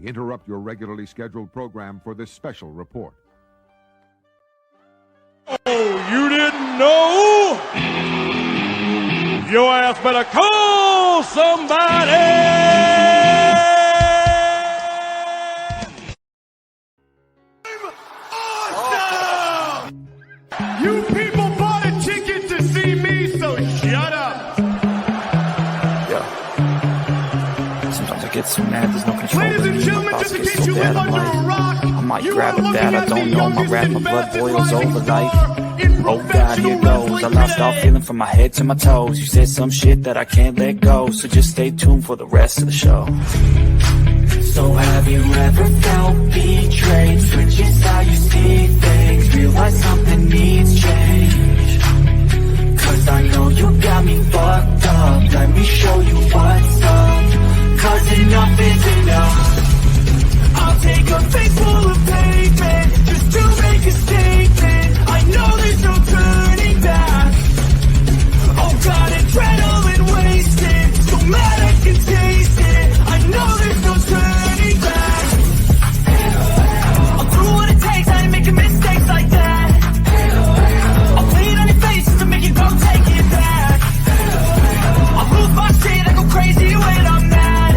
We interrupt your regularly scheduled program for this special report. Oh, you didn't know? Your ass better call somebody! Awesome! You people bought a ticket to see me, so shut up! Sometimes I get so mad, there's no control. Ladies and gentlemen, just in case you live under a rock, I might you grab are a bat, looking I at the don't know, my youngest rap, my and blood best boils over rising like, star in oh God, professional here goes. I wrestling lost all today. feeling from my head to my toes. You said some shit that I can't let go, so just stay tuned for the rest of the show. So have you ever felt betrayed? Switches how you see things, realize something needs change. Cause I know you got me fucked up, let me show you what's up. Cause enough is enough. I'll take a face full of pavement just to make a statement. I know there's no turning back. Oh God, adrenaline wasted, so mad I can taste it. I know there's no turning back. I'll do what it takes, I ain't making mistakes like that. I'll bleed on your face just to make you go take it back. I'll lose my shit, I go crazy when I'm mad.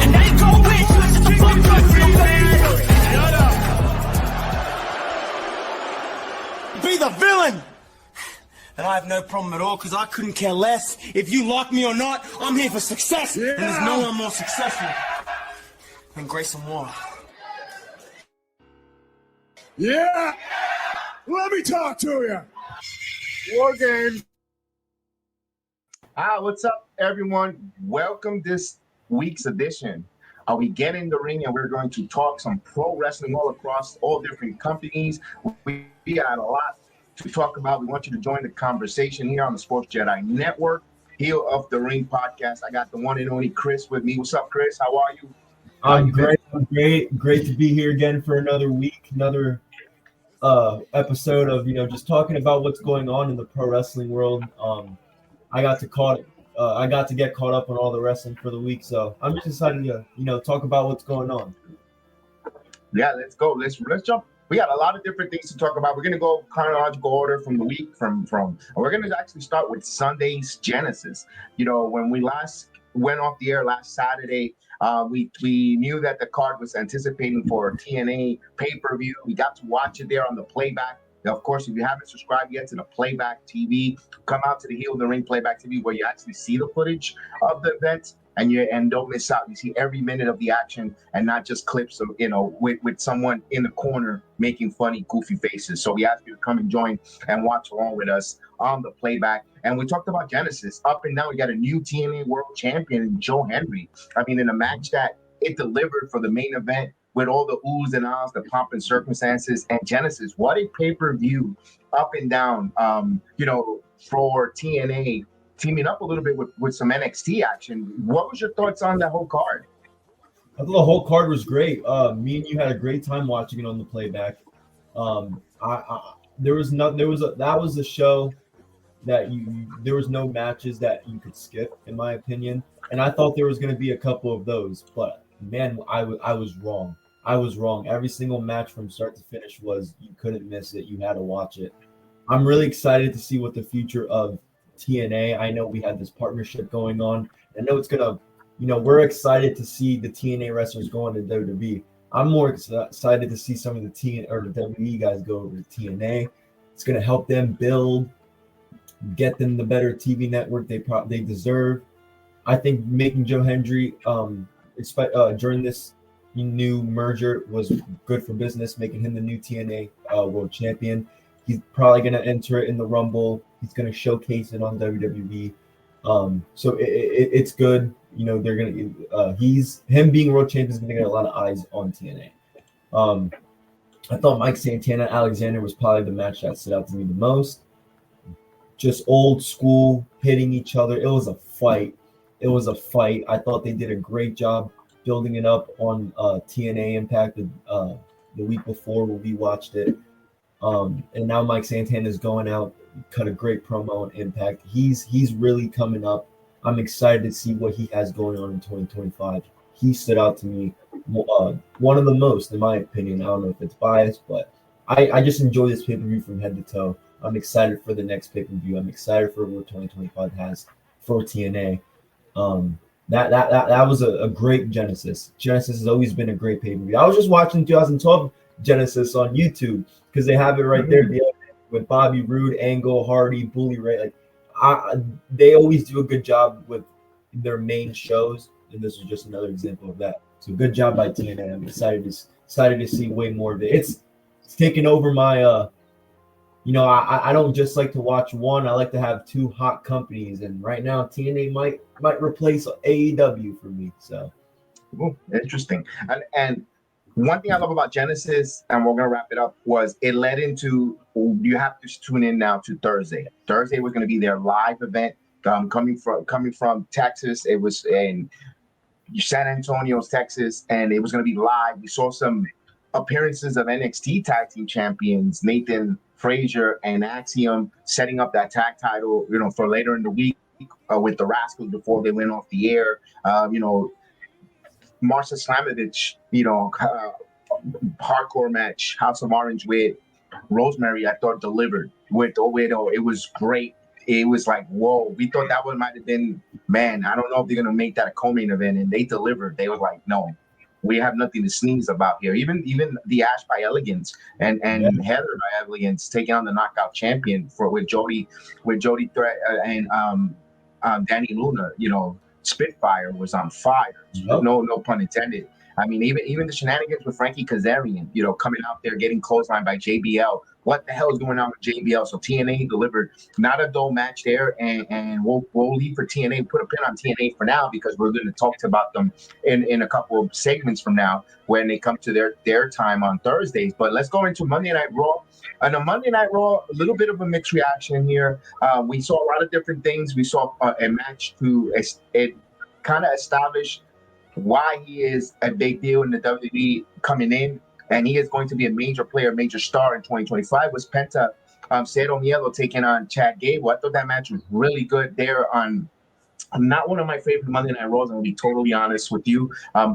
And now you go wish you just a fuck up real bad. Shut up! Be the villain! And I have no problem at all, because I couldn't care less if you like me or not. I'm here for success, and there's no one more successful than Grayson Waller. Yeah! Let me talk to you. War game. What's up, everyone? Welcome this week's edition. We get in the ring and we're going to talk some pro wrestling all across all different companies. We got a lot to talk about. We want you to join the conversation here on the Sports Jedi Network, Heel of the Ring podcast. I got the one and only Chris with me. What's up, Chris? How are you? I'm great. Great to be here again for another week, another episode of just talking about what's going on in the pro wrestling world. I got to get caught up on all the wrestling for the week, so I'm just excited to talk about what's going on. Yeah, let's go. Let's jump. We got a lot of different things to talk about. We're gonna go chronological order from the week from. We're gonna actually start with Sunday's Genesis. When we last went off the air last Saturday, we knew that the card was anticipating for TNA pay-per-view. We got to watch it there on the playback. Now, of course, if you haven't subscribed yet to the Playback TV, come out to the Heel of the Ring Playback TV where you actually see the footage of the event and don't miss out. You see every minute of the action and not just clips of with someone in the corner making funny, goofy faces. So we ask you to come and join and watch along with us on the Playback. And we talked about Genesis. Up and down, we got a new TNA World Champion, Joe Henry. I mean, in a match that it delivered for the main event, with all the oohs and ahs, the pomp and circumstances, and Genesis. What a pay-per-view up and down, for TNA teaming up a little bit with some NXT action. What was your thoughts on that whole card? I thought the whole card was great. Me and you had a great time watching it on the Playback. That was a show that there was no matches that you could skip, in my opinion. And I thought there was going to be a couple of those, but man, I was wrong. I was wrong. Every single match from start to finish you couldn't miss it. You had to watch it. I'm really excited to see what the future of TNA. I know we had this partnership going on. I know it's gonna, we're excited to see the TNA wrestlers going to WWE. I'm more excited to see some of the WWE guys go over to TNA. It's gonna help them build, get them the better TV network they deserve. I think making Joe Hendry during this new merger was good for business, making him the new TNA World Champion. He's probably going to enter it in the Rumble. He's going to showcase it on WWE. So it's good. They're going to him being World Champion is going to get a lot of eyes on TNA. I thought Mike Santana Alexander was probably the match that stood out to me the most. Just old school hitting each other. It was a fight. I thought they did a great job building it up on TNA Impact the week before when we watched it. And now Mike Santana is going out, cut a great promo on Impact. He's really coming up. I'm excited to see what he has going on in 2025. he stood out to me one of the most, in my opinion. I don't know if it's biased, but I just enjoy this pay-per-view from head to toe. I'm excited for the next pay-per-view. I'm excited for what 2025 has for TNA. That was a great Genesis. Genesis has always been a great pay-per-view. I was just watching 2012 Genesis on YouTube because they have it right there with Bobby Roode, Angle, Hardy, Bully Ray. Like, they always do a good job with their main shows, and this was just another example of that. So good job by TNA. I'm excited to see way more of it. It's taken over my I don't just like to watch one. I like to have two hot companies, and right now TNA might replace AEW for me. So interesting. And one thing I love about Genesis, and we're gonna wrap it up, was it led into, you have to tune in now to Thursday. Thursday was gonna be their live event, coming from Texas. It was in San Antonio, Texas, and it was gonna be live. We saw some appearances of NXT tag team champions Nathan Frazier and Axiom setting up that tag title, for later in the week with the Rascals before they went off the air. Marsha Slamovich, hardcore match, House of Orange with Rosemary, I thought delivered with Owedo. It was great. It was like, whoa, we thought that one might have been, man, I don't know if they're going to make that a co-main event, and they delivered. They were like, no, we have nothing to sneeze about here. Even the Ash by Elegance and Heather by Elegance taking on the knockout champion with Jody Threat and Danny Luna. Spitfire was on fire. Yep. No pun intended. I mean, even the shenanigans with Frankie Kazarian, coming out there getting clotheslined by JBL. What the hell is going on with JBL? So TNA delivered not a dull match there, and we'll leave for TNA, put a pin on TNA for now, because we're going to talk about them in a couple of segments from now when they come to their time on Thursdays. But let's go into Monday Night Raw. And on Monday Night Raw, a little bit of a mixed reaction here. We saw a lot of different things. We saw a match it kind of establish why he is a big deal in the WWE coming in, and he is going to be a major player, major star in 2025. Was Penta Cero Miedo taking on Chad Gable. I thought that match was really good there on not one of my favorite Monday Night Raws. I'm going to be totally honest with you.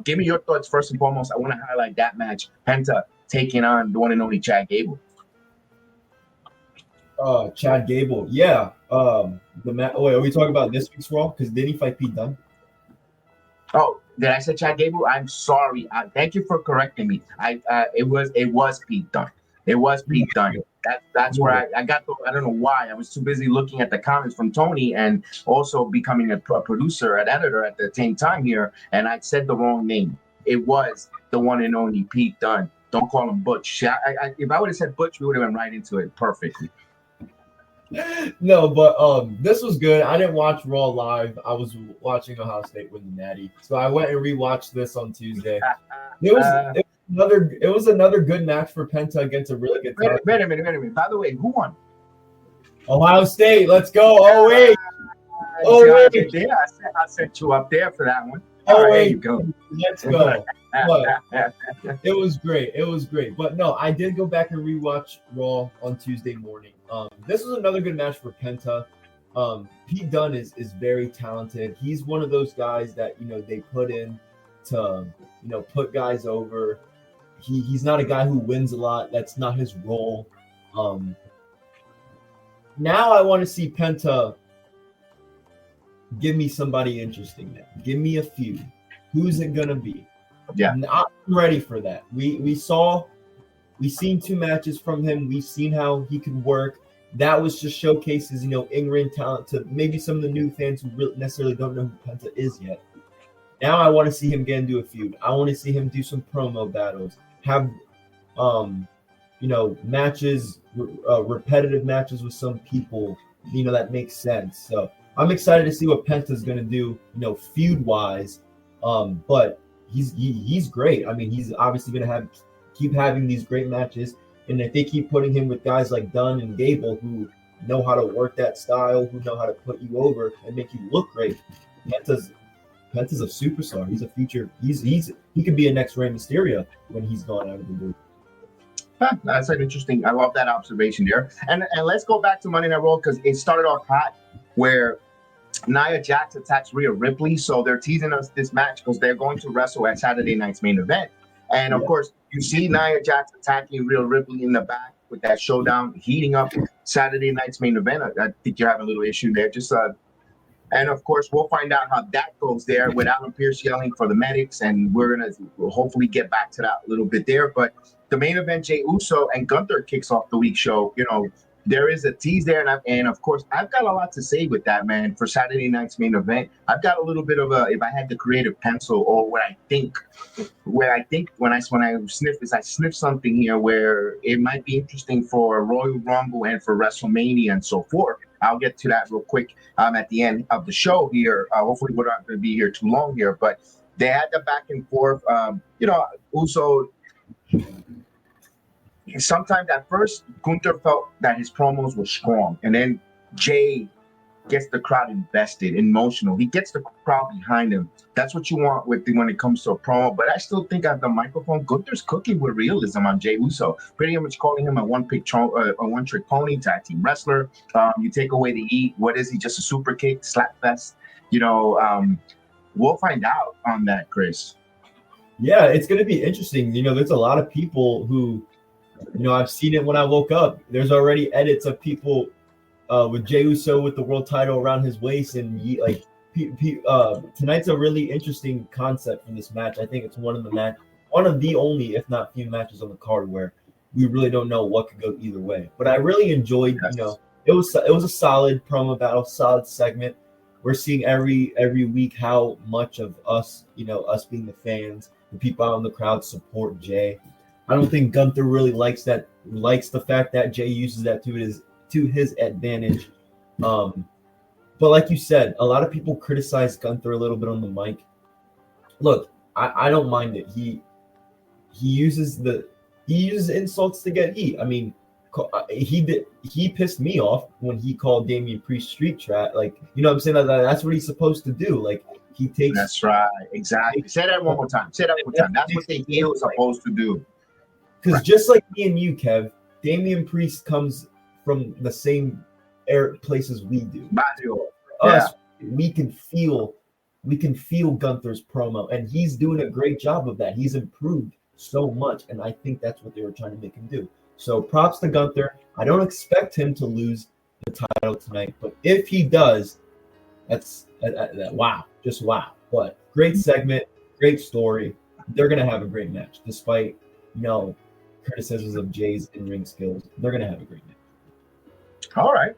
Give me your thoughts first and foremost. I want to highlight that match, Penta taking on the one and only Chad Gable. Chad Gable, yeah. Wait, are we talking about this week's Raw? Because did he fight Pete Dunne? Oh, did I say Chad Gable? I'm sorry. Thank you for correcting me. It was Pete Dunne. It was Pete Dunne. That's where I got I don't know why. I was too busy looking at the comments from Tony and also becoming a producer and editor at the same time here, and I said the wrong name. It was the one and only Pete Dunne. Don't call him Butch. If I would have said Butch, we would have been right into it perfectly. No, but this was good. I didn't watch Raw live. I was watching Ohio State win the Natty, so I went and rewatched this on Tuesday. It was another good match for Penta against a really good team. Wait a minute. By the way, who won? Ohio State. Let's go. Oh wait. Yeah, I set you up there for that one. Oh wait. There you go. Let's go. But it was great. But no, I did go back and rewatch Raw on Tuesday morning. This was another good match for Penta. Pete Dunne is very talented. He's one of those guys that they put in to put guys over. He's not a guy who wins a lot. That's not his role. Now I want to see Penta give me somebody interesting now. Give me a feud. Who's it gonna be? Yeah, I'm ready for that. We've seen 2 matches from him. We've seen how he could work. That was just showcases, in-ring talent to maybe some of the new fans who really necessarily don't know who Penta is yet. Now I want to see him get into a feud. I want to see him do some promo battles, have, matches, repetitive matches with some people, that makes sense. So I'm excited to see what Penta's going to do, feud-wise. But he's great. I mean, he's obviously going to keep having these great matches. And if they keep putting him with guys like Dunn and Gable who know how to work that style, who know how to put you over and make you look great, Penta's a superstar. He's a future. He could be a next Rey Mysterio when he's gone out of the booth. That's an interesting. I love that observation there. And let's go back to Monday Night Raw because it started off hot where Nia Jax attacks Rhea Ripley, so they're teasing us this match because they're going to wrestle at Saturday night's main event. And of course, you see Nia Jax attacking Rhea Ripley in the back with that showdown heating up Saturday night's main event. I think you're having a little issue there. And of course, we'll find out how that goes there with Alan Pierce yelling for the medics, and we'll hopefully get back to that a little bit there. But the main event, Jey Uso and Gunther kicks off the week show. There is a tease there, and of course, I've got a lot to say with that, man. For Saturday night's main event, I've got a little bit of if I had to create a pencil, or what I think when I sniff something here where it might be interesting for Royal Rumble and for WrestleMania and so forth. I'll get to that real quick at the end of the show here. Hopefully, we're not going to be here too long here, but they had the back and forth. Uso. Sometimes at first, Gunther felt that his promos were strong, and then Jay gets the crowd invested, emotional. He gets the crowd behind him. That's what you want when it comes to a promo. But I still think at the microphone, Gunther's cooking with realism on Jey Uso, pretty much calling him a one-trick pony, tag team wrestler. You take away the E, what is he? Just a super kick, slap fest? We'll find out on that, Chris. Yeah, it's going to be interesting. There's a lot of people who. I've seen it when I woke up. There's already edits of people with Jey Uso with the world title around his waist, and tonight's a really interesting concept for this match. I think it's one of the only, if not few, matches on the card where we really don't know what could go either way. But I really enjoyed. It was a solid promo battle, solid segment. We're seeing every week how much of us, us being the fans, the people out in the crowd support Jay. I don't think Gunther really likes the fact that Jay uses that to his advantage. But like you said, a lot of people criticize Gunther a little bit on the mic. Look, I don't mind it. He uses insults to get heat. I mean, he pissed me off when he called Damian Priest street trash. Like, what I'm saying? That's what he's supposed to do. Like, he takes. That's right. Exactly. Say that one more time. That's what the heel is supposed to do. Because just like me and you, Kev, Damian Priest comes from the same places we do. Us, we can feel Gunther's promo, and he's doing a great job of that. He's improved so much, and I think that's what they were trying to make him do. So props to Gunther. I don't expect him to lose the title tonight, but if he does, that's wow, just wow. But great segment, great story. They're gonna have a great match, despite criticisms of Jay's in-ring skills. They're gonna have a great match. All right.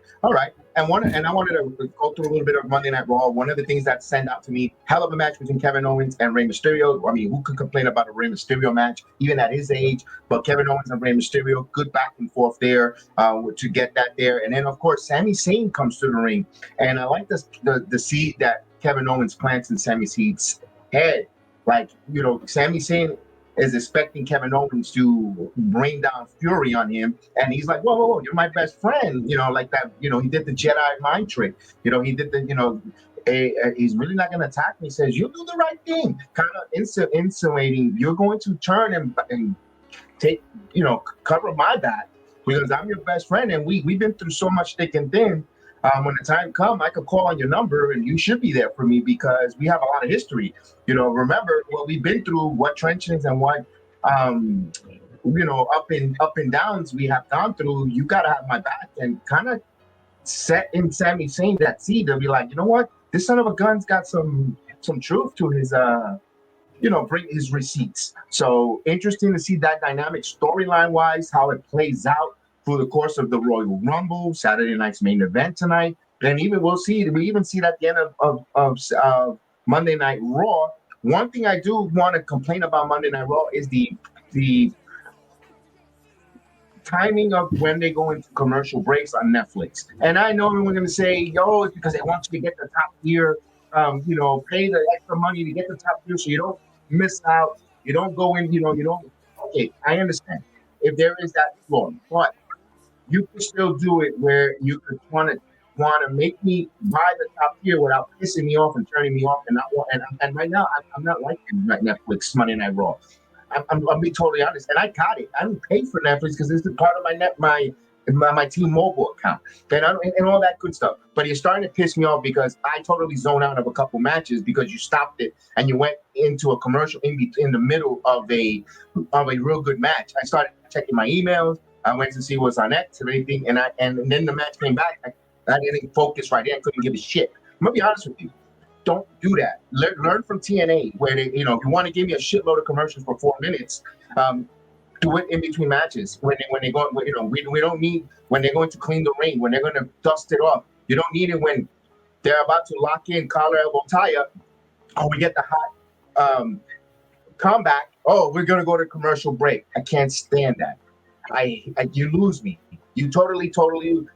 And I wanted to go through a little bit of Monday Night Raw. One of the things that stand out to me, hell of a match between Kevin Owens and Rey Mysterio. I mean, who could complain about a Rey Mysterio match, even at his age? But Kevin Owens and Rey Mysterio, good back and forth there to get that there. And then, of course, Sami Zayn comes to the ring. And I like the seed that Kevin Owens plants in Sami Zayn's head. Like, Sami Zayn is expecting Kevin Owens to bring down fury on him, and he's like, whoa, you're my best friend, like that. He did the Jedi mind trick. He did the, he's really not going to attack me. He says, you do the right thing, kind of insinuating you're going to turn and take, cover my back because I'm your best friend, and we've been through so much thick and thin. When the time comes, I could call on your number and you should be there for me because we have a lot of history. Remember what we've been through, what trenches and what, up and downs we have gone through. You got to have my back, and kind of set in Sami Zayn that seed. They'll be like, you know what? This son of a gun's got some truth to his, bring his receipts. So interesting to see that dynamic storyline wise, how it plays out through the course of the Royal Rumble, Saturday night's main event tonight. And we even see that at the end of Monday Night Raw. One thing I do want to complain about Monday Night Raw is the timing of when they go into commercial breaks on Netflix. And I know everyone's going to say, it's because they want you to get the top tier, pay the extra money to get the top tier so you don't miss out. You don't go in, okay, I understand if there is that flaw, but you can still do it where you could want to make me buy the top tier without pissing me off and turning me off. And right now, I'm not liking Netflix Monday Night Raw. I'm being totally honest, and I got it. I didn't pay for Netflix because this is part of my my T-Mobile account, and all that good stuff. But you're starting to piss me off because I totally zoned out of a couple matches because you stopped it and you went into a commercial in the middle of a real good match. I started checking my emails. I went to see what's on X and everything, and then the match came back. I didn't focus right there. I couldn't give a shit. I'm gonna be honest with you. Don't do that. Learn from TNA, where they, if you want to give me a shitload of commercials for 4 minutes, do it in between matches. When they go, we don't need when they're going to clean the ring, when they're going to dust it off. You don't need it when they're about to lock in collar elbow tie up, or we get the hot comeback. Oh, we're going to go to commercial break. I can't stand that. You lose me. You totally,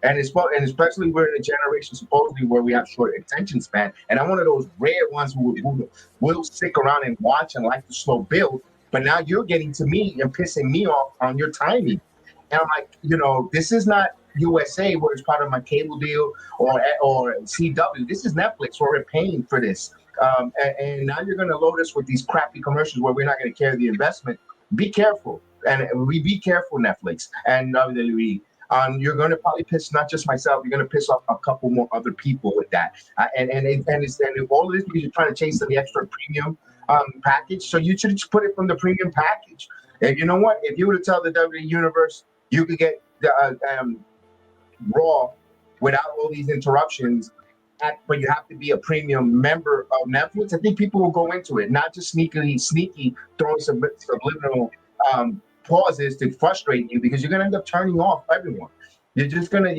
and especially we're in a generation supposedly where we have short attention span, and I'm one of those rare ones who will stick around and watch and like the slow build. But now you're getting to me and pissing me off on your timing, and I'm like, this is not USA where it's part of my cable deal or CW. This is Netflix where we're paying for this, and now you're going to load us with these crappy commercials where we're not going to carry the investment. Be careful, and be careful, Netflix and WWE. You're going to probably piss not just myself. You're going to piss off a couple more other people with that, and all of this because you're trying to chase the extra premium package. So you should just put it from the premium package. And you know what? If you were to tell the WWE Universe you could get the Raw without all these interruptions, but you have to be a premium member of Netflix, I think people will go into it, not just sneaky throwing some subliminal pauses to frustrate you, because you're gonna end up turning off everyone. You're just gonna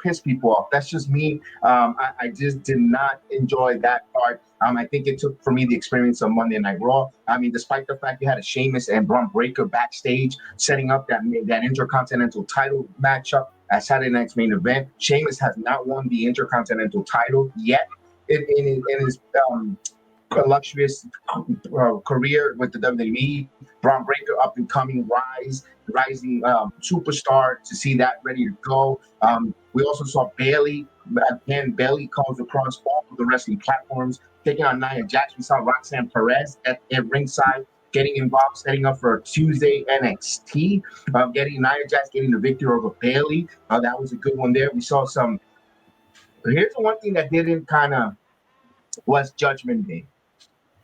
piss people off. That's just me. I just did not enjoy that part. I think it took for me the experience of Monday Night Raw. I mean, despite the fact you had a Sheamus and Braun Breaker backstage setting up that Intercontinental title matchup at Saturday night's main event, Sheamus has not won the Intercontinental title yet in his illustrious career with the WWE. Braun Breaker, up and coming, rising superstar, to see that ready to go. We also saw Bayley. Again, Bayley comes across all of the wrestling platforms, taking on Nia Jax. We saw Roxanne Perez at ringside, getting involved, setting up for Tuesday NXT. Getting Nia Jax getting the victory over Bayley. That was a good one there. We saw some. Here's the one thing that didn't was Judgment Day.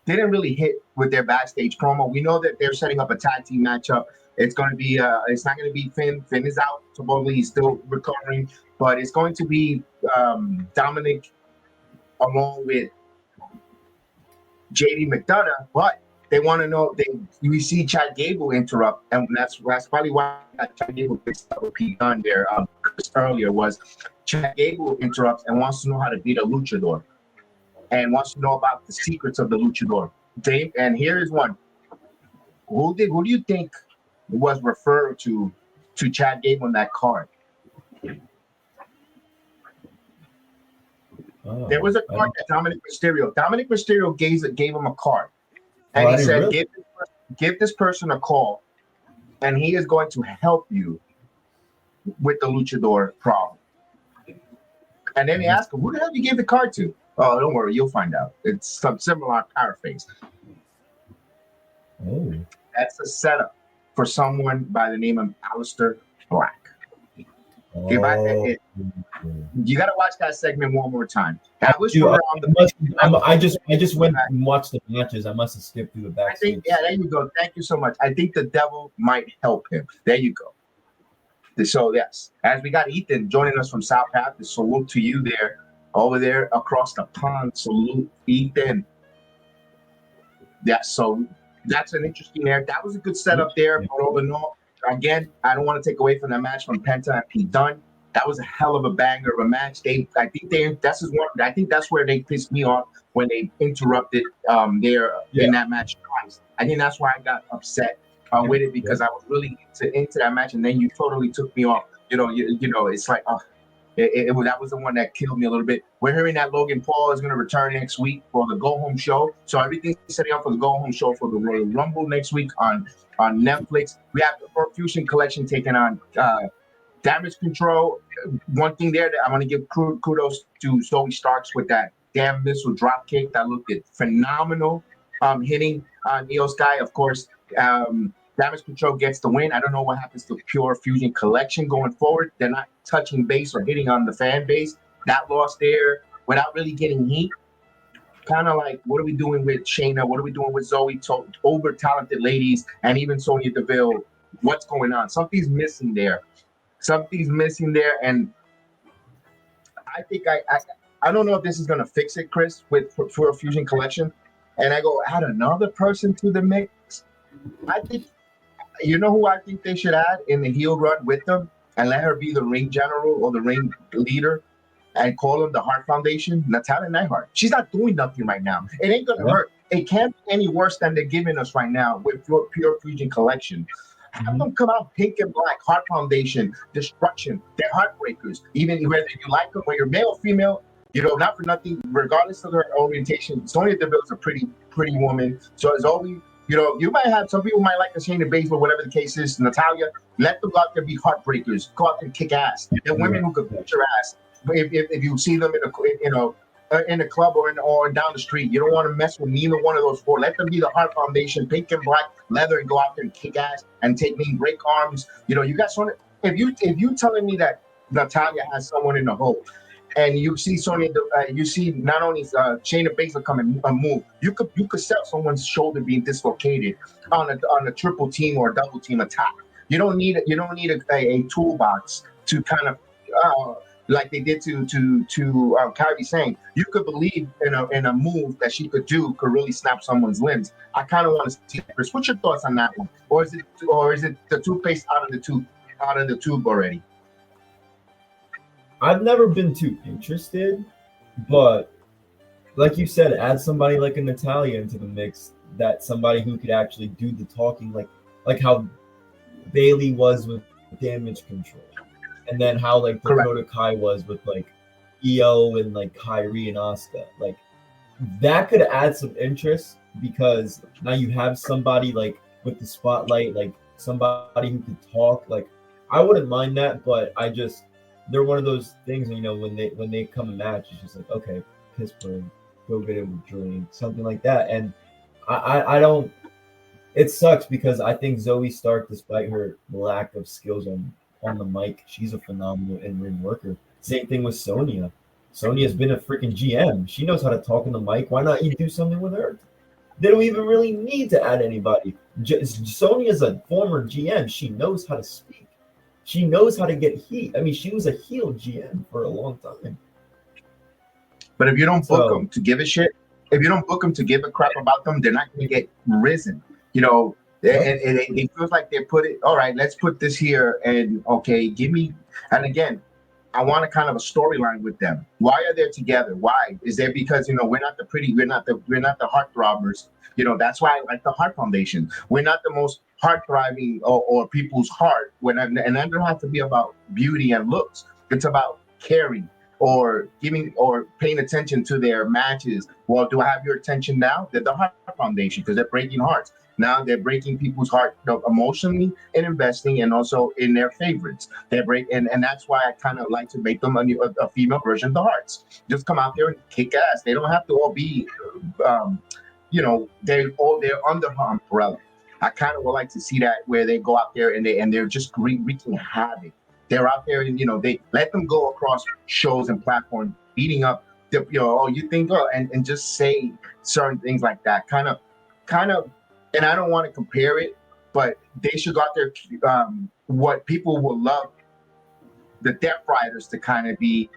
Didn't really hit with their backstage promo. We know that they're setting up a tag team matchup. It's going to be, it's not going to be Finn. Finn is out. Supposedly he's still recovering, but it's going to be Dominic along with JD McDonough. But they want to know, we see Chad Gable interrupt, and that's probably why Chad Gable fixed up with Pete Dunne there earlier, was Chad Gable interrupts and wants to know how to beat a luchador, and wants to know about the secrets of the luchador. Dave, and here is one. Who do you think was referred to Chad Gable on that card? There was a card that Dominic Mysterio gave him a card, and he said, really? give this person a call, and he is going to help you with the luchador problem. And then he asked him, who the hell did you give the card to? Oh, don't worry, you'll find out. It's some similar paraphrase. Oh. That's a setup for someone by the name of Aleister Black. Oh. You got to watch that segment one more time. I just went and watched the matches. I must have skipped through the back. There you go. Thank you so much. I think the devil might help him. There you go. So yes, as we got Ethan joining us from South Half, salute to you there. Over there across the pond, salute Ethan. Yeah, so that's an interesting area. That was a good setup there. But all in all, again, I don't want to take away from that match from Penta and Pete Dunne. That was a hell of a banger of a match. I think that's where they pissed me off, when they interrupted in that match twice. I think that's why I got upset with it, because I was really into that match, and then you totally took me off. It's like, that was the one that killed me a little bit. We're hearing that Logan Paul is going to return next week for the Go Home Show. So everything's setting up for the Go Home Show for the Royal Rumble next week on Netflix. We have the Fusion Collection taking on Damage Control. One thing there that I want to give kudos to Zoe Starks with that damn missile drop kick that looked phenomenal, hitting Io Sky. Of course, Damage Control gets the win. I don't know what happens to Pure Fusion Collection going forward. They're not touching base or hitting on the fan base. That loss there without really getting heat. Kind of like, what are we doing with Shayna? What are we doing with Zoe? Over talented ladies, and even Sonya Deville. What's going on? Something's missing there. Something's missing there, and I think I don't know if this is gonna fix it, Chris, for a Fusion Collection. And I go add another person to the mix. I think, you know who I think they should add in the heel run with them and let her be the ring general or the ring leader and call them the Heart Foundation? Natalia Neidhart. She's not doing nothing right now. It ain't gonna hurt. It can't be any worse than they're giving us right now with Pure Fusion Collection. Have them come out pink and black, Heart Foundation, Destruction. They're heartbreakers. Even whether you like them or you're male or female, you know, not for nothing, regardless of her orientation. Sonya Deville is a pretty woman. So as always, you know, you might have some people might like the Shayna Baszler, whatever the case is. Natalia, let them go out there be heartbreakers. Go out there and kick ass. They're women who could beat your ass. If you see them in a club or down the street, you don't want to mess with neither one of those four. Let them be the Heart Foundation, pink and black leather, and go out there and kick ass and take me break arms. You know, you got someone. If you telling me that Natalia has someone in the hole, and you see Sonya, you see not only Shayna Baszler come and move, you could sell someone's shoulder being dislocated on a triple team or a double team attack. You don't need a toolbox to kind of like they did to Kairi Sane. You could believe in a move that she could really snap someone's limbs. I kind of want to see Chris. What's your thoughts on that one? Or is it the toothpaste out of the tube already? I've never been too interested, but like you said, add somebody like a Natalia into the mix, that somebody who could actually do the talking, like how Bailey was with Damage Control, and then how like Dakota Kai was with like Io and like Kairi and Asuka. Like that could add some interest, because now you have somebody like with the spotlight, like somebody who could talk. Like I wouldn't mind that, but they're one of those things, you know, when they come and match, it's just like, okay, piss break, go get him a drink, something like that. And I don't. It sucks because I think Zoe Stark, despite her lack of skills on the mic, she's a phenomenal in-ring worker. Same thing with Sonya. Sonya's been a freaking GM. She knows how to talk in the mic. Why not you do something with her? They don't even really need to add anybody. Sonya's a former GM. She knows how to speak. She knows how to get heat. I mean, she was a heel GM for a long time. But if you don't book them to give a shit, if you don't book them to give a crap about them, they're not going to get risen. You know, and it feels like they put it, all right, let's put this here and, okay, give me. And again, I want a kind of a storyline with them. Why are they together? Why? Is there because, you know, we're not the heartthrobbers. You know, that's why I like the Heart Foundation. We're not the most heart-thriving or people's heart. And that don't have to be about beauty and looks. It's about caring or giving or paying attention to their matches. Well, do I have your attention now? They're the Heart Foundation because they're breaking hearts. Now they're breaking people's heart, you know, emotionally and investing, and also in their favorites. And that's why I kind of like to make them a female version of the Hearts. Just come out there and kick ass. They don't have to all be, you know, they're under her umbrella. I kind of would like to see that where they go out there and they're just wreaking havoc. They're out there and, you know, they let them go across shows and platforms, beating up the, you know, oh, you think, oh, and just say certain things like that. Kind of, and I don't want to compare it, but they should go out there, what people will love the Death Riders to kind of be,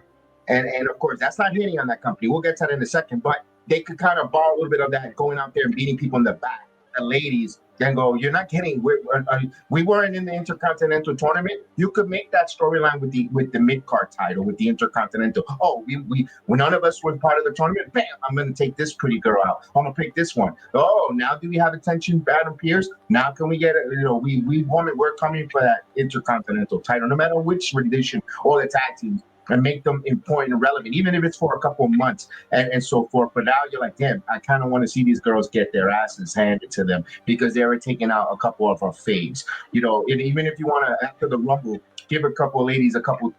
and of course, that's not hitting on that company. We'll get to that in a second, but they could kind of borrow a little bit of that, going out there and beating people in the back, the ladies, then go, you're not kidding. We weren't in the Intercontinental Tournament. You could make that storyline with the mid-card title, with the Intercontinental. Oh, we none of us were part of the tournament. Bam, I'm going to take this pretty girl out. I'm going to pick this one. Oh, now do we have attention, Adam Pearce? Now can we get it? You know, we're coming for that Intercontinental title, no matter which rendition or the tag teams, and make them important and relevant, even if it's for a couple of months and so forth. But now you're like, damn, I kind of want to see these girls get their asses handed to them because they were taking out a couple of our faves. You know, and even if you want to, after the Rumble, give a couple of ladies a couple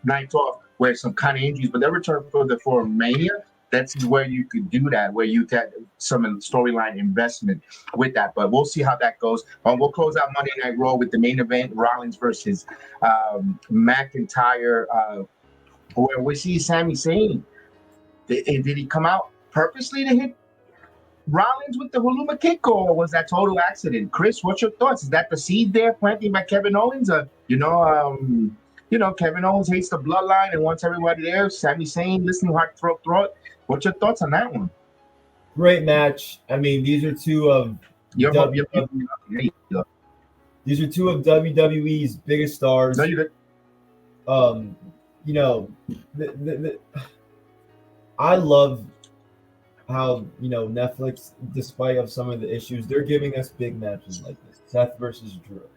nights off, wear some kind of injuries, but they return for Mania. That's where you could do that, where you get some storyline investment with that. But we'll see how that goes. We'll close out Monday Night Raw with the main event, Rollins versus McIntyre, where we see Sami Zayn. Did he come out purposely to hit Rollins with the Huluma kick, or was that total accident? Chris, what's your thoughts? Is that the seed there planted by Kevin Owens? Kevin Owens hates the bloodline and wants everybody there. Sami Zayn, listening hard, throat. What's your thoughts on that one? Great match. I mean, these are two of WWE's biggest stars. No, you did. I love how Netflix, despite of some of the issues, they're giving us big matches like this. Seth versus Drew.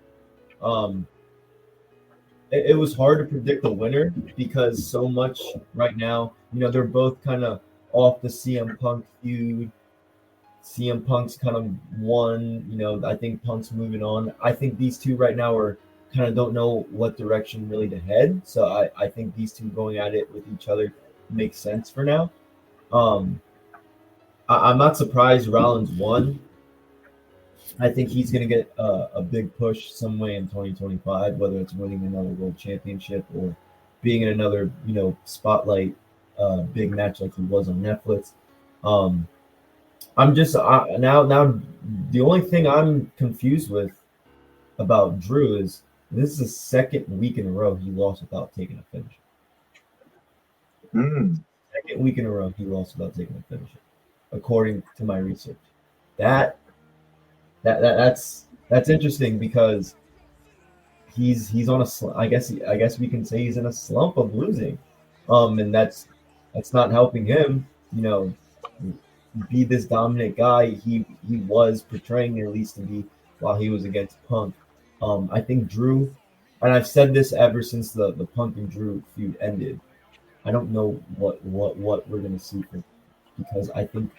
It was hard to predict the winner because so much right now, they're both kind of off the CM Punk feud. CM Punk's kind of won, I think Punk's moving on. I think these two right now are kind of don't know what direction really to head. So I think these two going at it with each other makes sense for now. I'm not surprised Rollins won. I think he's going to get a big push some way in 2025, whether it's winning another world championship or being in another, spotlight big match like he was on Netflix. I'm just now the only thing I'm confused with about Drew is this is the second week in a row he lost without taking a finish. Second week in a row he lost without taking a finish, according to my research. That's interesting because he's on a I guess we can say he's in a slump of losing, and that's not helping him, be this dominant guy he was portraying at least to be while he was against Punk. I think Drew, and I've said this ever since the Punk and Drew feud ended. I don't know what we're gonna see because I think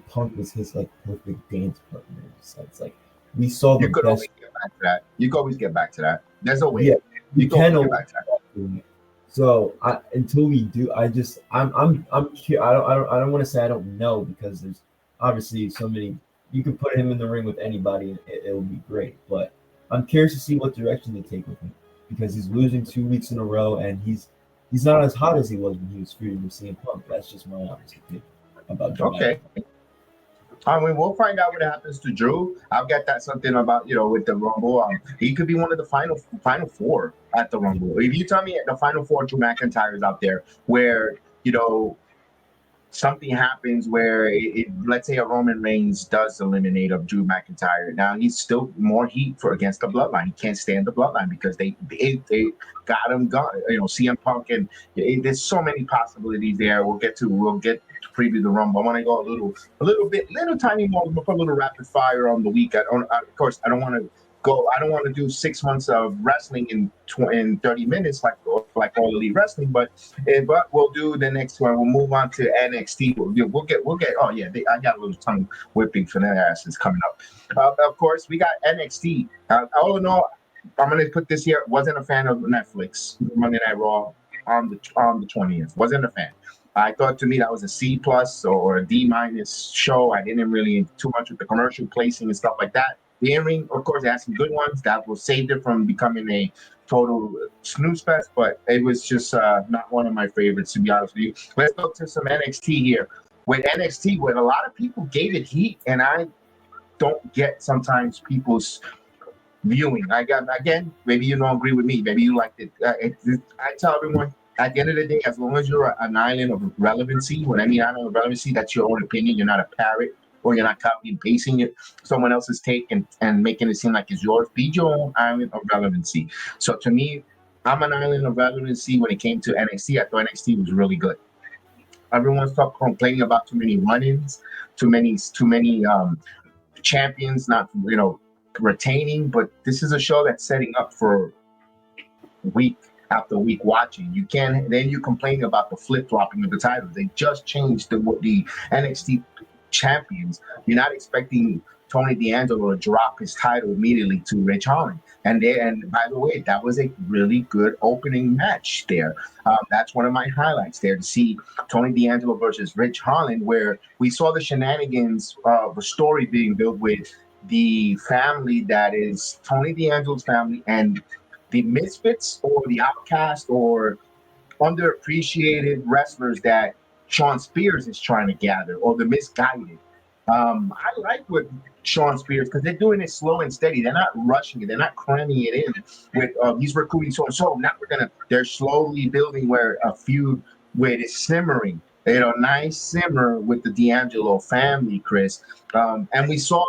Punk was his perfect dance partner in a sense. Like we saw the best. Always get back to that. You can always get back to that. There's a way. Yeah, you can always get back to that. So until we do, I'm I don't want to say I don't know because there's obviously so many. You can put him in the ring with anybody and it will be great. But I'm curious to see what direction they take with him because he's losing 2 weeks in a row and he's not as hot as he was when he was feuding with CM Punk. That's just my honest opinion about Drew. Okay. I mean, we'll find out what happens to Drew. I'll get that something about, with the Rumble. He could be one of the final four at the Rumble. If you tell me at the final four, Drew McIntyre is out there where, something happens where let's say a Roman Reigns does eliminate of Drew McIntyre. Now he's still more heat against the bloodline. He can't stand the bloodline because they got him gone. CM Punk and there's so many possibilities there. We'll get to preview the Rumble. I want to go a little tiny more. We'll put a little rapid fire on the week. Of course, I don't want to do 6 months of wrestling in 30 minutes like all elite wrestling, but we'll do the next one. We'll move on to NXT. We'll get. Oh yeah, I got a little tongue whipping for their asses coming up. Of course, we got NXT. All in all, I'm gonna put this here. Wasn't a fan of Netflix Monday Night Raw on the 20th. Wasn't a fan. I thought to me that was a C+ or a D- show. I didn't really too much with the commercial placing and stuff like that. The in-ring, of course, they had some good ones that will save it from becoming a total snooze fest, but it was just not one of my favorites, to be honest with you. Let's go to some NXT here. With NXT, when a lot of people gave it heat, and I don't get sometimes people's viewing. Again, maybe you don't agree with me. Maybe you liked it. I tell everyone, at the end of the day, as long as you're an island of relevancy, when I mean island of relevancy, that's your own opinion. You're not a parrot. Or you're not copying and pasting it, someone else's take and making it seem like it's yours. Be your own island of relevancy. So to me, I'm an island of relevancy when it came to NXT. I thought NXT was really good. Everyone's complaining about too many run-ins, too many champions not retaining. But this is a show that's setting up for week after week watching. You complain about the flip-flopping of the titles. They just changed the NXT champions. You're not expecting Tony D'Angelo to drop his title immediately to Rich Holland. And by the way, that was a really good opening match there. That's one of my highlights there, to see Tony D'Angelo versus Rich Holland, where we saw the shenanigans of a story being built with the family that is Tony D'Angelo's family and the misfits or the outcast or underappreciated wrestlers that Sean Spears is trying to gather, or the misguided. I like what Sean Spears, because they're doing it slow and steady. They're not rushing it. They're not cramming it in with he's recruiting so and so. Now they're slowly building where a feud where it's simmering. Nice simmer with the D'Angelo family, Chris. And we saw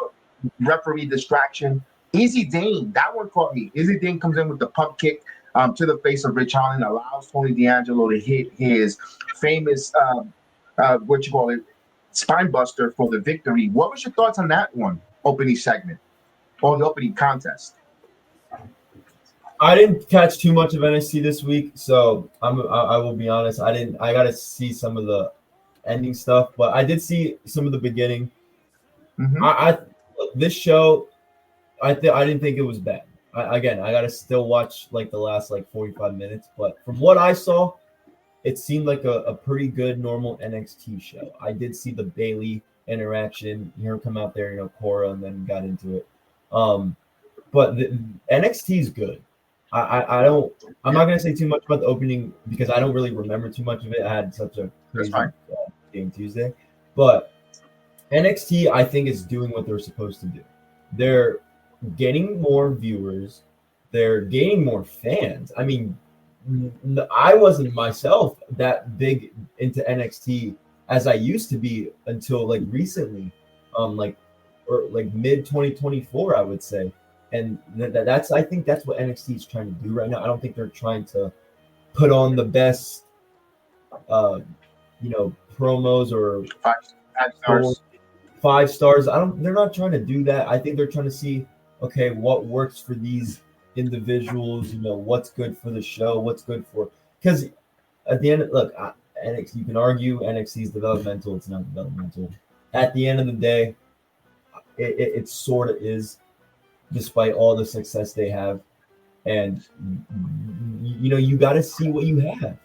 referee distraction. Izzy Dane, that one caught me. Izzy Dane comes in with the pump kick to the face of Rich Holland, allows Tony D'Angelo to hit his famous spine buster for the victory. What was your thoughts on that one opening segment or the opening contest? I didn't catch too much of NXT this week, so I will be honest. I got to see some of the ending stuff, but I did see some of the beginning. Mm-hmm. This show, I didn't think it was bad. I got to still watch like the last 45 minutes, but from what I saw, it seemed like a pretty good normal NXT show. I did see the Bailey interaction, hear him come out there, Cora, and then got into it. But the NXT is good. I'm not gonna say too much about the opening because I don't really remember too much of it. I had such a crazy game Tuesday, but NXT I think is doing what they're supposed to do. They're getting more viewers. They're gaining more fans. I mean, I wasn't myself that big into NXT as I used to be until recently, mid 2024, I would say. And I think that's what NXT is trying to do right now. I don't think they're trying to put on the best, promos or 5 stars. 5 stars. They're not trying to do that. I think they're trying to see, okay, what works for these individuals, what's good for the show, what's good for, because at the end, look, NXT, you can argue NXT is developmental, it's not developmental. At the end of the day, it sort of is, despite all the success they have. And you got to see what you have.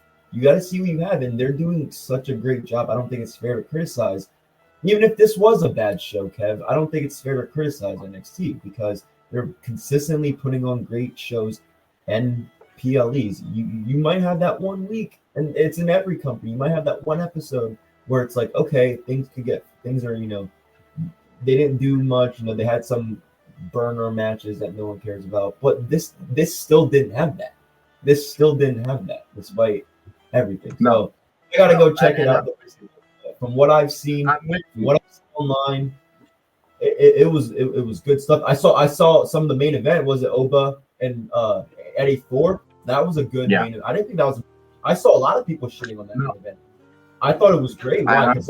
And they're doing such a great job. I don't think it's fair to criticize. Even if this was a bad show, Kev, I don't think it's fair to criticize NXT because they're consistently putting on great shows and PLEs. You might have that 1 week, and it's in every company. You might have that one episode where it's like, okay, things are, they didn't do much. They had some burner matches that no one cares about. But this still didn't have that. Despite everything. No. So I gotta go check it out. From what I've seen, what I've seen online, it was good stuff. I saw some of the main event. Was it Oba and Eddie Thorpe? That was a good main event. I didn't think that was. I saw a lot of people shitting on that main event. I thought it was great. Why? Because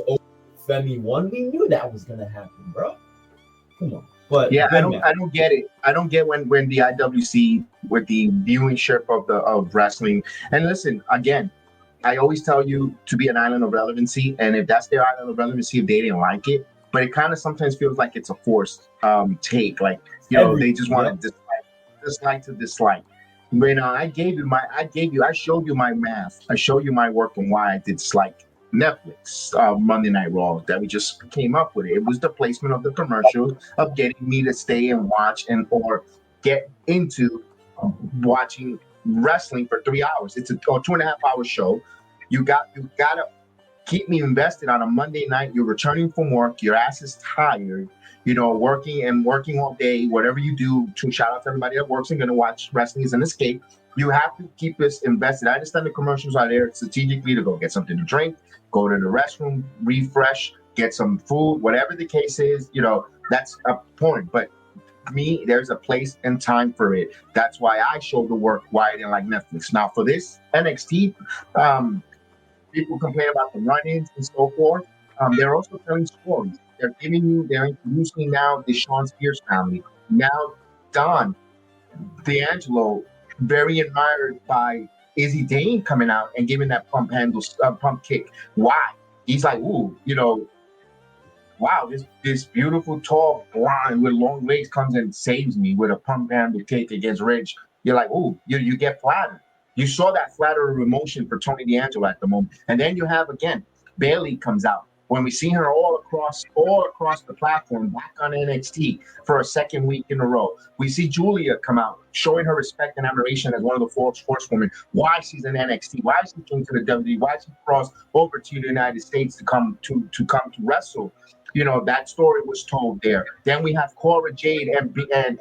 Femi won. We knew that was gonna happen, bro. Come on. But yeah, I don't get it. I don't get when the IWC with the viewership of wrestling. And listen, again, I always tell you to be an island of relevancy, and if that's their island of relevancy, if they didn't like it, but it kind of sometimes feels like it's a forced take, they just want to dislike to dislike. When I showed you my math, I showed you my work and why I dislike Netflix Monday Night Raw that we just came up with. It was the placement of the commercial of getting me to stay and watch or get into watching wrestling for 3 hours. It's a 2.5 hour show. You gotta keep me invested on a Monday night. You're returning from work, your ass is tired, working all day, whatever you do. To shout out to everybody that works and gonna watch wrestling is an escape. You have to keep us invested. I understand the commercials are there strategically to go get something to drink, go to the restroom, refresh, get some food, whatever the case is, that's a point. But me, there's a place and time for it. That's why I showed the work why I didn't like Netflix. Now for this NXT, people complain about the run-ins and so forth. They're also telling stories. They're introducing now the Sean Spears family. Now Don D'Angelo, very admired by Izzy Dane coming out and giving that pump kick. Why? He's like, ooh, wow, this beautiful tall blonde with long legs comes and saves me with a pump handle kick against Ridge. You're like, oh, you get flattered. You saw that flattered emotion for Tony D'Angelo at the moment, and then you have again Bailey comes out when we see her all across the platform back on NXT for a second week in a row. We see Julia come out showing her respect and admiration as one of the four horsewomen. Why she's in NXT? Why she came to the WWE? Why she crossed over to the United States to come to wrestle? You know, that story was told there. Then we have Cora Jade and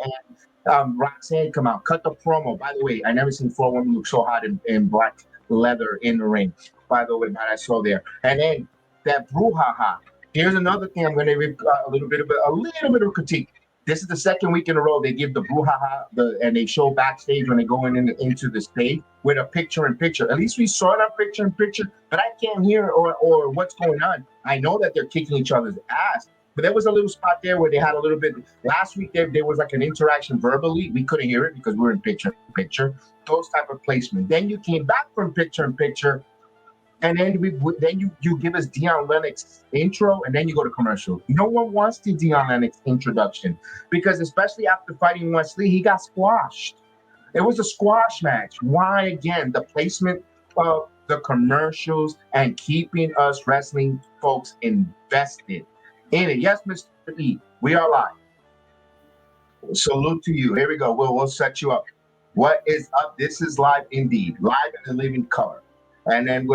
Roxanne come out, cut the promo. By the way, I never seen four women look so hot in black leather in the ring. By the way, that I saw there. And then that brouhaha. Here's another thing I'm going to give a little bit of critique. This is the second week in a row they give the brouhaha, and they show backstage when they go into the stage with a picture-in-picture. At least we saw that picture-in-picture, but I can't hear or what's going on. I know that they're kicking each other's ass, but there was a little spot there where they had a little bit. Last week there was like an interaction verbally. We couldn't hear it because we were in picture-in-picture. Those type of placement. Then you came back from picture-in-picture. And then you give us Dion Lennox intro, and then you go to commercial. No one wants the Dion Lennox introduction because, especially after fighting Wesley, he got squashed. It was a squash match. Why again? The placement of the commercials and keeping us wrestling folks invested in it. Yes, Mr. E, we are live. Salute to you. Here we go. We'll set you up. What is up? This is live indeed, live in the living color. And then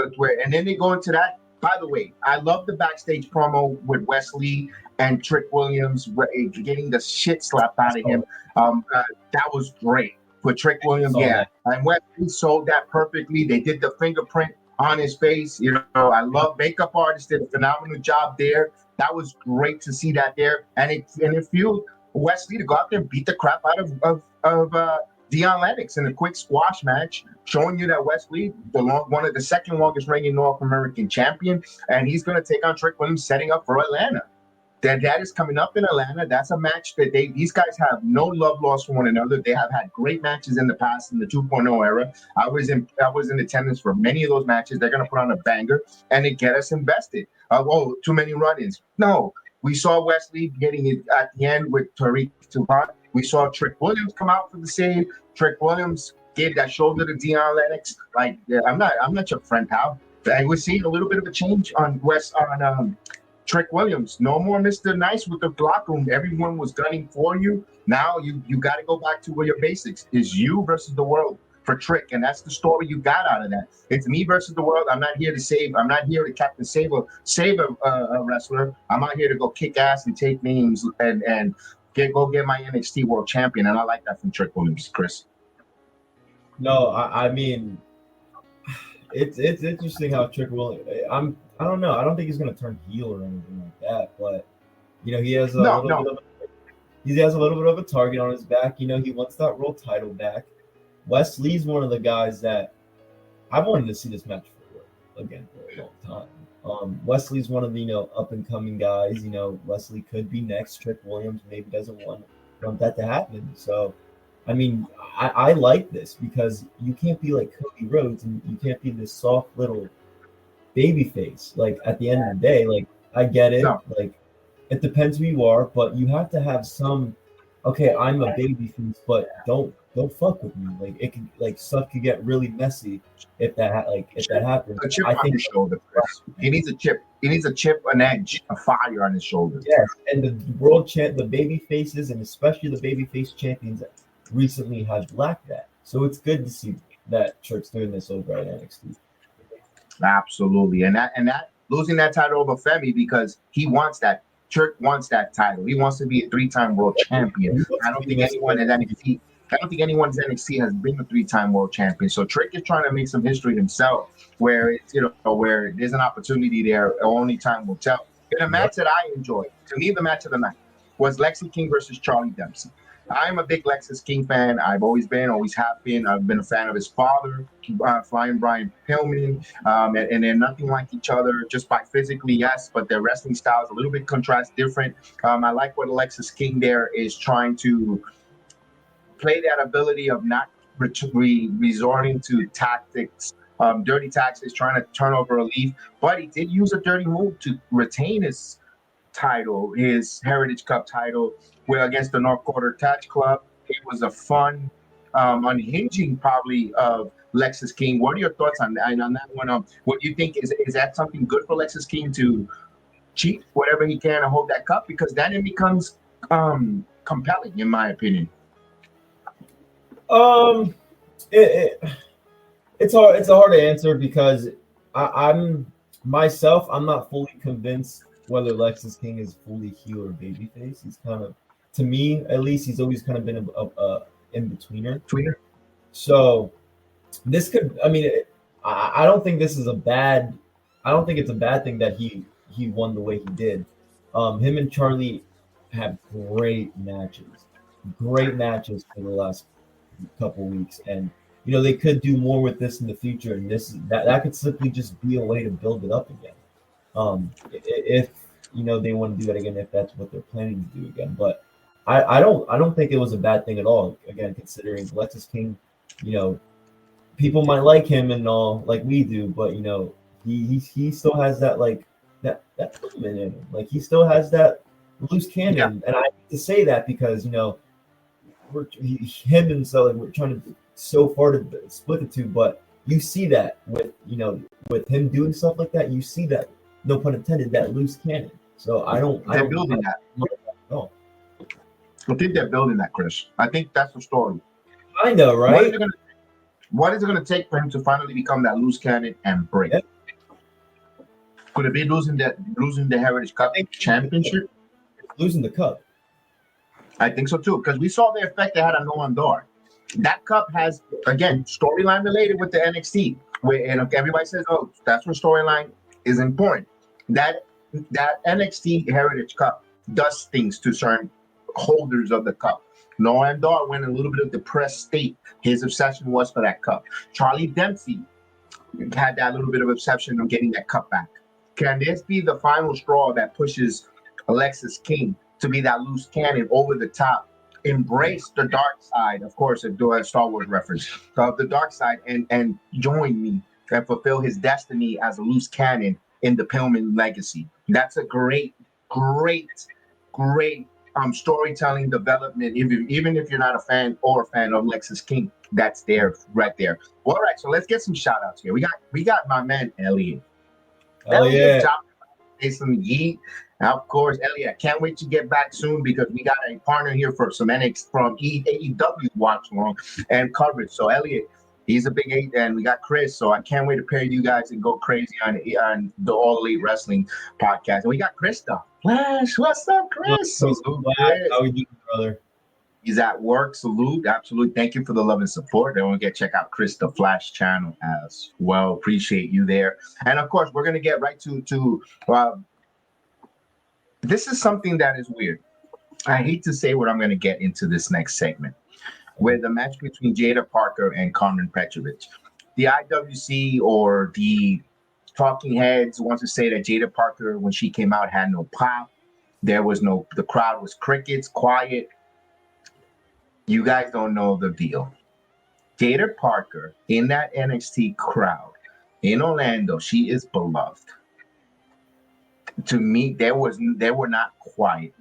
they go into that. By the way, I love the backstage promo with Wesley and Trick Williams getting the shit slapped out of him. That was great for Trick Williams. Yeah, and Wesley sold that perfectly. They did the fingerprint on his face. You know, I love makeup artists did a phenomenal job there. That was great to see that there, and it fueled Wesley to go out there and beat the crap out of Dion Lennox in a quick squash match, showing you that Wesley, one of the second longest reigning North American champion, and he's going to take on Trick Williams, setting up for Atlanta. That is coming up in Atlanta. That's a match that these guys have no love lost for one another. They have had great matches in the past in the 2.0 era. I was in attendance for many of those matches. They're going to put on a banger and it get us invested. Too many run-ins. No, we saw Wesley getting it at the end with Tariq Tupac. We saw Trick Williams come out for the save. Trick Williams gave that shoulder to Dion Lennox. Like, I'm not your friend, pal. And we're seeing a little bit of a change on Trick Williams. No more Mr. Nice with the block room. Everyone was gunning for you. Now you got to go back to where your basics is. You versus the world for Trick, and that's the story you got out of that. It's me versus the world. I'm not here to save. I'm not here to Captain Save a wrestler. I'm out here to go kick ass and take names and get my NXT World Champion, and I like that from Trick Williams, Chris. No, I mean, it's interesting how Trick Williams. I don't know. I don't think he's gonna turn heel or anything like that, but you know, he has a little bit of a target on his back. You know, he wants that world title back. Wesley's one of the guys that I wanted to see this match for a long time. Wesley's one of the up and coming guys. You know, Wesley could be next. Trick Williams maybe doesn't want that to happen. So, I mean, I like this because you can't be like Cody Rhodes and you can't be this soft little baby face. Like, at the end of the day, like, I get it. No. Like, it depends who you are, but you have to have some. Okay, I'm a baby face, but don't fuck with me. Like, it can, like, stuff could get really messy if that happens. A chip on his shoulder. He needs a chip. He needs a chip, an edge, a fire on his shoulder. Yes, and the baby faces, and especially the baby face champions, recently have lacked that. So it's good to see that Trick's doing this over at NXT. Absolutely, and that losing that title over Femi because he wants that. Trick wants that title. He wants to be a 3-time world champion. I don't think anyone in NXT has been a 3-time world champion. So Trick is trying to make some history himself, where where there's an opportunity there. Only time will tell. In a match that I enjoyed, to me, the match of the night was Lexi King versus Charlie Dempsey. I'm a big Lexus King fan. I've always have been. I've been a fan of his father, Flying Brian Pillman, and they're nothing like each other just by physically, yes, but their wrestling styles a little bit different. I like what Lexus King there is trying to play that ability of not resorting to tactics, dirty tactics, trying to turn over a leaf, but he did use a dirty move to retain his title, his Heritage Cup title, where against the North Quarter Catch Club. It was a fun, unhinging probably of Lexus King. What are your thoughts on that one? What do you think is that something good for Lexus King to cheat whatever he can and hold that cup? Because then it becomes compelling, in my opinion. It's hard. It's hard to answer because I'm not fully convinced whether Lexus King is fully heel or babyface. He's kind of, to me at least, he's always kind of been a in-betweener. So this could, I mean, I don't think this is a bad, I don't think it's a bad thing that he won the way he did. Him and Charlie have great matches for the last couple weeks, and you know they could do more with this in the future, and that could simply just be a way to build it up again. If you know they want to do that again, if that's what they're planning to do again. But I don't think it was a bad thing at all. Again, considering Lexus King, you know, people might like him and all like we do, but you know, he still has that like that element in him. Like he still has that loose cannon. Yeah. And I hate to say that because you know we're trying to so far to split the two, but you see that with him doing stuff like that, you see that, no pun intended, that loose cannon. So they're building that. No. I think they're building that, Chris. I think that's the story. I know, right? What is it going to take for him to finally become that loose cannon and break? Yeah. Could it be losing the Heritage Cup championship? Losing the cup. I think so too, because we saw the effect they had on Noam Dar. That cup has, again, storyline related with the NXT, and everybody says, "Oh, that's where storyline is important." That NXT Heritage Cup does things to certain holders of the cup. Noam Dar went in a little bit of depressed state. His obsession was for that cup. Charlie Dempsey had that little bit of obsession of getting that cup back. Can this be the final straw that pushes Alexis King to be that loose cannon over the top, embrace the dark side, of course, a Star Wars reference, of the dark side, and join me and fulfill his destiny as a loose cannon in the Pillman legacy? That's a great storytelling development. Even if you're not a fan of Lexus King, that's there right there. All right, so let's get some shout outs here. We got my man Elliot. Elliot, say some yeet. Now, of course, Elliot, can't wait to get back soon because we got a partner here for some NXT from AEW watch along and coverage. So Elliot, he's a big eight, and we got Chris. So I can't wait to pair you guys and go crazy on the All Elite Wrestling podcast. And we got Krista Flash. What's up, Chris? How are you doing, brother? He's at work. Salute. Absolutely. Thank you for the love and support. Don't forget, check out Chris the Flash channel as well. Appreciate you there. And of course, we're going to get right to this is something that is weird. I hate to say what I'm going to get into this next segment, where the match between Jada Parker and Carmen Petrovic. The IWC or the talking heads want to say that Jada Parker, when she came out, had no pop. The crowd was crickets, quiet. You guys don't know the deal. Jada Parker in that NXT crowd in Orlando, she is beloved. To me, they were not quiet.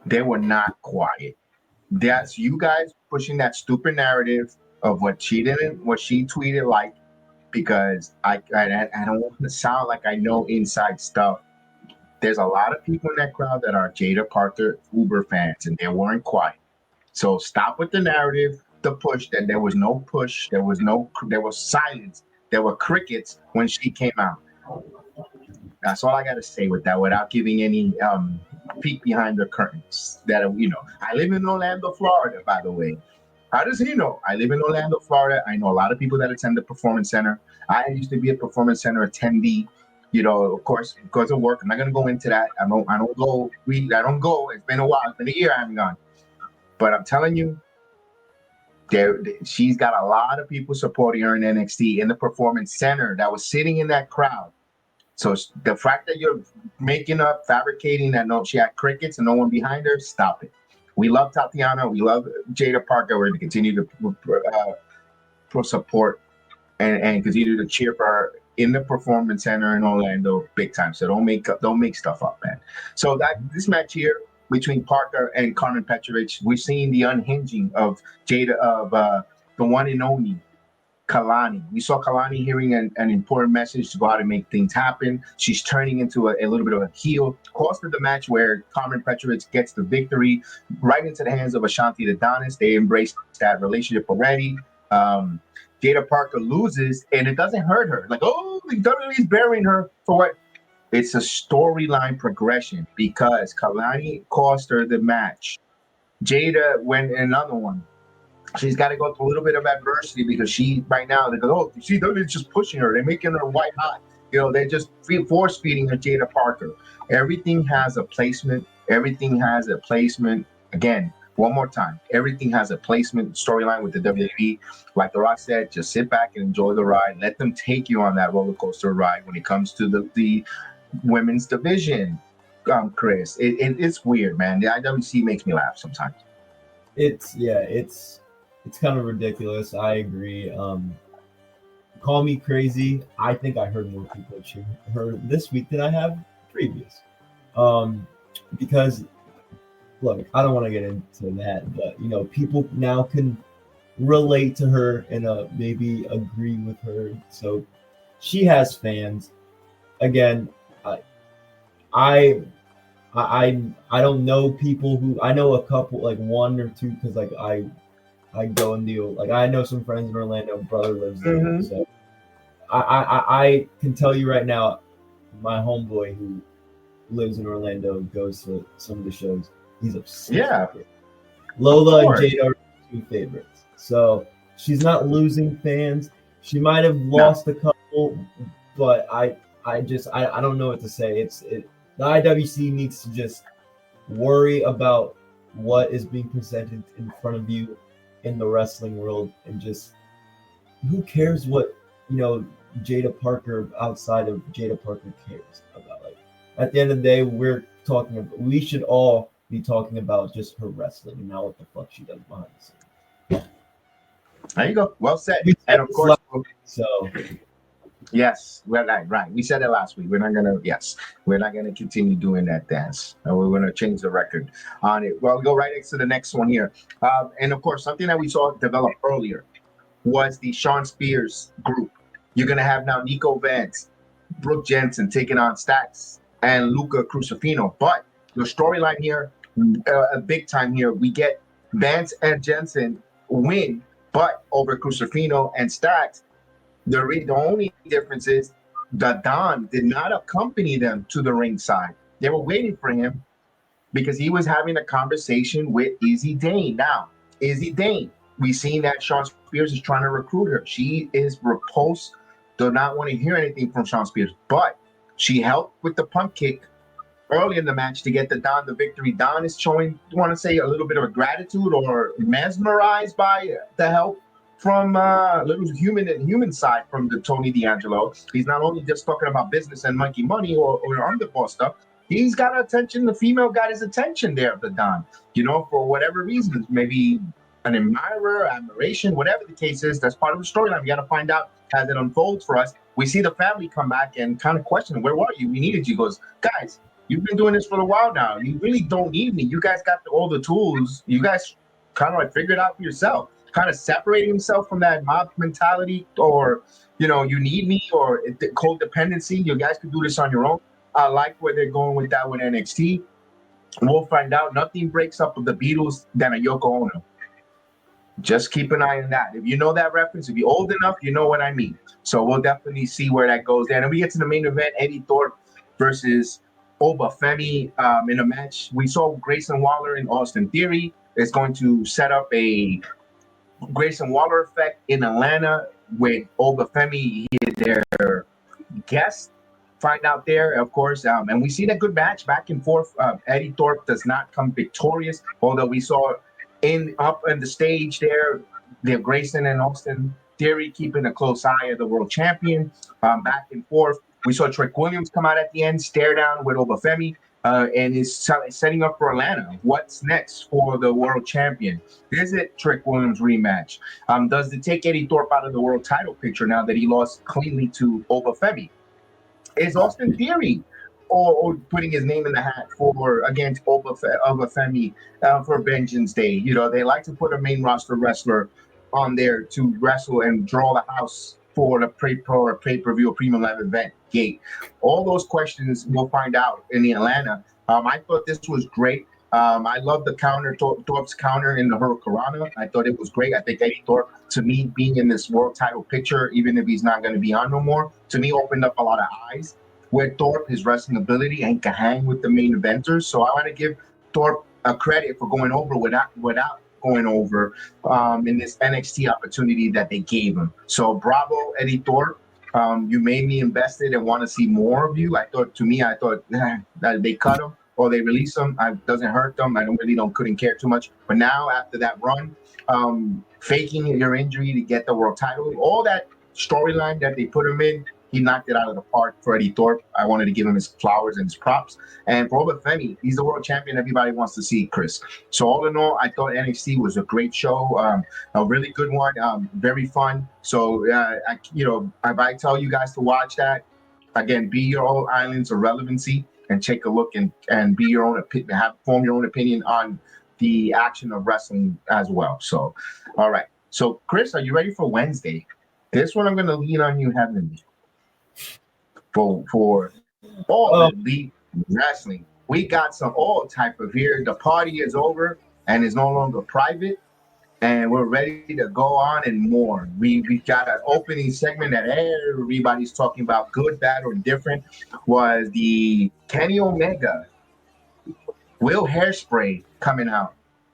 They were not quiet. That's you guys pushing that stupid narrative of what she tweeted like, because I don't want to sound like I know inside stuff. There's a lot of people in that crowd that are Jada Parker Uber fans, and they weren't quiet. So stop with the narrative, the push. That there was no push. There was silence. There were crickets when she came out. That's all I got to say with that, without giving any peek behind the curtains. That I live in Orlando, Florida, by the way. How does he know? I live in Orlando, Florida. I know a lot of people that attend the Performance Center. I used to be a Performance Center attendee. Of course, because of work. I'm not gonna go into that. I don't go. It's been a while. It's been a year I haven't gone. But I'm telling you, she's got a lot of people supporting her in NXT in the Performance Center that was sitting in that crowd. So the fact that you're making up, fabricating that she had crickets and no one behind her, stop it. We love Tatiana. We love Jada Parker. We're going to continue to support and continue to cheer for her in the Performance Center in Orlando, big time. So don't make stuff up, man. So that this match here between Parker and Carmen Petrovich, we're seeing the unhinging of the one and only Kalani. We saw Kalani hearing an important message to go out and make things happen. She's turning into a little bit of a heel. Cost of the match where Carmen Petrovich gets the victory right into the hands of Ashanti the Adonis. They embrace that relationship already. Jada Parker loses, and it doesn't hurt her. Like, oh, the WWE's burying her for what? It's a storyline progression because Kalani cost her the match. Jada went in another one. She's got to go through a little bit of adversity because she, right now, they go, oh, you see, they're just pushing her. They're making her white hot. You know, they're just force feeding her Jada Parker. Everything has a placement. Everything has a placement. Again, one more time. Everything has a placement storyline with the WWE. Like The Rock said, just sit back and enjoy the ride. Let them take you on that roller coaster ride when it comes to the women's division. Chris, it's weird, man. The IWC makes me laugh sometimes. It's kind of ridiculous. I agree. Call me crazy. I think I heard more people cheer her this week than I have previous. Because look, I don't want to get into that, but you know, people now can relate to her and maybe agree with her. So she has fans. Again, I don't know people who, I know a couple, like one or two, because like I go and deal, like I know some friends in Orlando, brother lives there. Mm-hmm. So I can tell you right now, my homeboy who lives in Orlando goes to some of the shows. He's obsessed. Yeah. Lola and Jada are two favorites. So she's not losing fans. She might have lost a couple, but I don't know what to say. The IWC needs to just worry about what is being presented in front of you in the wrestling world, and just who cares what, you know, Jada Parker outside of Jada Parker cares about. Like at the end of the day, we should all be talking about just her wrestling and not what the fuck she does behind the scenes. There you go. Well said. And of course, so yes, well, right. We said it last week. We're not gonna continue doing that dance. We're gonna change the record on it. Well, we go right next to the next one here. And of course, something that we saw develop earlier was the Sean Spears group. You're gonna have now Nico Vance, Brooke Jensen taking on Stax and Luca Crucifino. But the storyline here, a big time here, we get Vance and Jensen win, but over Crucifino and Stax. The only difference is the Don did not accompany them to the ringside. They were waiting for him because he was having a conversation with Izzy Dane. Now, Izzy Dane, we've seen that Sean Spears is trying to recruit her. She is repulsed, does not want to hear anything from Sean Spears, but she helped with the punt kick early in the match to get the Don the victory. Don is showing, want to say, a little bit of a gratitude or mesmerized by the help from little human side from the Tony D'Angelo. He's not only just talking about business and monkey money or underboss stuff. He's got attention. The female got his attention there of the Don. You know, for whatever reasons, maybe an admirer, admiration, whatever the case is. That's part of the storyline. We got to find out as it unfolds for us. We see the family come back and kind of question, "Where were you? We needed you." He goes, "Guys, you've been doing this for a while now. You really don't need me. You guys got all the tools. You guys kind of like figured it out for yourself." Kind of separating himself from that mob mentality, or, you know, you need me, or codependency. You guys can do this on your own. I like where they're going with that with NXT. We'll find out. Nothing breaks up with the Beatles than a Yoko Ono. Just keep an eye on that. If you know that reference, if you're old enough, you know what I mean. So we'll definitely see where that goes there. And we get to the main event, Eddie Thorpe versus Obafemi in a match. We saw Grayson Waller and Austin Theory. It's going to set up a Grayson Waller effect in Atlanta with Obafemi, their guest. Find out there, of course. And we see that good match back and forth. Eddie Thorpe does not come victorious, although we saw up in the stage there, the Grayson and Austin Theory keeping a close eye of the world champion. Back and forth. We saw Trick Williams come out at the end, stare down with Obafemi. and is setting up for Atlanta. What's next for the world champion? Is it Trick Williams rematch? Does it take Eddie Thorpe out of the world title picture now that he lost cleanly to Obafemi? Is Austin Theory or putting his name in the hat for against Obafemi for Vengeance Day? You know, they like to put a main roster wrestler on there to wrestle and draw the house for the pay-per-view or premium live event gate. All those questions we'll find out in the Atlanta. I thought this was great. I love the counter, Thorpe's counter in the Hurricanrana. I thought it was great. I think Eddie Thorpe, to me, being in this world title picture, even if he's not going to be on no more, to me opened up a lot of eyes with Thorpe, his wrestling ability, and can hang with the main eventers. So I want to give Thorpe a credit for going over without going over in this NXT opportunity that they gave him. So bravo, Eddie Thorpe. You made me invested and want to see more of you. I thought that they cut him or they release him. It doesn't hurt them. I couldn't care too much. But now after that run, faking your injury to get the world title, all that storyline that they put him in, he knocked it out of the park for Eddie Thorpe. I wanted to give him his flowers and his props. And for Obafemi, he's the world champion everybody wants to see, Chris. So all in all, I thought NXT was a great show, a really good one, very fun. So, if I tell you guys to watch that, again, be your own islands of relevancy and take a look and be your own opinion, form your own opinion on the action of wrestling as well. So, all right. So, Chris, are you ready for Wednesday? This one I'm going to lean on you heavily. For all elite wrestling, we got some all type of here. The party is over and is no longer private, and we're ready to go on and more. We got an opening segment that everybody's talking about, good, bad, or different. Was the Kenny Omega Will Hairspray coming out?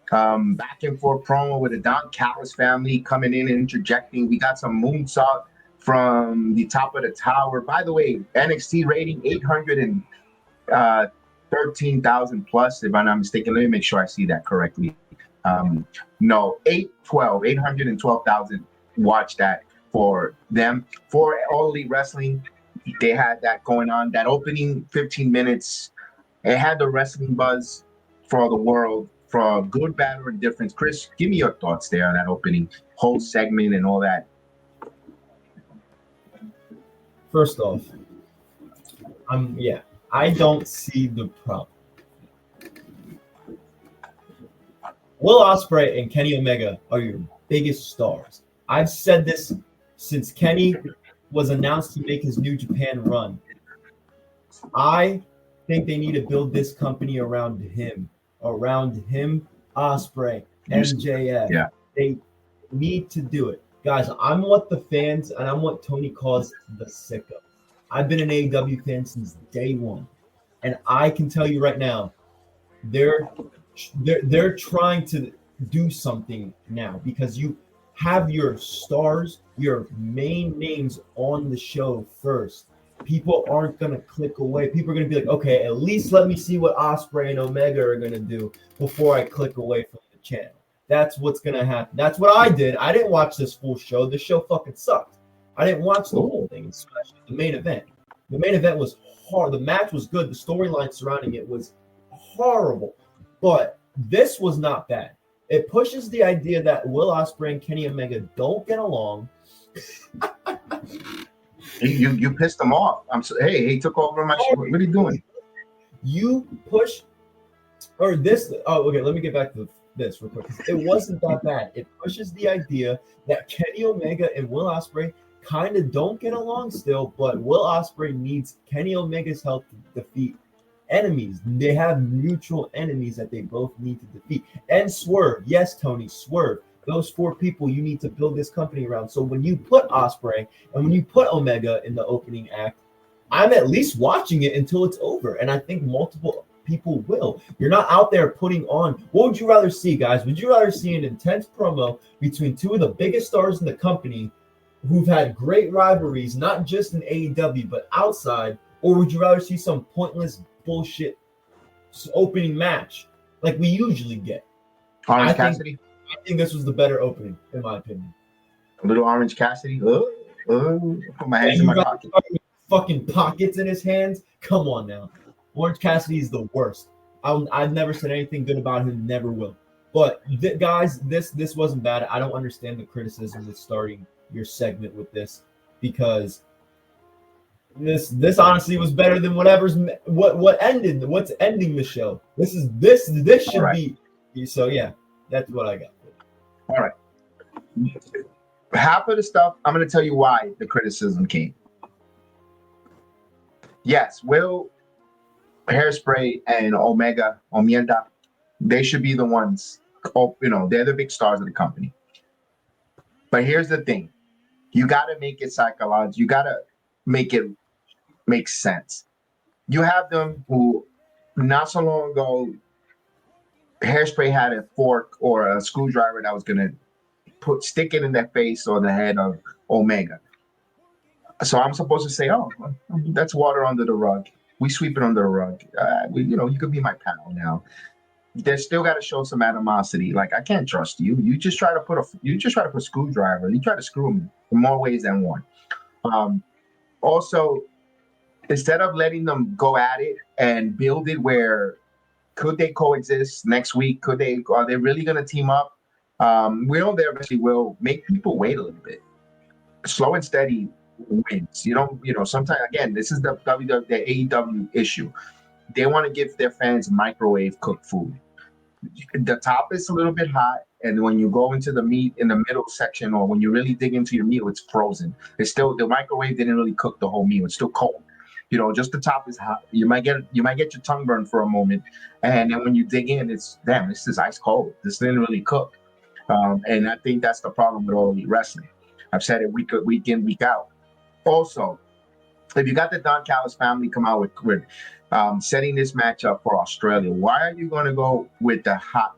Back and forth promo with the Don Callis family coming in and interjecting. We got some moonsault from the top of the tower. By the way, NXT rating 813,000 plus, if I'm not mistaken. Let me make sure I see that correctly. 812,000 watched that for them. For All Elite Wrestling, they had that going on. That opening 15 minutes, it had the wrestling buzz for the world, for good, bad, or indifference. Chris, give me your thoughts there on that opening whole segment and all that. First off, I don't see the problem. Will Ospreay and Kenny Omega are your biggest stars. I've said this since Kenny was announced to make his New Japan run. I think they need to build this company around him, Ospreay, MJF. Yeah. They need to do it. Guys, I'm what the fans and I'm what Tony calls the sicko. I've been an AEW fan since day one. And I can tell you right now, they're trying to do something now because you have your stars, your main names on the show first. People aren't going to click away. People are going to be like, okay, at least let me see what Ospreay and Omega are going to do before I click away from the channel. That's what's going to happen. That's what I did. I didn't watch this full show. The show fucking sucked. I didn't watch the whole thing, especially the main event. The main event was hard. The match was good. The storyline surrounding it was horrible. But this was not bad. It pushes the idea that Will Ospreay and Kenny Omega don't get along. You pissed them off. Hey, he took over my show. What are you doing? You push or this. Oh, okay. Let me get back to this real quick. It wasn't that bad. It pushes the idea that Kenny Omega and Will Ospreay kind of don't get along still, but Will Ospreay needs Kenny Omega's help to defeat enemies. They have mutual enemies that they both need to defeat. And Swerve. Yes, Tony, Swerve. Those four people you need to build this company around. So when you put Ospreay and when you put Omega in the opening act, I'm at least watching it until it's over. And I think multiple people will. You're not out there putting on. What would you rather see, guys? Would you rather see an intense promo between two of the biggest stars in the company who've had great rivalries, not just in AEW, but outside? Or would you rather see some pointless bullshit opening match like we usually get? Orange Cassidy? I think this was the better opening, in my opinion. A little Orange Cassidy? Put my hands in my pocket. Fucking pockets in his hands? Come on now. Orange Cassidy is the worst. I've never said anything good about him, never will. But guys, this wasn't bad. I don't understand the criticism with starting your segment with this, because this honestly was better than what's ending the show. This should right. be. So yeah, that's what I got. All right. Half of the stuff, I'm going to tell you why the criticism came. Yes, Will, Hairspray, and Omienda, they should be the ones. They're the big stars of the company. But here's the thing: you got to make it psychological. You got to make it make sense. You have them who, not so long ago, Hairspray had a fork or a screwdriver that was going to stick it in their face or the head of Omega. So I'm supposed to say, oh, that's water under the rug. We sweep it under the rug. You could be my pal now. They still got to show some animosity. Like, I can't trust you. You just try to put a screwdriver. You try to screw me in more ways than one. Also, instead of letting them go at it and build it, where could they coexist next week? Are they really going to team up? We know they eventually will. Make people wait a little bit. Slow and steady wins. Sometimes, again, this is the AEW issue. They want to give their fans microwave cooked food. The top is a little bit hot, and when you go into the meat in the middle section, or when you really dig into your meal, it's frozen. It's still, the microwave didn't really cook the whole meal. It's still cold. Just the top is hot. You might get your tongue burned for a moment, and then when you dig in, this is ice cold. This didn't really cook. And I think that's the problem with All Elite Wrestling. I've said it week in, week out. Also, if you got the Don Callis family come out with setting this match up for Australia, why are you going to go with the hot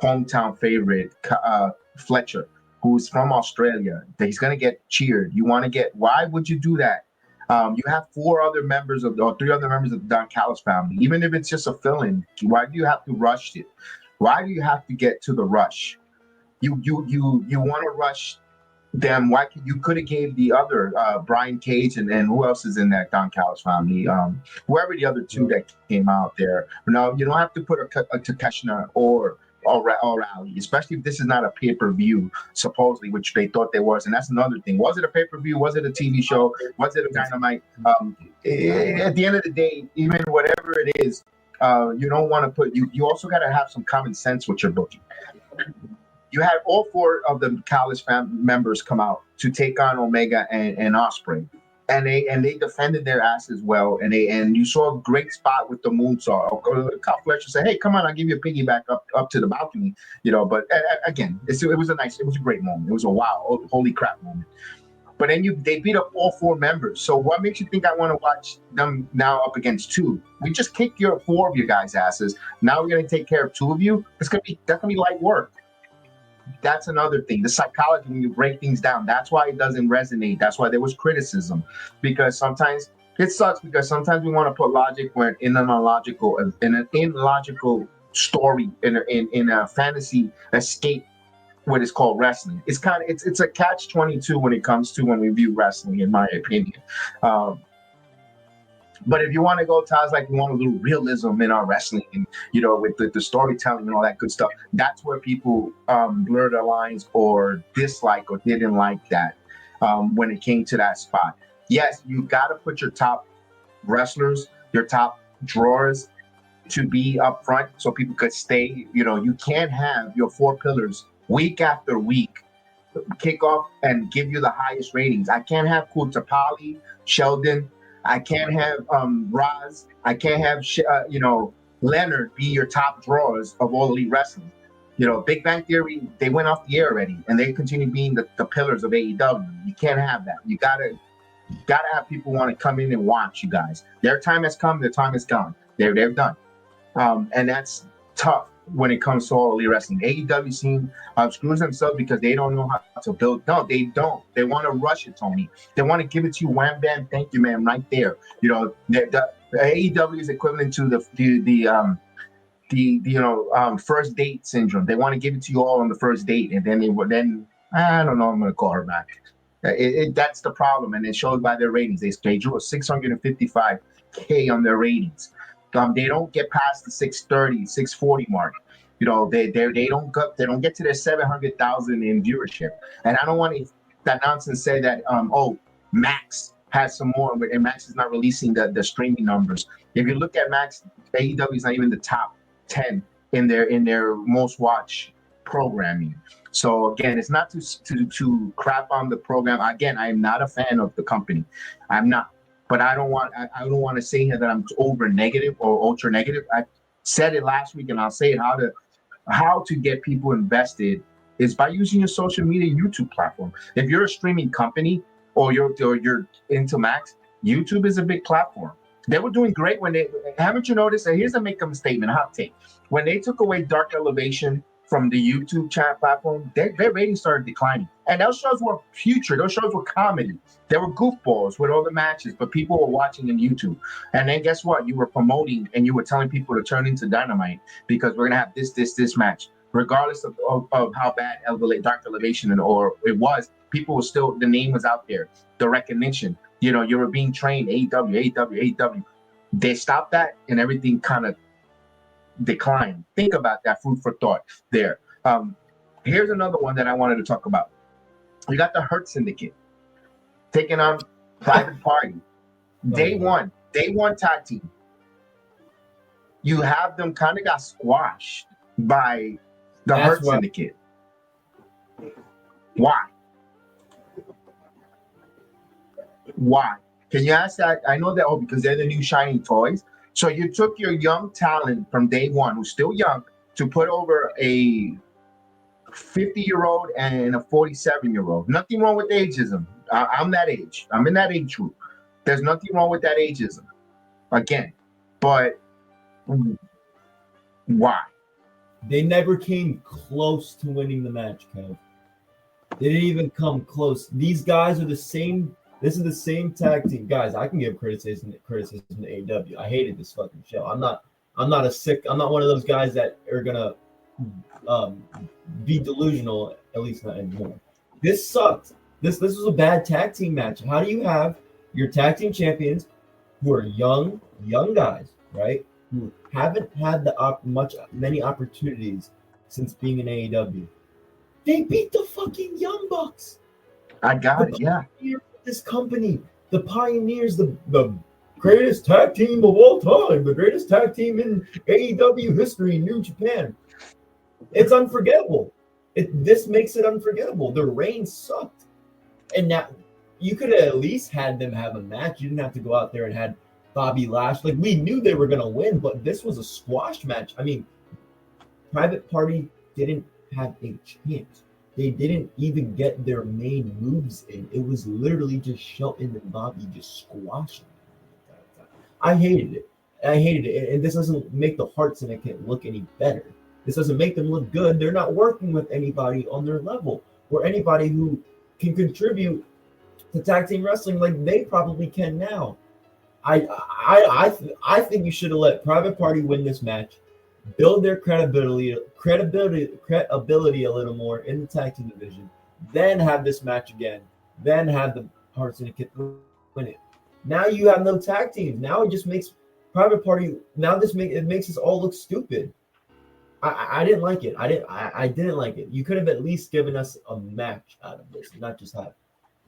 hometown favorite, Fletcher, who's from Australia? He's going to get cheered. Why would you do that? You have 3 other members of the Don Callis family. Even if it's just a fill-in, why do you have to rush it? Why do you have to get to the rush? You want to rush them. Why you could have gave the other Brian Cage and who else is in that Don Callis family? Whoever the other 2 that came out there. No, you don't have to put a Takeshita or Rally, especially if this is not a pay-per-view, supposedly, which they thought there was. And that's another thing. Was it a pay-per-view? Was it a TV show? Was it a Dynamite? At the end of the day, even whatever it is, you don't want to put. You also got to have some common sense with your booking. You had all 4 of the Callis members come out to take on Omega and Ospreay, and they defended their asses well. And you saw a great spot with the moonsault. Kyle Fletcher said, "Hey, come on, I'll give you a piggyback up to the balcony." But again, it was a great moment. It was a wow, holy crap moment. But then they beat up all 4 members. So what makes you think I want to watch them now up against 2? We just kicked 4 of you guys' asses. Now we're gonna take care of 2 of you. That's gonna be light work. That's another thing. The psychology, when you break things down, that's why it doesn't resonate. That's why there was criticism, because sometimes it sucks. Because sometimes we want to put logic where in an illogical story in a fantasy escape, what is called wrestling. It's a catch-22 when it comes to when we view wrestling, in my opinion. But if you want to go, Taz, like you want a little realism in our wrestling, and with the storytelling and all that good stuff, that's where people blur their lines or dislike or didn't like that when it came to that spot. Yes, you got to put your top wrestlers, your top drawers to be up front so people could stay. You can't have your 4 pillars week after week kick off and give you the highest ratings. I can't have Kutapali, Sheldon. I can't have Roz. I can't have Leonard be your top drawers of All Elite Wrestling. Big Bang Theory, they went off the air already, and they continue being the pillars of AEW. You can't have that. You gotta have people want to come in and watch you guys. Their time has come. Their time is gone. They're done, and that's tough when it comes to All Elite Wrestling. AEW scene screws themselves because they don't know how to build. No, they don't. They want to rush it, Tony. They want to give it to you, wham, bam, thank you, man, right there. The AEW is equivalent to the first date syndrome. They want to give it to you all on the first date, and then I don't know. I'm going to call her back. That's the problem, and it shows by their ratings. They drew a 655K on their ratings. They don't get past the 630, 640 mark. You know, they don't get to their 700,000 in viewership. And I don't want to that nonsense say that Max has some more, and Max is not releasing the streaming numbers. If you look at Max, AEW is not even the top 10 in their most watched programming. So again, it's not to crap on the program. Again, I am not a fan of the company. I'm not, but I don't want to say here that I'm over negative or ultra negative. I said it last week, and I'll say it how to get people invested is by using your social media YouTube platform. If you're a streaming company or you're into Max, YouTube is a big platform. They were doing great when haven't you noticed? And here's a statement, a hot take. When they took away Dark Elevation from the YouTube chat platform, their ratings started declining. And those shows were putrid. Those shows were comedy. They were goofballs with all the matches, but people were watching on YouTube. And then guess what? You were promoting and you were telling people to turn into Dynamite because we're gonna have this match. Regardless of how bad Dark Elevation or it was, people were still, the name was out there, the recognition. You know, you were being trained, AEW. They stopped that and everything kind of declined. Think about that, food for thought there. Here's another one that I wanted to talk about. You got the Hurt Syndicate taking on Private Party. Day one tag team. You have them kind of got squashed by the Hurt Syndicate. Why? Why? Can you ask that? I know that because they're the new shiny toys. So you took your young talent from day one, who's still young, to put over a 50-year-old and a 47-year-old. Nothing wrong with ageism. I'm that age. I'm in that age group. There's nothing wrong with that ageism. Again, but why? They never came close to winning the match, Kev. They didn't even come close. These guys are the same. This is the same tag team. Guys, I can give criticism to AEW. I hated this fucking show. I'm not one of those guys that are gonna be delusional, at least not anymore. This sucked. This was a bad tag team match. How do you have your tag team champions who are young guys, right? Who haven't had many opportunities since being in AEW. They beat the fucking Young Bucks. I got it, yeah. This company, the pioneers, the greatest tag team of all time, the greatest tag team in AEW history, New Japan. It's unforgettable. This makes it unforgettable. The reign sucked. And now you could have at least had them have a match. You didn't have to go out there and had Bobby Lashley. Like, we knew they were going to win, but this was a squash match. I mean, Private Party didn't have a chance. They didn't even get their main moves in. It was literally just Shelton and Bobby just squashing. I hated it. And this doesn't make the Heart Syndicate look any better. This doesn't make them look good. They're not working with anybody on their level or anybody who can contribute to tag team wrestling like they probably can now. I think you should have let Private Party win this match, build their credibility a little more in the tag team division, then have this match again, then have the Heart Syndicate win it. Now you have no tag teams. Now it just makes Private Party. Now it makes us all look stupid. I didn't like it. I didn't like it. You could have at least given us a match out of this, not just have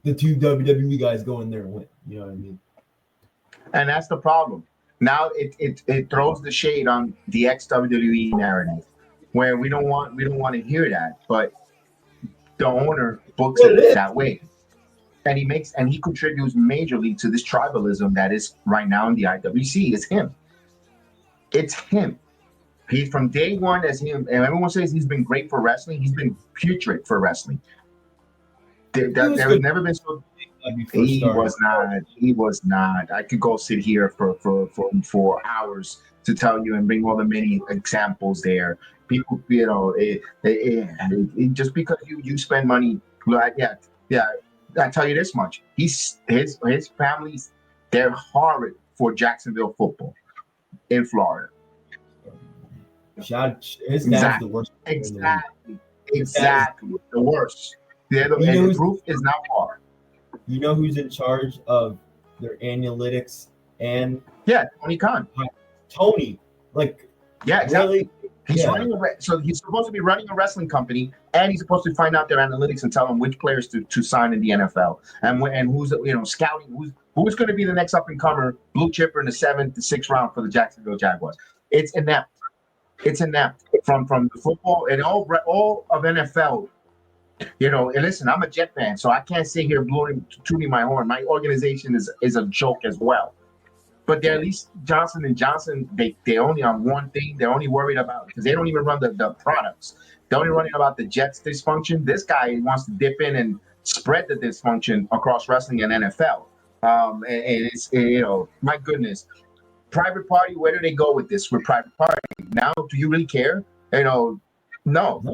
the two WWE guys go in there and win. You know what I mean? And that's the problem. Now it throws the shade on the ex-WWE narrative, where we don't want to hear that, but the owner books it that way, and he contributes majorly to this tribalism that is right now in the IWC. It's him. He's from day one as him, and everyone says he's been great for wrestling. He's been putrid for wrestling. There has never been so. He was not. I could go sit here for hours to tell you and bring all the many examples there. People, you know, just because you spend money, like yeah. I tell you this much: his family's, they're horrid for Jacksonville football in Florida. His dad's the worst. Exactly. The worst. The proof is not far. You know who's in charge of their analytics and Tony Khan. Tony, like, Yeah, exactly. really? So he's supposed to be running a wrestling company, and he's supposed to find out their analytics and tell them which players to sign in the NFL, and who's scouting who's going to be the next up and comer blue chipper in the 7th to 6th round for the Jacksonville Jaguars. It's inept. It's inept from the football and all of NFL. And listen, I'm a Jet fan, so I can't sit here tooting my horn. My organization is a joke as well. But they're at least Johnson & Johnson, they only on one thing. They're only worried about, because they don't even run the products. They're only running about the Jets dysfunction. This guy wants to dip in and spread the dysfunction across wrestling and NFL. And it's, my goodness. Private party, where do they go with this? With private party. Now, do you really care? No.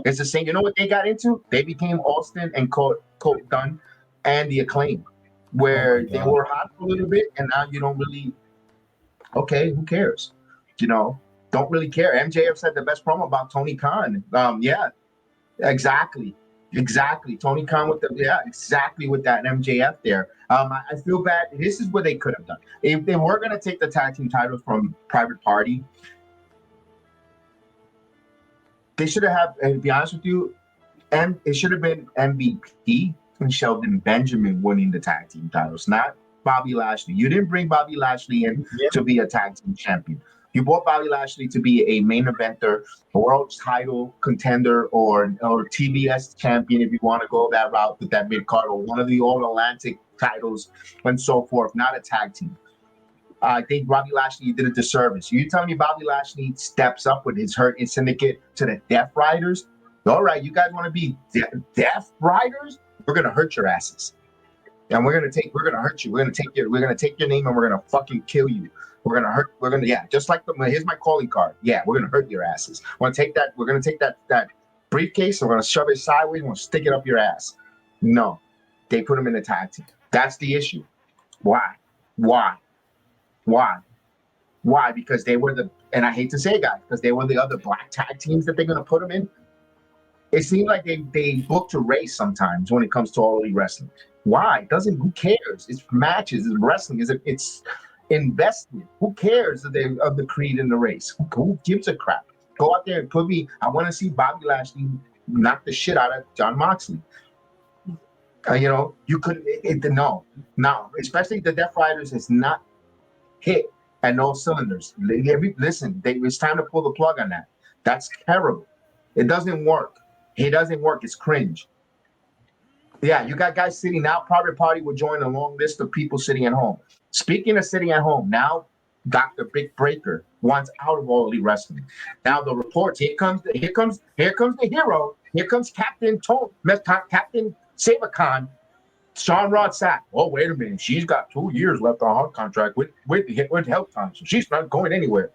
It's the same. You know what they got into? They became Austin and Colt Dunn and the Acclaim, where they were hot for a little bit, and now you don't really. Okay, who cares? Don't really care. MJF said the best promo about Tony Khan. Yeah, exactly. Tony Khan exactly with that MJF there. I feel bad. This is what they could have done. If they were going to take the tag team titles from Private Party, they should have, and to be honest with you, it should have been MVP and Shelton Benjamin winning the tag team titles, not Bobby Lashley. You didn't bring Bobby Lashley in to be a tag team champion. You brought Bobby Lashley to be a main eventer, a world title contender, or TBS champion if you want to go that route with that mid card, or one of the All Atlantic titles and so forth. Not a tag team. I think Bobby Lashley did a disservice. You telling me Bobby Lashley steps up with his Hurt Syndicate to the Death Riders? All right, you guys want to be Death Riders? We're gonna hurt your asses. And we're gonna hurt you. We're gonna take your name and we're gonna fucking kill you. We're gonna just like here's my calling card. Yeah, we're gonna hurt your asses. We're gonna take that briefcase and we're gonna shove it sideways and we're gonna stick it up your ass. No. They put him in the tag team. That's the issue. Why? Because they were and I hate to say it, guys, because they were the other black tag teams that they're gonna put him in. It seems like they book to race sometimes when it comes to All Elite Wrestling. Why? Who cares? It's matches, it's wrestling, it's investment. Who cares of the creed in the race? Who gives a crap? Go out there and put me. I want to see Bobby Lashley knock the shit out of John Moxley. You couldn't. No. Especially the Death Riders has not hit at all cylinders. Listen, it's time to pull the plug on that. That's terrible. It doesn't work. It's cringe. Yeah, you got guys sitting now. Private Party will join a long list of people sitting at home. Speaking of sitting at home, now Dr. Big Breaker wants out of All Elite Wrestling. Now the reports, here comes the hero. Here comes Captain Sabacon, Sean Rod Sapp. Oh, wait a minute. She's got 2 years left on her contract with health time, so she's not going anywhere.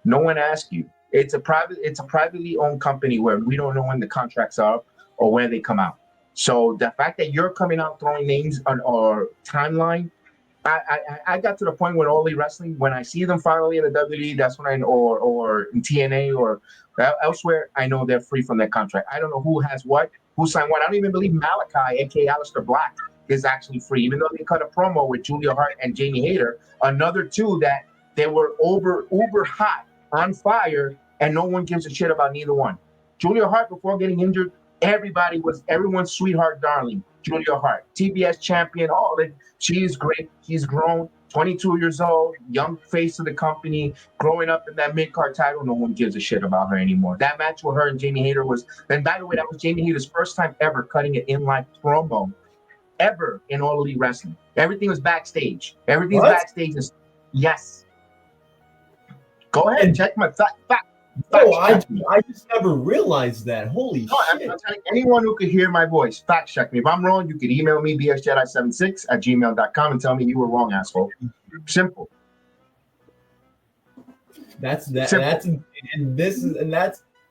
No one asked you. It's a privately owned company where we don't know when the contracts are or when they come out. So the fact that you're coming out throwing names on our timeline, I got to the point with All Elite Wrestling, when I see them finally in the WWE, that's when or in TNA or elsewhere, I know they're free from their contract. I don't know who has what, who signed what. I don't even believe Malachi, aka Aleister Black, is actually free, even though they cut a promo with Julia Hart and Jamie Hayter, another two that they were uber hot, on fire, and no one gives a shit about neither one. Julia Hart, before getting injured, everyone's sweetheart darling. Julia Hart, TBS champion, she is great. She's grown, 22 years old, young face of the company, growing up in that mid-card title. No one gives a shit about her anymore. That match with her and Jamie Hayter and by the way, that was Jamie Hayter's first time ever cutting an in-life promo ever in All Elite Wrestling. Everything was backstage. Everything's backstage. Yes. Go ahead and check my fact. I just never realized that. Holy shit. I'm telling anyone who could hear my voice, fact check me. If I'm wrong, you can email me, bsjedi76@gmail.com, and tell me you were wrong, asshole. Simple. That's that. Simple.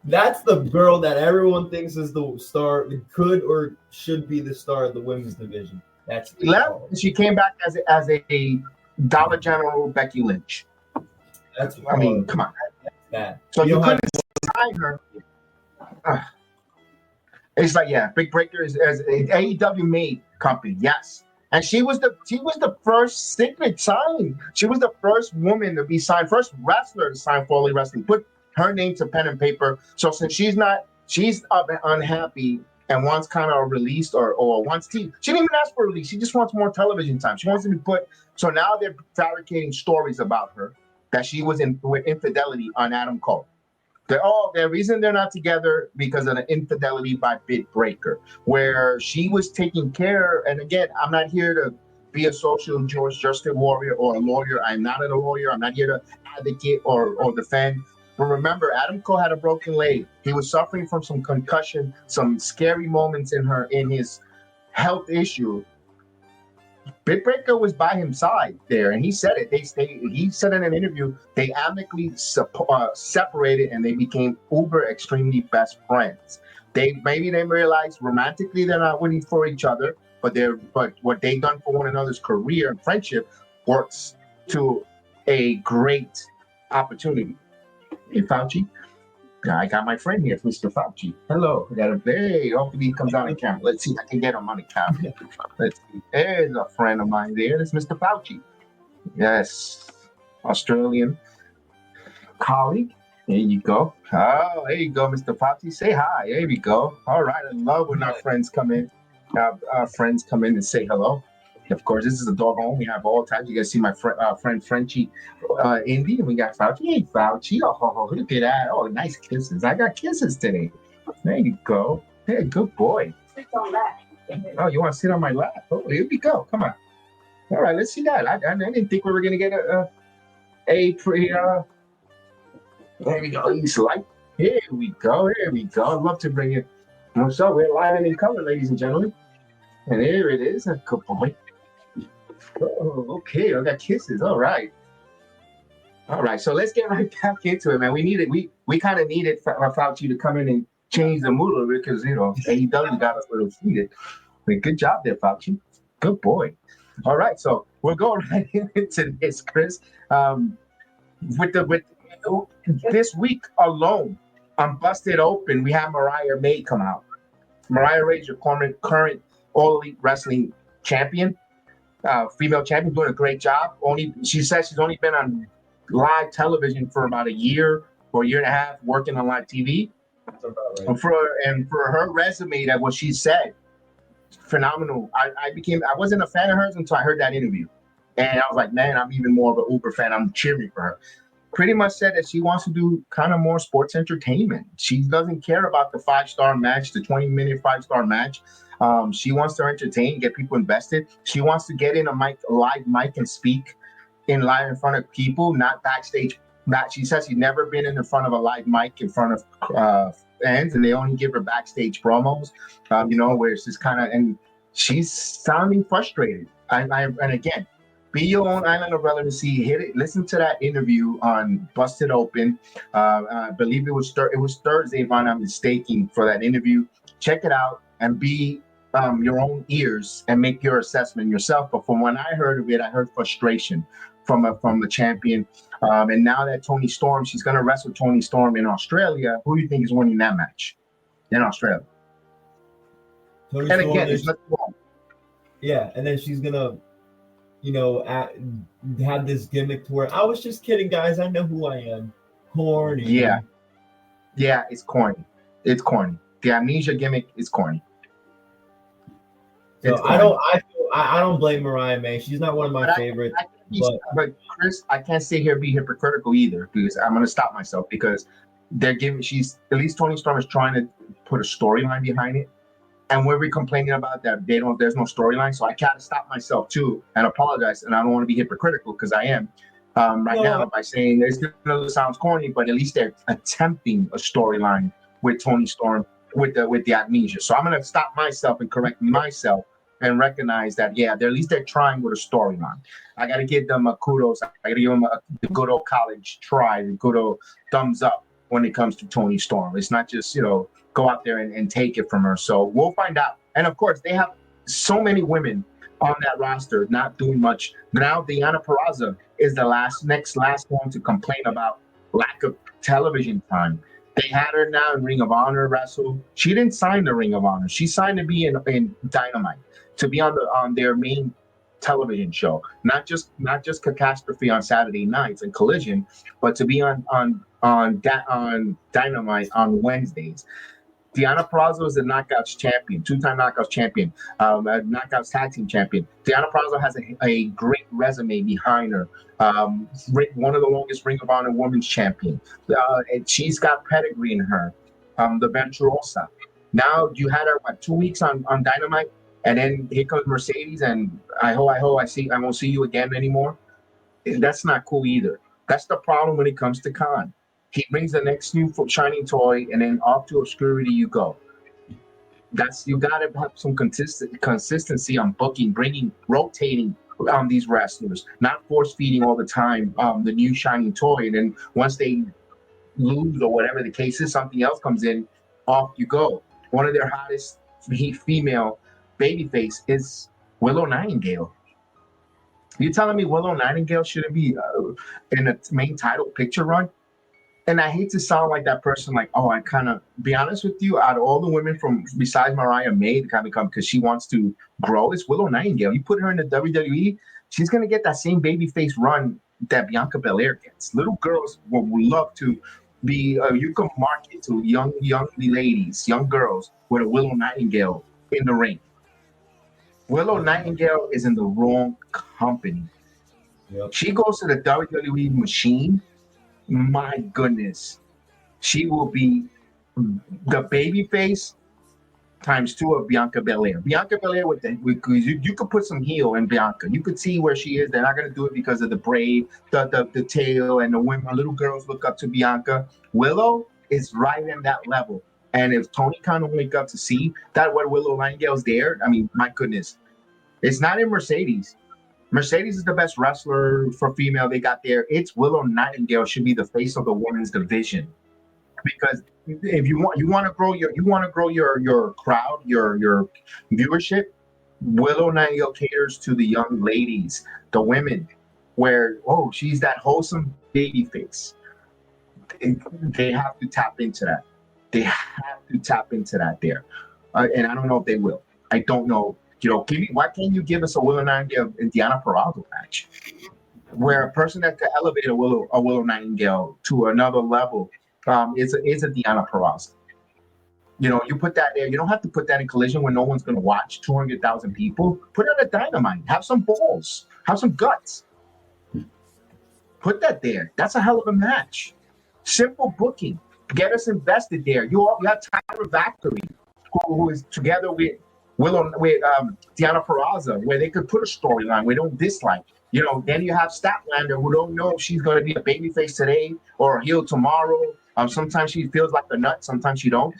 That's the girl that everyone thinks is the star, could or should be the star of the women's division. That's left. She came back as a Dollar General Becky Lynch. Come on. That. So you couldn't sign her. It's like, Big Breaker is as an AEW made company. Yes, And she was the first signet signed. She was the first woman to be signed, first wrestler to sign for All Elite Wrestling. Put her name to pen and paper. So since she's unhappy and wants kind of released or wants to, she didn't even ask for a release. She just wants more television time. She wants to be put. So now they're fabricating stories about her that she was with infidelity on Adam Cole. The reason they're not together because of the infidelity by Bit Breaker, where she was taking care. And again, I'm not here to be a social justice warrior or a lawyer. I'm not a lawyer. I'm not here to advocate or defend. But remember, Adam Cole had a broken leg. He was suffering from some concussion, some scary moments in his health issue. Bit Breaker was by his side there, and he said it. He said in an interview they amicably separated, and they became extremely best friends. They realized romantically they're not winning for each other, but what they've done for one another's career and friendship works to a great opportunity. Hey, Fauci. I got my friend here, Mr. Fauci. Hello. Hopefully he comes on the camera. Let's see if I can get him on the camera. Let's see. There's a friend of mine there. That's Mr. Fauci. Yes. Australian colleague. There you go. Oh, there you go, Mr. Fauci. Say hi. There we go. All right. I love when our friends come in. Our friends come in and say hello. Of course, this is a dog home. We have all types. You guys see my friend Frenchie, Indy, and we got Fauci. Hey, Fauci. Oh, look at that. Oh, nice kisses. I got kisses today. There you go. Hey, good boy. Oh, you want to sit on my lap? Oh, here we go. Come on. All right, let's see that. I didn't think we were going to get a pretty, there we go. He's like, here we go. Here we go. I'd love to bring it. So we're live and in color, ladies and gentlemen. And here it is. A good boy. Oh, okay. I got kisses. All right. So let's get right back into it, man. We kind of needed Fauci to come in and change the mood a little bit because AEW got us a little heated. But good job there, Fauci. Good boy. All right, so we're going right into this, Chris. With this week alone on Busted Open, we have Mariah May come out. Mariah May is your current All Elite Wrestling champion. Female champion, doing a great job. She says she's only been on live television for about a year or a year and a half, working on live TV. That's about right. And for her resume, that what she said, phenomenal. I wasn't a fan of hers until I heard that interview, and I was like, man, I'm even more of an Uber fan. I'm cheering for her. Pretty much said that she wants to do kind of more sports entertainment. She doesn't care about the 5-star match, the 20-minute 5-star match. She wants to entertain, get people invested. She wants to get in a live mic and speak in front of people, not backstage. She says she's never been in front of a live mic in front of fans, and they only give her backstage promos, where it's just kind of, and she's sounding frustrated. And again, be your own island of relevancy. Hit it. Listen to that interview on Busted Open. I believe it was Thursday, if I'm not mistaken, for that interview. Check it out and be your own ears and make your assessment yourself. But from when I heard of it, I heard frustration from the champion. And now that Toni Storm, she's going to wrestle Toni Storm in Australia. Who do you think is winning that match in Australia? Toni and Storm again, there's nothing wrong. Yeah, and then she's gonna, have this gimmick to where I was just kidding, guys. I know who I am. Corny. Yeah, it's corny. It's corny. The amnesia gimmick is corny. So I don't blame Mariah May. She's not one of my favorites. But Chris, I can't sit here and be hypocritical either, because I'm gonna stop myself, because at least Toni Storm is trying to put a storyline behind it. And when we're complaining about that, there's no storyline. So I gotta stop myself too and apologize. And I don't want to be hypocritical, because I am now by saying this sounds corny, but at least they're attempting a storyline with Toni Storm with the amnesia. So I'm gonna stop myself and correct myself and recognize that at least they're trying with a storyline. I gotta give them a kudos. I gotta give them the good old college try, the good old thumbs up when it comes to Toni Storm. It's not just go out there and take it from her. So we'll find out. And of course, they have so many women on that roster not doing much. Now, Deonna Purrazzo is the next one to complain about lack of television time. They had her now in Ring of Honor wrestle. She didn't sign the Ring of Honor. She signed to be in Dynamite. to be on their main television show, not just Catastrophe on Saturday nights and Collision, but to be on Dynamite on Wednesdays. Deonna Purrazzo is the Knockouts champion, two-time Knockouts champion, Knockouts tag team champion. Deonna Purrazzo has a great resume behind her. One of the longest Ring of Honor Women's champion. And she's got pedigree in her. The Venturosa. Now you had her 2 weeks on Dynamite, and then here comes Mercedes, and I won't see you again anymore. That's not cool either. That's the problem when it comes to Khan. He brings the next new shining toy, and then off to obscurity you go. You got to have some consistency on booking, rotating these wrestlers, not force feeding all the time the new shining toy, and then once they lose or whatever the case is, something else comes in, off you go. One of their hottest female babyface is Willow Nightingale. You telling me Willow Nightingale shouldn't be in a main title picture run? And I hate to sound like that person, like, oh, I kind of, be honest with you, out of all the women besides Mariah May to kind of come because she wants to grow, it's Willow Nightingale. You put her in the WWE, she's going to get that same babyface run that Bianca Belair gets. Little girls would love to be, you can market to young ladies, young girls with a Willow Nightingale in the ring. Willow Nightingale is in the wrong company. Yep. She goes to the WWE machine. My goodness, she will be the babyface times 2 of Bianca Belair. Bianca Belair you could put some heel in Bianca. You could see where she is. They're not going to do it because of the braid, the tail, and the women. Little girls look up to Bianca. Willow is right in that level. And if Tony Khan will wake up to see that what Willow Nightingale's there, I mean, my goodness, it's not in Mercedes. Mercedes is the best wrestler for female they got there. It's Willow Nightingale should be the face of the women's division, because if you want to grow your crowd, your viewership, Willow Nightingale caters to the young ladies, the women, where she's that wholesome baby face. They have to tap into that. They have to tap into that there, and I don't know if they will. I don't know. Why can't you give us a Willow Nightingale and Deonna Purrazzo match, where a person that could elevate a Willow Nightingale to another level is a Deonna Purrazzo. You put that there. You don't have to put that in Collision when no one's going to watch 200,000 people. Put it at Dynamite. Have some balls. Have some guts. Put that there. That's a hell of a match. Simple booking. Get us invested there. You have Tyra Valkyrie, who is together with Deonna Purrazzo, where they could put a storyline we don't dislike. Then you have Statlander, who don't know if she's going to be a babyface today or a heel tomorrow. Sometimes she feels like a nut, sometimes she don't.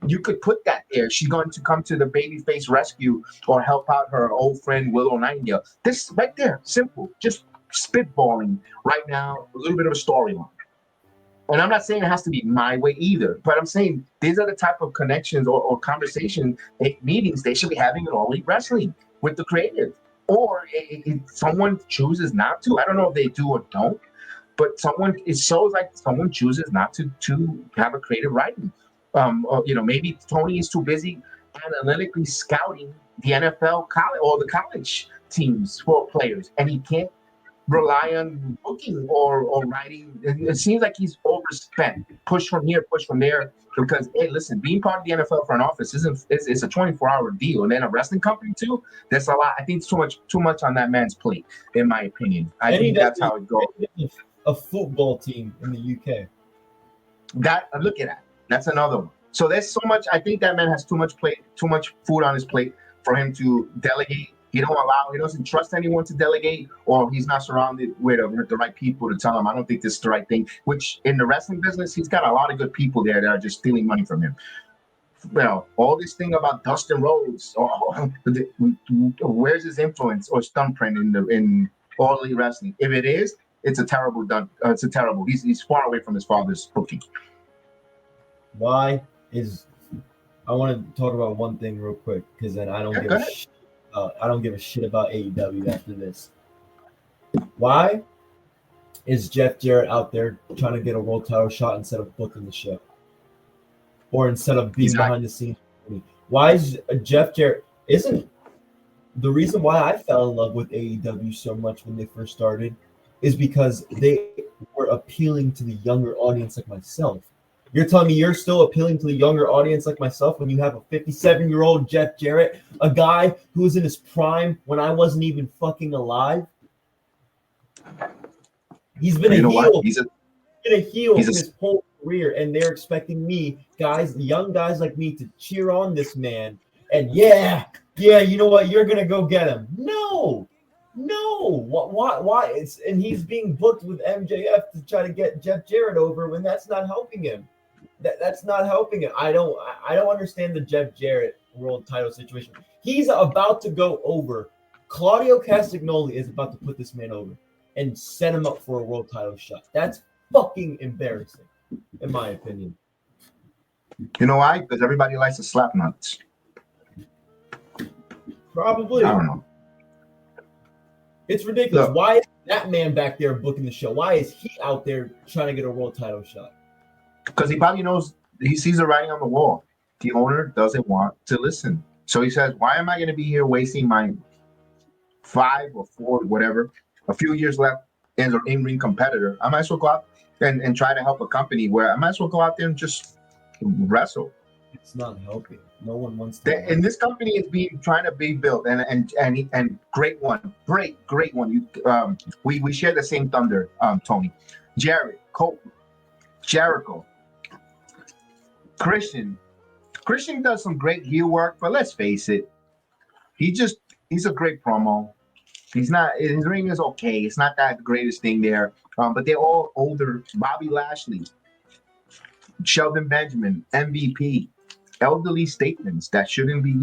You could put that there. She's going to come to the babyface rescue or help out her old friend Willow Nightingale. This right there, simple, just spitballing right now, a little bit of a storyline. And I'm not saying it has to be my way either, but I'm saying these are the type of connections or conversation meetings they should be having in All Elite Wrestling with the creative. Or if someone chooses not to, I don't know if they do or don't, but it shows like someone chooses not to have a creative writing. Maybe Tony is too busy analytically scouting the NFL college or the college teams for players, and he can't rely on booking or writing. It seems like he's overspent. Push from here, push from there. Because hey, listen, being part of the NFL front office it's a 24-hour deal, and then a wrestling company too. That's a lot. I think it's too much on that man's plate, in my opinion. I think that's how it goes. A football team in the UK. Look at that. That's another one. So there's so much. I think that man has too much food on his plate for him to delegate. He doesn't trust anyone to delegate, or he's not surrounded with the right people to tell him, I don't think this is the right thing, which in the wrestling business, he's got a lot of good people there that are just stealing money from him. All this thing about Dustin Rhodes, where's his influence or thumbprint in All Elite Wrestling? If it is, it's a terrible he's far away from his father's booking. I want to talk about one thing real quick, because then I don't give a shit. I don't give a shit about AEW after this. Why is Jeff Jarrett out there trying to get a world title shot instead of booking the show? Or instead of being behind the scenes? Why is Jeff Jarrett the reason why I fell in love with AEW so much when they first started is because they were appealing to the younger audience like myself. You're telling me you're still appealing to the younger audience like myself when you have a 57-year-old Jeff Jarrett, a guy who was in his prime when I wasn't even fucking alive? He's been a heel. He's been a heel his whole career, and they're expecting me, guys, young guys like me, to cheer on this man. And yeah, you know what? You're gonna go get him. No. Why? And he's being booked with MJF to try to get Jeff Jarrett over when that's not helping him. That's not helping him. I don't understand the Jeff Jarrett world title situation. He's about to go over. Claudio Castagnoli is about to put this man over and set him up for a world title shot. That's fucking embarrassing, in my opinion. You know why? Because everybody likes to slap nuts. Probably. I don't know. It's ridiculous. Look, why is that man back there booking the show? Why is he out there trying to get a world title shot? Because he probably knows, he sees the writing on the wall. The owner doesn't want to listen. So he says, why am I going to be here wasting my 5 or 4, whatever, a few years left as an in-ring competitor? I might as well go out and try to help a company where I might as well go out there and just wrestle. It's not helping. No one wants to. And this company is trying to be built, and great one. You we share the same thunder, Tony. Jarrett, Cole, Jericho, Christian does some great heel work, but let's face it, he's a great promo. He's not, his ring is okay. It's not that greatest thing there. But they're all older. Bobby Lashley, Shelton Benjamin, MVP, elderly statements that shouldn't be,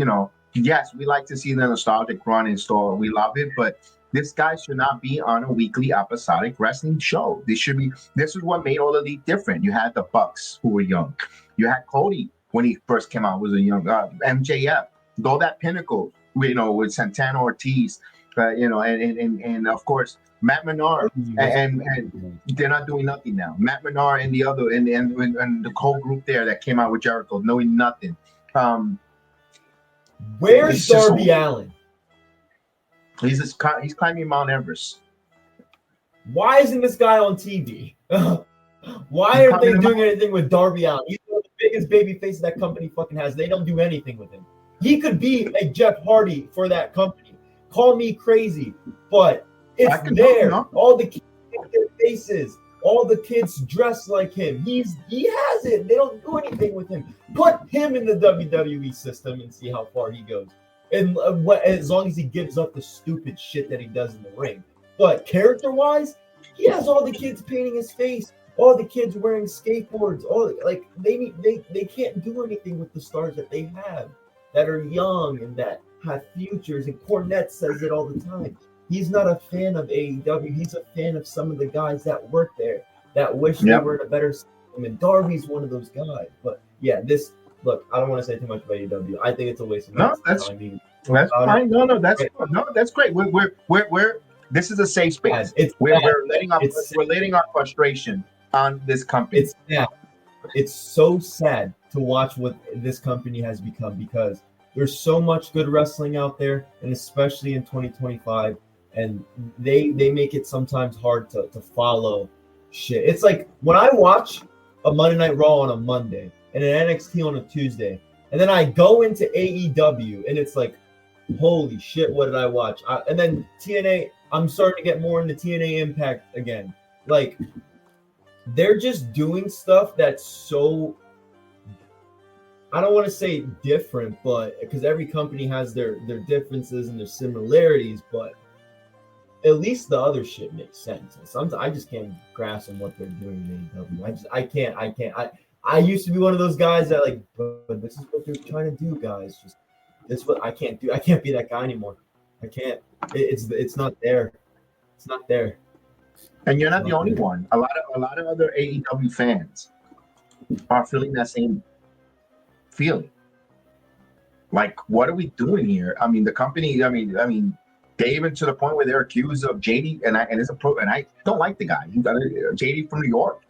yes, we like to see the nostalgic run and store. We love it, but this guy should not be on a weekly episodic wrestling show. This is what made All Elite different. You had the Bucks who were young. You had Cody when he first came out was a young MJF. All that pinnacle, with Santana Ortiz, and of course Matt Menard, and they're not doing nothing now. Matt Menard and the other and the whole group there that came out with Jericho knowing nothing. Where's Darby Allin? He's climbing Mount Everest. Why isn't this guy on TV? Why aren't they doing anything with Darby Allin? He's one of the biggest baby faces that company fucking has. They don't do anything with him. He could be a Jeff Hardy for that company. Call me crazy, but it's there. All the kids have their faces. All the kids dress like him. He has it. They don't do anything with him. Put him in the WWE system and see how far he goes. And as long as he gives up the stupid shit that he does in the ring. But character-wise, he has all the kids painting his face. All the kids wearing skateboards. They can't do anything with the stars that they have that are young and that have futures. And Cornette says it all the time. He's not a fan of AEW. He's a fan of some of the guys that work there that wish they were in a better system. And Darby's one of those guys. But yeah, look, I don't want to say too much about AEW. I think it's a waste of time. That's fine. That's great. We're this is a safe space. We're letting our frustration on this company. It's sad. It's so sad to watch what this company has become because there's so much good wrestling out there, and especially in 2025, and they make it sometimes hard to follow shit. It's like when I watch a Monday Night Raw on a Monday and an NXT on a Tuesday, and then I go into AEW, and it's like, holy shit, what did I watch? And then TNA, I'm starting to get more into TNA Impact again. Like, they're just doing stuff that's so, I don't want to say different, but because every company has their differences and their similarities, but at least the other shit makes sense. And sometimes I just can't grasp on what they're doing in AEW. I can't. I used to be one of those guys that like, but this is what they're trying to do, guys. Just this is what I can't do. I can't be that guy anymore. I can't. It's not there. It's not there. And you're not the only one. A lot of other AEW fans are feeling that same feeling. Like, what are we doing here? I mean, the company. I mean, they even to the point where they're accused of JEDI, and I don't like the guy. You got JEDI from New York.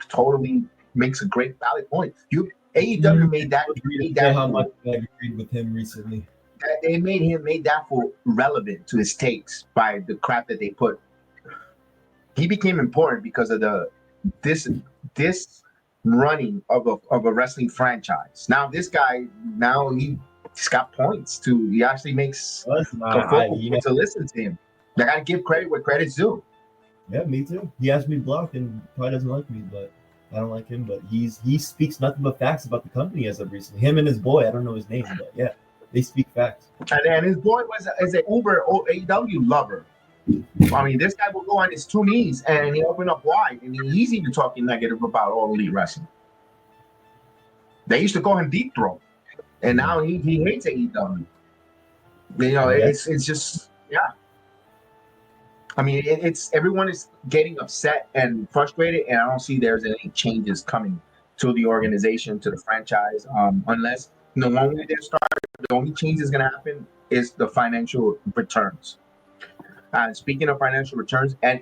Totally makes a great valid point. AEW made that. How much I agreed with him recently. they made that for relevant to his takes by the crap that they put. He became important because of this running of a wrestling franchise. Now this guy, he's got points too. He actually makes a focal point to listen to him. I gotta give credit where credit's due. Yeah, me too. He has me blocked and probably doesn't like me, but I don't like him. But he speaks nothing but facts about the company as of recently. Him and his boy, I don't know his name, but yeah, they speak facts. And his boy is an uber AEW lover. I mean, this guy will go on his 2 knees and he open up wide, and he's even talking negative about All Elite Wrestling. They used to call him Deep Throat, and now he hates AEW. You know, it's just I mean, it's everyone is getting upset and frustrated, and I don't see there's any changes coming to the organization, to the franchise, unless the one way they start. The only change is going to happen is the financial returns. Speaking of financial returns, and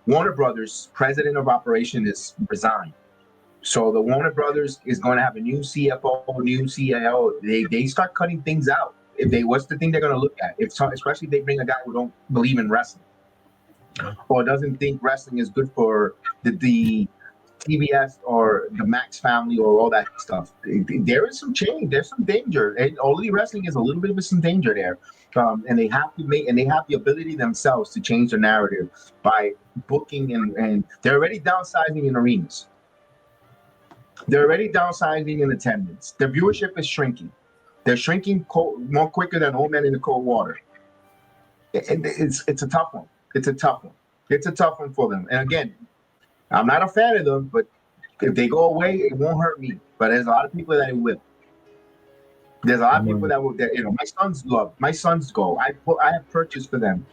Warner Brothers president of operation is resigned. So the Warner Brothers is going to have a new CFO, new CIO. They start cutting things out. What's the thing they're going to look at? Especially if they bring a guy who don't believe in wrestling or doesn't think wrestling is good for the TBS or the Max family or all that stuff. There is some change. There's some danger. And only wrestling is a little bit of some danger there. And they have the ability themselves to change the narrative by booking and they're already downsizing in arenas. They're already downsizing in attendance. Their viewership is shrinking. They're shrinking more quicker than old men in the cold water. It's a tough one. It's a tough one for them. And again, I'm not a fan of them, but if they go away, it won't hurt me. But there's a lot of people that it will. There's a lot of people that will. My sons go. I have purchased for them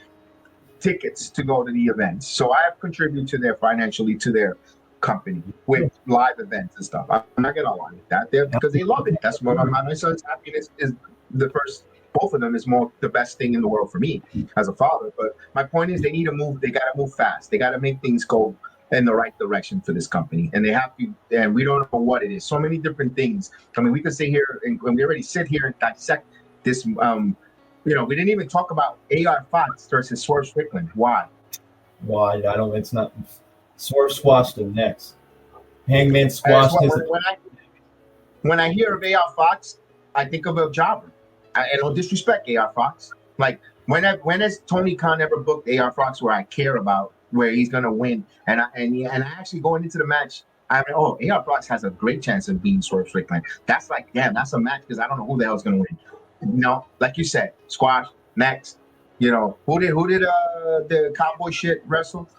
tickets to go to the events, so I have contributed financially to their company with live events and stuff. I'm not gonna lie with that there because they love it. That's what my son's happiness is. The first, both of them is the best thing in the world for me as a father. But my point is, they need to move. They gotta move fast. They gotta make things go in the right direction for this company, and they have to. And we don't know what it is. So many different things. I mean, we could sit here and we already sit here and dissect this. We didn't even talk about AR Fox versus Swerve Strickland. Why? Why? I don't. It's not. Swerve squashed him next. Hangman squashed his. When I hear of AR Fox, I think of a jobber. I don't disrespect AR Fox. Like when has Tony Khan ever booked AR Fox where I care about where he's gonna win? And I actually going into the match, AR Fox has a great chance of beating Swerve Strickland. That's like, damn, that's a match because I don't know who the hell's gonna win. Like you said, squash next. Who did the cowboy shit wrestle?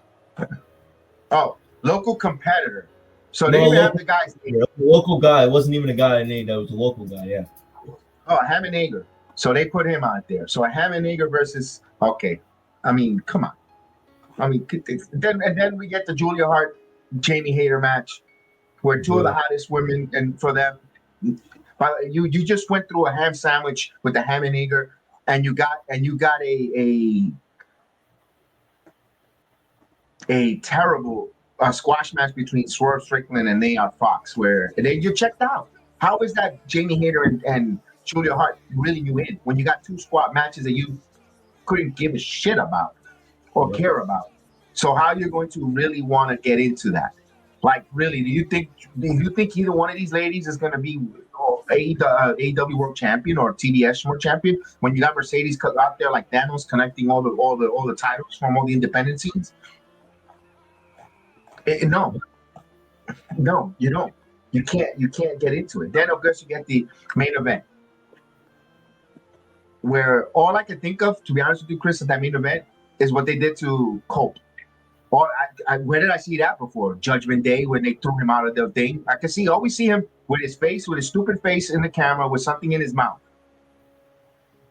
Oh, local competitor. So they even have the guy's name. Local guy. It wasn't even a guy named. That was a local guy. Yeah. Oh, Hammond. So they put him out there. So a Hammond versus. Okay, I mean, come on. I mean, then we get the Julia Hart, Jamie Hayter match, where two of the hottest women, and for them, you just went through a ham sandwich with the Hammond, and you got a terrible squash match between Swerve Strickland and AR Fox, where you checked out. How is that Jamie Hayter and Julia Hart really you in when you got 2 squat matches that you couldn't give a shit about or care about? So how are you going to really want to get into that? Like, really, do you think either one of these ladies is going to be AEW World Champion or TBS World Champion when you got Mercedes out there like Thanos connecting all the titles from all the independent scenes? No, you don't. You can't get into it. Then of course you get the main event, where all I can think of, to be honest with you, Chris, at that main event is what they did to Colt. Or where did I see that before? Judgment Day, when they threw him out of the thing. I can always see him with his stupid face in the camera with something in his mouth.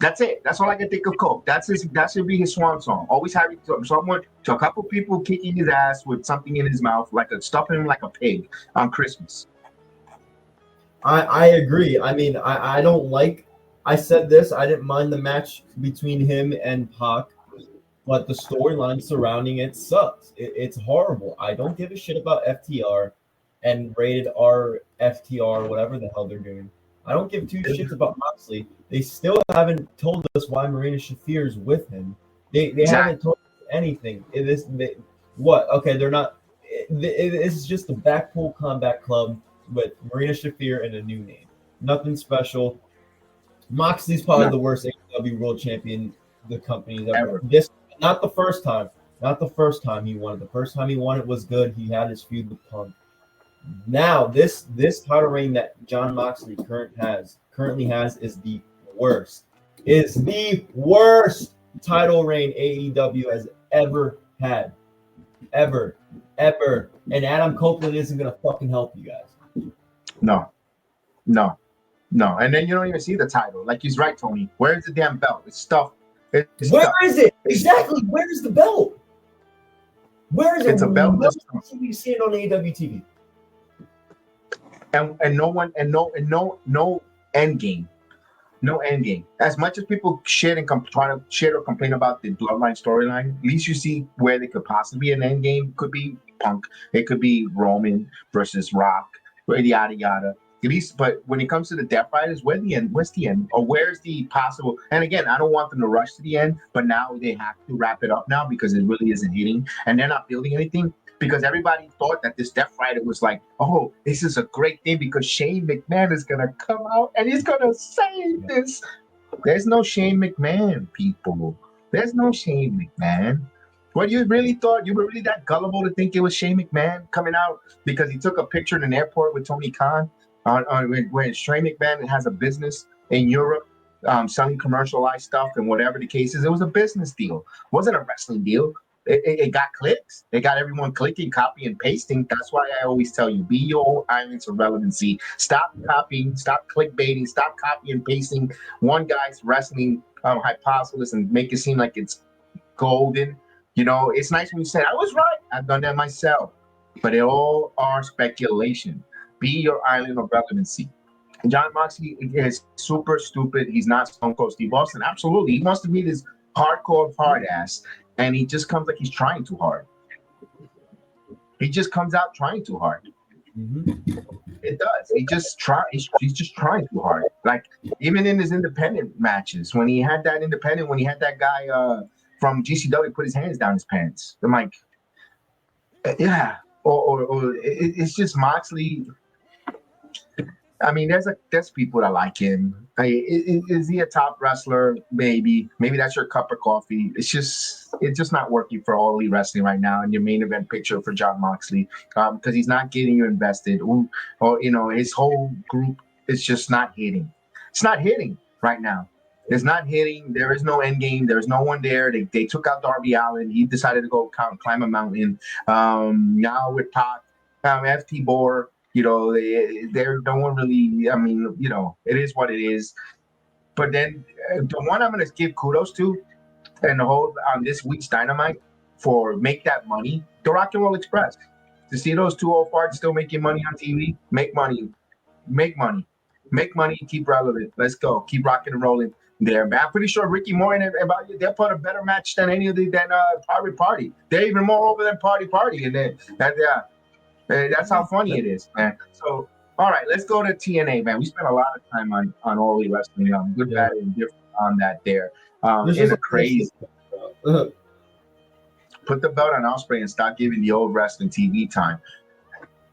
That's it. That's all I can think of Colt. That should be his swan song. Always having a couple people kicking his ass with something in his mouth, stuffing him like a pig on Christmas. I agree. I mean, I don't like. I said this. I didn't mind the match between him and Pac, but the storyline surrounding it sucks. It's horrible. I don't give a shit about FTR and rated R FTR, whatever the hell they're doing. I don't give two shits about Moxley. They still haven't told us why Marina Shafir is with him. They haven't told us anything. What? Okay, they're not. It's just the Blackpool Combat Club with Marina Shafir and a new name. Nothing special. Moxley's probably the worst AEW world champion the company's ever. This not the first time. Not the first time he won it. The first time he won it was good. He had his feud with Punk. Now this title reign that Jon Moxley currently has is the worst. Is the worst title reign AEW has ever had. Ever. And Adam Copeland isn't gonna fucking help you guys. No. And then you don't even see the title. Like he's right, Tony. Where's the damn belt? It's stuff. Where is it? Exactly. Where is the belt? Where is it? It's a belt. You see it on AEW TV. And no end game. No end game. As much as people shit and try to shit or complain about the Bloodline storyline, at least you see where they could possibly an end game. Could be Punk. It could be Roman versus Rock. Yada yada. At least, but when it comes to the Death Riders, where's the end? Or where's the possible? And again, I don't want them to rush to the end, but now they have to wrap it up now because it really isn't hitting, and they're not building anything. Because everybody thought that this Death Rider was like, oh, this is a great thing because Shane McMahon is gonna come out and he's gonna say this. There's no Shane McMahon, people. There's no Shane McMahon. What, you really thought? You were really that gullible to think it was Shane McMahon coming out because he took a picture in an airport with Tony Khan when Shane McMahon has a business in Europe selling commercialized stuff and whatever the case is. It was a business deal. It wasn't a wrestling deal. It got clicks. It got everyone clicking, copy and pasting. That's why I always tell you, be your own islands of relevancy. Stop copying, stop clickbaiting, stop copy and pasting one guy's wrestling hypothesis and make it seem like it's golden. You know, it's nice when you say, I was right. I've done that myself. But they all are speculation. Be your island of relevancy. Jon Moxley is super stupid. He's not Stone Cold Steve Austin. Absolutely. He wants to be this hardcore hard ass. And he just comes like he's trying too hard. He just comes out trying too hard. Mm-hmm. It does. He's just trying too hard. Like even in his independent matches, when he had that guy from GCW put his hands down his pants. I'm like, yeah. Or it's just Moxley. I mean, there's people that like him. Is he a top wrestler? Maybe that's your cup of coffee. It's just not working for All Elite Wrestling right now in your main event picture for Jon Moxley because he's not getting you invested. Or his whole group is just not hitting. It's not hitting right now. It's not hitting. There is no end game. There's no one there. They took out Darby Allin. He decided to go climb a mountain. Now with Pac, FT Bohr. They're no one really. I mean, it is what it is. But then the one I'm going to give kudos to, and the whole on this week's Dynamite for make that money, the Rock and Roll Express. To see those two old farts still making money on TV, make money, keep relevant. Let's go, keep rocking and rolling there. Man, I'm pretty sure Ricky Morton and they'll put a better match than any of the Private Party. They're even more over than Party, and then that's how funny it is, man. So, all right, let's go to TNA, man. We spent a lot of time on All Elite Wrestling, good, bad, and different on that there. In a crazy. Put the belt on Ospreay and stop giving the old wrestling TV time.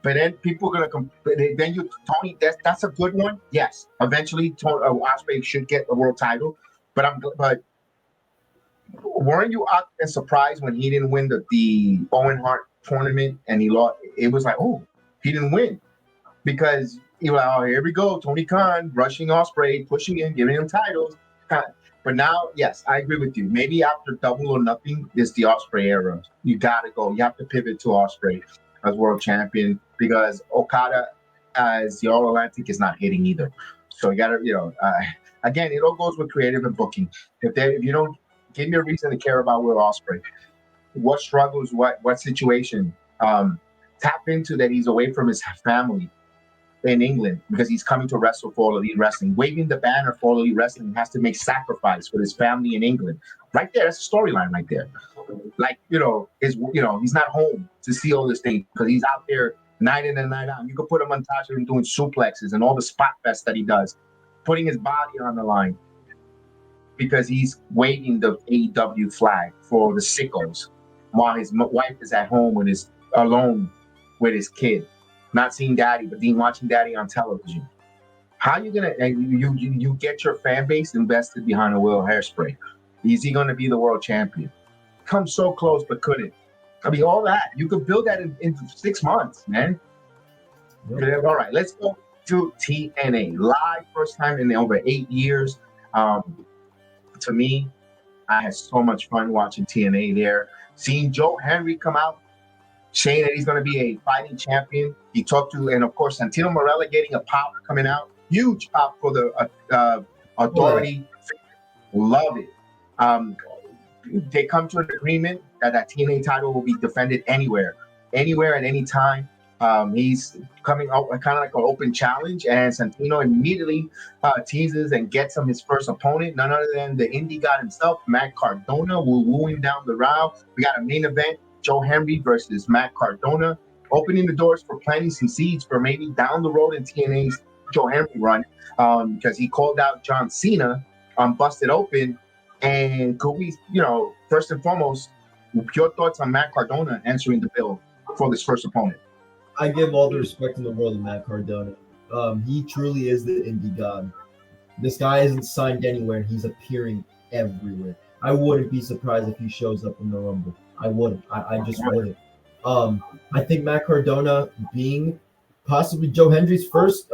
But then people are gonna Tony. That's a good one. Yes, eventually Ospreay should get the world title. But weren't you out and surprised when he didn't win the Owen Hart tournament and he lost? It was like, oh, he didn't win because you were oh, here we go, Tony Khan rushing Ospreay, pushing him, giving him titles. But now, yes, I agree with you. Maybe after Double or Nothing is the Ospreay era. You gotta go. You have to pivot to Ospreay as world champion because Okada as the All Atlantic is not hitting either. So you gotta, again, it all goes with creative and booking. If you don't give me a reason to care about Will Ospreay, what struggles, what situation, tap into that he's away from his family in England because he's coming to wrestle for All Elite Wrestling. Waving the banner for All Elite Wrestling has to make sacrifice for his family in England. Right there, that's a storyline right there. Like, he's not home to see all this thing because he's out there night in and night out. You could put him on top of him doing suplexes and all the spot fests that he does, putting his body on the line because he's waving the AEW flag for the sickos while his wife is at home alone with his kid, not seeing daddy, but watching daddy on television. How are you gonna you get your fan base invested behind a Will Hairspray? Is he gonna be the world champion? Come so close but couldn't. I mean, all that you could build that in 6 months, man. Yep. All right, let's go to TNA live, first time in over 8 years. To me, I had so much fun watching TNA there. Seeing Joe Henry come out, saying that he's going to be a fighting champion. He talked to, and of course, Santino Marella getting a pop coming out. Huge pop for the Authority. Love it. They come to an agreement that TNA title will be defended anywhere, at any time. He's coming out kind of like an open challenge, and Santino immediately teases and gets him his first opponent, none other than the indie god himself, Matt Cardona, wooing down the route. We got a main event, Joe Henry versus Matt Cardona, opening the doors for planting some seeds for maybe down the road in TNA's Joe Henry run, because he called out John Cena on Busted Open. And could we, first and foremost, your thoughts on Matt Cardona answering the bill for this first opponent? I give all the respect in the world to Matt Cardona. He truly is the indie god. This guy isn't signed anywhere, and he's appearing everywhere. I wouldn't be surprised if he shows up in the Rumble. I wouldn't. I just wouldn't. I think Matt Cardona being possibly Joe Hendry's first,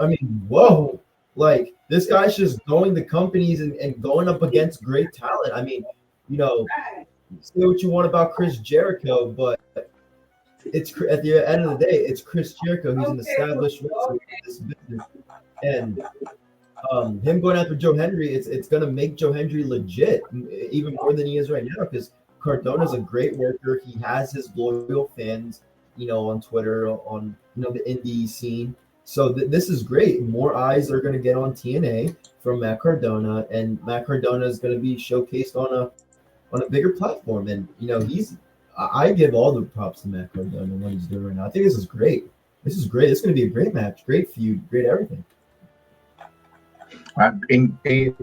whoa. Like, this guy's just going to companies and going up against great talent. I mean, say what you want about Chris Jericho, but it's at the end of the day, it's Chris Jericho. He's an established wrestler in this business, and him going after Joe Henry, it's going to make Joe Henry legit, even more than he is right now, because Cardona's a great worker. He has his loyal fans, on Twitter, on the indie scene. So this is great. More eyes are going to get on TNA from Matt Cardona, and Matt Cardona is going to be showcased on a bigger platform. And I give all the props to Matt Cardona and what he's doing right now. I think this is great. This is great. It's going to be a great match, great feud, great everything.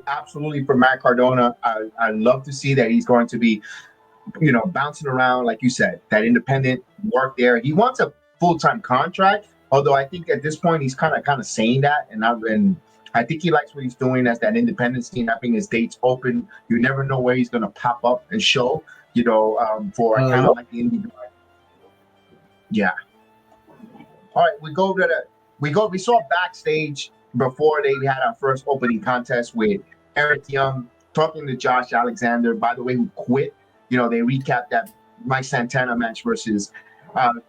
Absolutely for Matt Cardona. I love to see that he's going to be, bouncing around, like you said, that independent work there. He wants a full-time contract, although I think at this point he's kind of saying that, and I think he likes what he's doing as that independent scene, having his dates open. You never know where he's going to pop up and show, for kind of like the indie. Yeah. All right, we saw backstage before they had our first opening contest with Eric Young talking to Josh Alexander, by the way, who quit. They recapped that Mike Santana match versus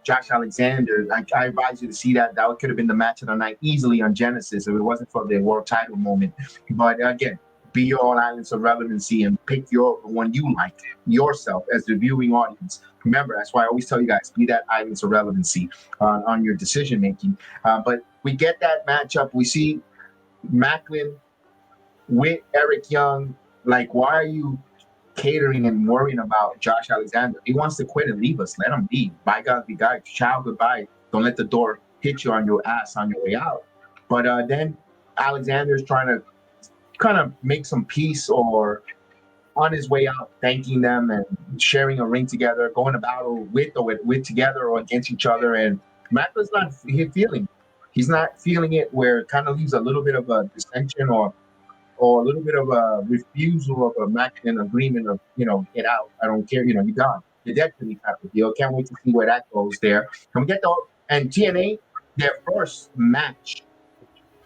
Josh Alexander. I advise you to see that. That could have been the match of the night easily on Genesis if it wasn't for the world title moment. But again, be your own islands of relevancy and pick the one you like yourself as the viewing audience. Remember, that's why I always tell you guys, be that islands of relevancy on your decision making. But we get that matchup. We see Macklin with Eric Young. Like, why are you catering and worrying about Josh Alexander? He wants to quit and leave us. Let him be. Bye, God, be God. Ciao, goodbye. Don't let the door hit you on your ass on your way out. But then Alexander's trying to kind of make some peace, or on his way out, thanking them and sharing a ring together, going to battle with together or against each other. And Macklin's not feeling. He's not feeling it, where it kind of leaves a little bit of a dissension or a little bit of a refusal of a Macklin agreement of, get out. I don't care. You're gone. You're dead to me type of deal. Can't wait to see where that goes there. And we get and TNA, their first match.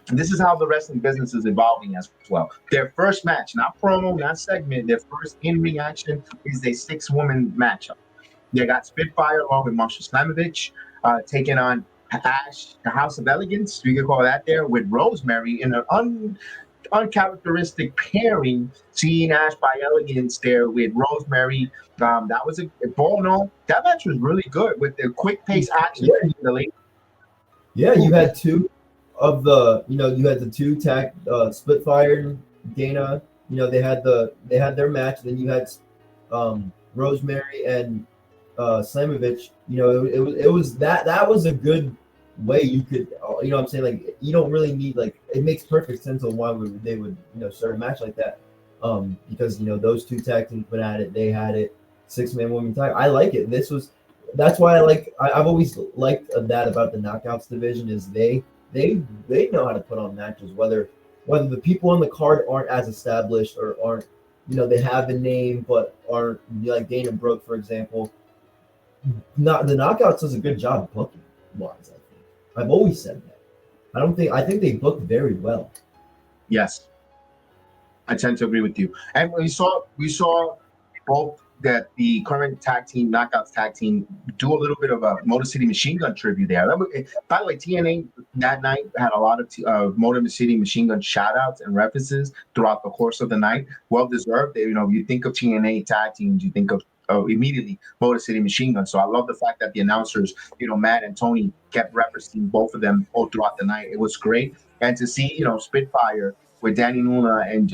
And this is how the wrestling business is evolving as well. Their first match, not promo, not segment, their first in-ring action is a 6-woman matchup. They got Spitfire along with Marsha Slamovich, taking on Ash, the House of Elegance, we could call that there, with Rosemary in an uncharacteristic pairing, seeing Ash by Elegance there with Rosemary. That was a Bono. That match was really good with the quick pace action. Yeah, you had two of the, you had the two tag Spitfire and Dana. They had their match. Then you had Rosemary and Slamovich. It was that was a good way you could, what I'm saying, like you don't really need, like, it makes perfect sense on why they would start a match like that, because those two tag teams went at it, they had it, 6-man women tag. I like it. That's why I've always liked that about the knockouts division, is they know how to put on matches, whether the people on the card aren't as established or aren't, they have a name but aren't, like Dana Brooke, for example. Not the knockouts does a good job booking wise. I think I've always said that. I think they booked very well. Yes, I tend to agree with you. And we saw both that the current tag team, Knockouts tag team, do a little bit of a Motor City Machine Gun tribute there. By the way, TNA that night had a lot of Motor City Machine Gun shout-outs and references throughout the course of the night. Well deserved. You think of TNA tag teams, you think of immediately Motor City Machine Gun. So I love the fact that the announcers, Matt and Tony, kept referencing both of them all throughout the night. It was great. And to see, Spitfire with Danny Luna and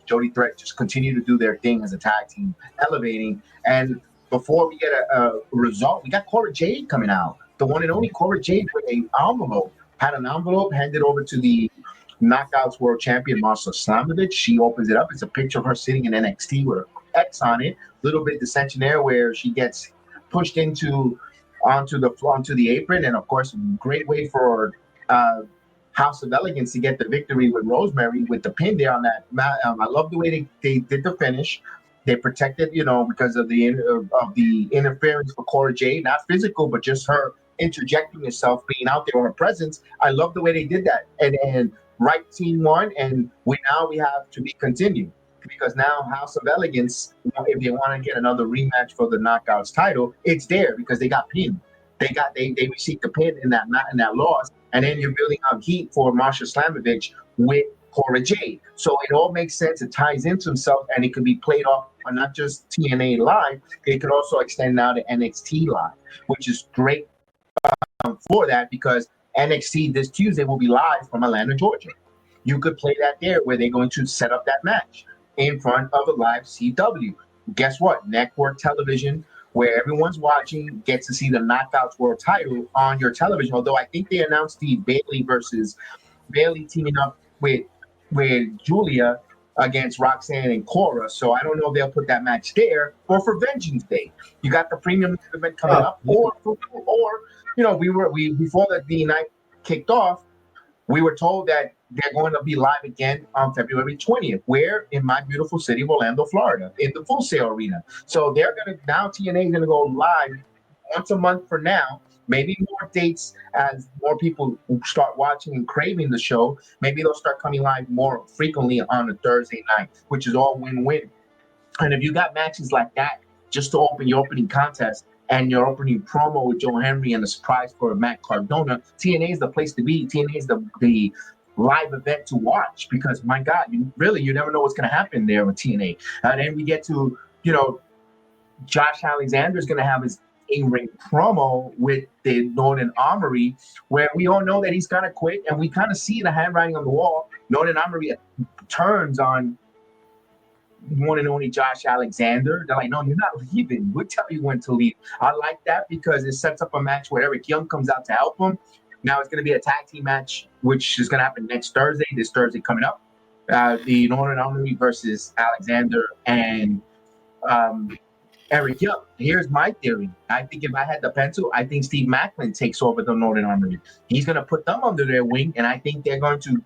Jody Threat just continue to do their thing as a tag team, elevating. And before we get a result, we got Cora Jade coming out. The one and only Cora Jade with an envelope. Had an envelope handed over to the Knockouts World Champion, Marsha Slamovich. She opens it up. It's a picture of her sitting in NXT with an X on it. Little bit dissension there where she gets pushed onto the apron. And, of course, great way for House of Elegance to get the victory with Rosemary with the pin there on that. I love the way they did the finish. They protected, because of the interference for Cora Jade, not physical, but just her interjecting herself, being out there, her presence. I love the way they did that. And right team won, and we have to be continued, because now House of Elegance, if they want to get another rematch for the Knockouts title, it's there because they got pinned. They received the pin in that loss. And then you're building up heat for Marsha Slamovich with Cora Jade. So it all makes sense. It ties into himself, and it can be played off on not just TNA Live. It could also extend now to NXT Live, which is great for that, because NXT this Tuesday will be live from Atlanta, Georgia. You could play that there, where they're going to set up that match in front of a live CW. Guess what? Network television, where everyone's watching, gets to see the Knockouts World title on your television. Although I think they announced the Bayley teaming up with Julia against Roxanne and Cora. So I don't know if they'll put that match there, or for Vengeance Day. You got the premium event coming up, or we before the night kicked off, we were told that they're going to be live again on February 20th, where in my beautiful city of Orlando, Florida, in the Full Sail Arena. So TNA is going to go live once a month for now. Maybe more dates as more people start watching and craving the show. Maybe they'll start coming live more frequently on a Thursday night, which is all win-win. And if you got matches like that, just to open your opening contest and your opening promo with Joe Henry and a surprise for Matt Cardona, TNA is the place to be. TNA is the live event to watch, because my God, you never know what's going to happen there with TNA. And then we get to, Josh Alexander is going to have his in-ring promo with the Northern Armory, where we all know that he's going to quit, and we kind of see the handwriting on the wall. Northern Armory turns on one and only Josh Alexander. They're like, no, you're not leaving. We'll tell you when to leave. I like that, because it sets up a match where Eric Young comes out to help him. Now it's going to be a tag team match, which is going to happen this Thursday coming up. The Northern Armory versus Alexander and Eric Young. Here's my theory. I think if I had the pencil, I think Steve Macklin takes over the Northern Armory. He's going to put them under their wing, and I think they're going to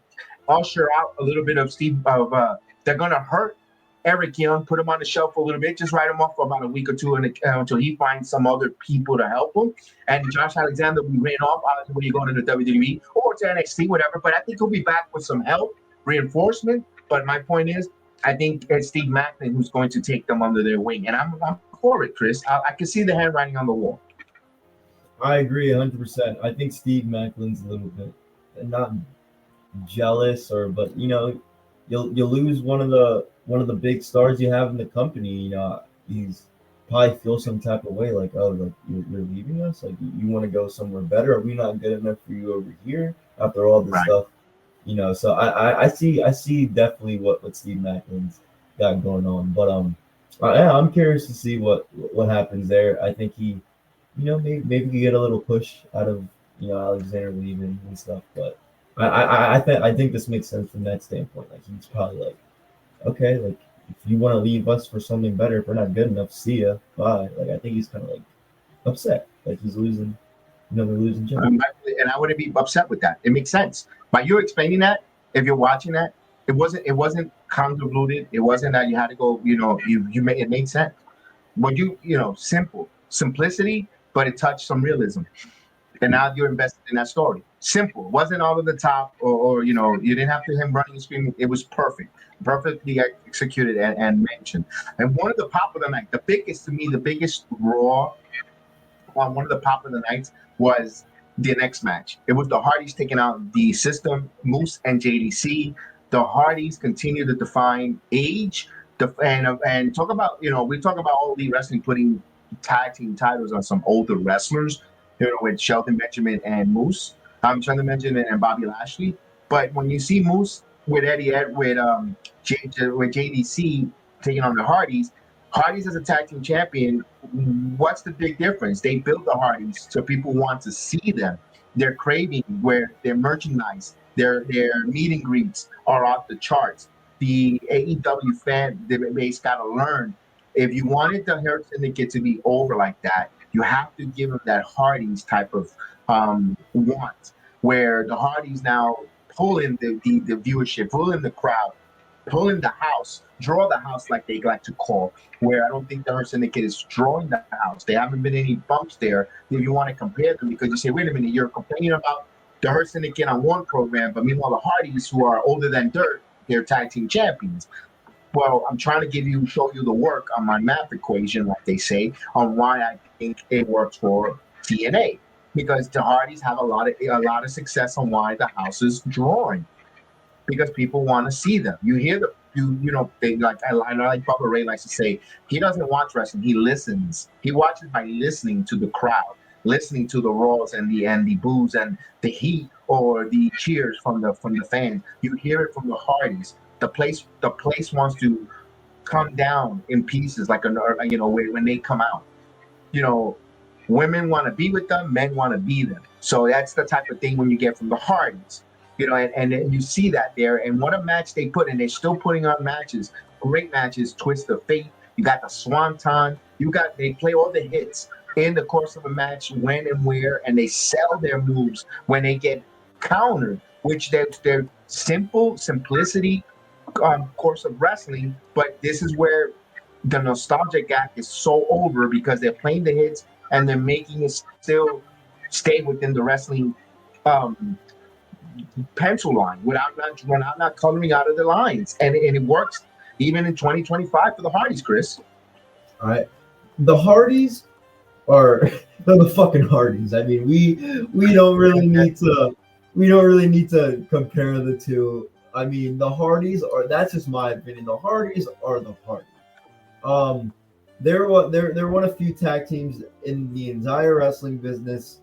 usher out a little bit of they're going to hurt Eric Young, put him on the shelf for a little bit, just write him off for about a week or two until he finds some other people to help him. And Josh Alexander will be written off when you go to the WWE or to NXT, whatever. But I think he'll be back with some help, reinforcement. But my point is, I think it's Steve Macklin who's going to take them under their wing. And I'm for it, Chris. I can see the handwriting on the wall. I agree 100%. I think Steve Macklin's a little bit not jealous, but you'll lose one of the big stars you have in the company. He's probably feel some type of way, like, oh, like you're leaving us, like you want to go somewhere better. Are we not good enough for you over here after all this stuff? So I see definitely what Steve Macklin's got going on. But I'm curious to see what happens there. I think he, maybe get a little push out of Alexander leaving and stuff. But I think this makes sense from that standpoint. Like he's probably like, okay, like if you want to leave us for something better, if we're not good enough, see ya, bye. Like I think he's kind of like upset, like he's losing, they're losing Jimmy. And I wouldn't be upset with that. It makes sense. By you explaining that, if you're watching that, it wasn't convoluted. It wasn't that you had to go, it made sense. But simplicity, but it touched some realism. And now you're invested in that story. Simple. It wasn't all of the top or you didn't have to him running and screaming. It was perfectly executed and mentioned. And one of the pop of the night, the biggest Raw on one of the pop of the nights was the next match. It was the Hardys taking out the System, Moose and JDC. The Hardys continue to define age. And talk about, we talk about All Elite Wrestling putting tag team titles on some older wrestlers, with Shelton Benjamin and Moose. Shelton Benjamin and Bobby Lashley. But when you see Moose with with JDC taking on the Hardys as a tag team champion, what's the big difference? They built the Hardys so people want to see them. They're craving where their merchandise, their meet and greets are off the charts. The AEW fan base got to learn, if you wanted the Hurt Syndicate to be over like that, you have to give them that Hardys type of want, where the Hardys now pull in the viewership, pull in the crowd, pull in the house, draw the house like they like to call, where I don't think the Hurt Syndicate is drawing the house. There haven't been any bumps there if you want to compare them, because you say, wait a minute, you're complaining about the Hurt Syndicate on one program, but meanwhile the Hardys, who are older than dirt, they're tag team champions. Well, I'm trying to show you the work on my math equation, like they say, on why I think it works for TNA, because the Hardys have a lot of success on why the house is drawing, because people want to see them. You hear they like I like Bubba Ray likes to say, he doesn't watch wrestling, he listens. He watches by listening to the crowd, listening to the roars and the boos and the heat or the cheers from the fans. You hear it from the Hardys. The place wants to come down in pieces, like when they come out. Women want to be with them, men want to be them. So that's the type of thing when you get from the Hardys. And you see that there. And what a match they put in. They're still putting on matches, great matches. Twist of Fate. You got the Swanton. They play all the hits in the course of a match, when and where, and they sell their moves when they get countered, which they're simplicity. Course of wrestling, but this is where the nostalgia gap is so over, because they're playing the hits and they're making it still stay within the wrestling pencil line without not coloring out of the lines, and it works even in 2025 for the Hardys, Chris. All right, the Hardys are they're the fucking Hardys. I mean, we don't really need to compare the two. I mean, the Hardys that's just my opinion. The Hardys are the Hardys. They're one of few tag teams in the entire wrestling business,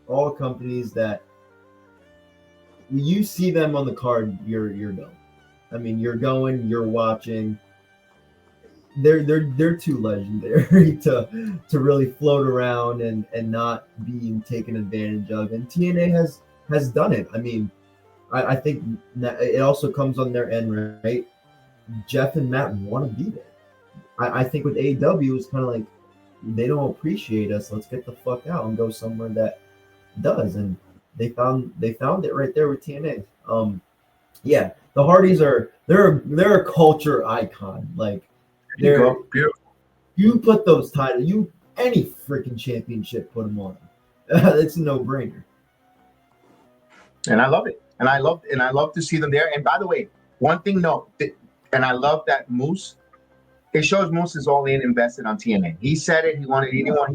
all companies, that when you see them on the card, you're going. I mean, you're going, you're watching. They're too legendary to really float around and not being taken advantage of. And TNA has done it. I mean, I think it also comes on their end, right? Jeff and Matt want to be there. I think with AEW, it's kind of like, they don't appreciate us. Let's get the fuck out and go somewhere that does. And they found it right there with TNA. The Hardys they're a culture icon. Like, you put those titles, any freaking championship, put them on. It's a no-brainer. And I love it. And I love to see them there. And by the way, one thing, and I love that Moose. It shows Moose is all in, invested on TNA. He said it. He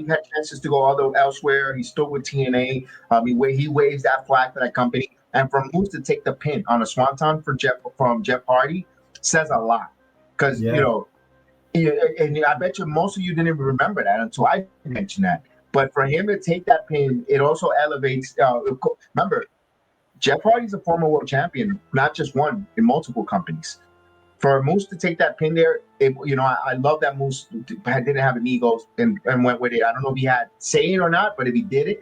had chances to go elsewhere. He stood with TNA. He waves that flag for that company. And for Moose to take the pin on a Swanton from Jeff Hardy says a lot. Because and I bet you most of you didn't even remember that until I mentioned that. But for him to take that pin, it also elevates. Remember, Jeff Hardy's a former world champion, not just one, in multiple companies. For Moose to take that pin there, I love that Moose didn't have an ego and went with it. I don't know if he had say it or not, but if he did,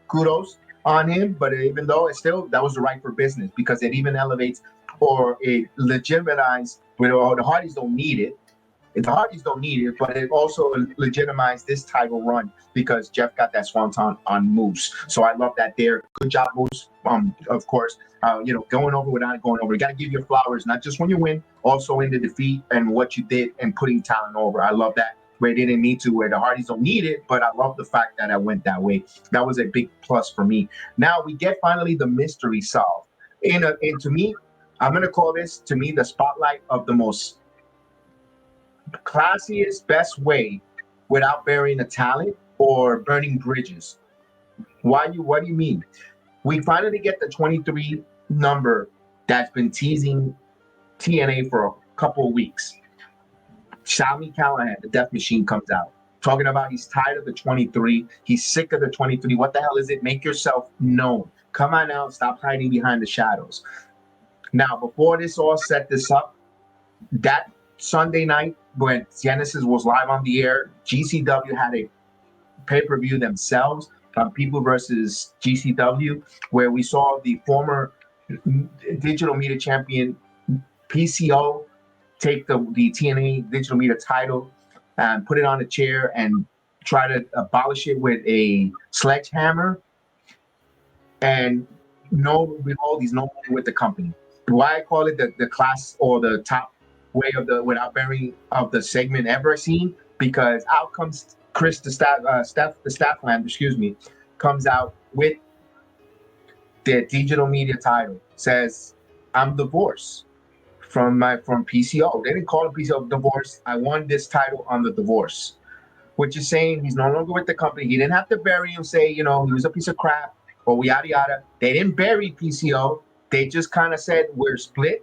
kudos. on him, but even though it's still, that was the right for business because it even elevates or it legitimized, the Hardys don't need it. The Hardys don't need it, but it also legitimized this title run because Jeff got that swanton on Moose. So I love that there. Good job, Moose. Of course, going over without going over. You got to give your flowers, not just when you win, also in the defeat and what you did and putting talent over. I love that. Where they didn't need to, where the Hardys don't need it, but I love the fact that I went that way. That was a big plus for me. Now we get finally the mystery solved. And to me, I'm gonna call this to me the spotlight of the most classiest, best way without burying the talent or burning bridges. What do you mean? We finally get the 23 number that's been teasing TNA for a couple of weeks. Sami Callihan, the Death Machine, comes out talking about he's tired of the 23. He's sick of the 23. What the hell is it? Make yourself known. Come on out. Stop hiding behind the shadows. Now, before this all set this up, that Sunday night when Genesis was live on the air, GCW had a pay-per-view themselves, People versus GCW, where we saw the former digital media champion PCO take the TNA digital media title and put it on a chair and try to abolish it with a sledgehammer. And he's no longer with the company. Why I call it the class or the top way of the without burying of the segment ever seen, because out comes Chris the staff comes out with the digital media title, says, I'm divorced from PCO. They didn't call it PCO divorce. I won this title on the divorce, which is saying he's no longer with the company. He didn't have to bury him, say, he was a piece of crap or yada yada. They didn't bury PCO. They just kind of said, we're split.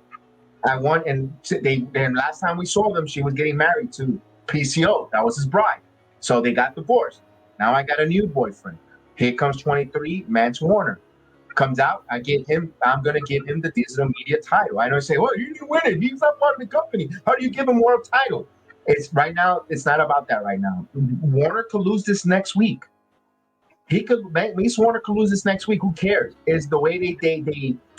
I won, and then last time we saw them, she was getting married to PCO. That was his bride. So they got divorced. Now I got a new boyfriend. Here comes 23, Mance Warner. Comes out, I'm going to give him the digital media title. I don't say, well, you didn't win it. He's not part of the company. How do you give him more of a title? It's not about that right now. Warner could lose this next week. Mace Warner could lose this next week. Who cares? It's the way they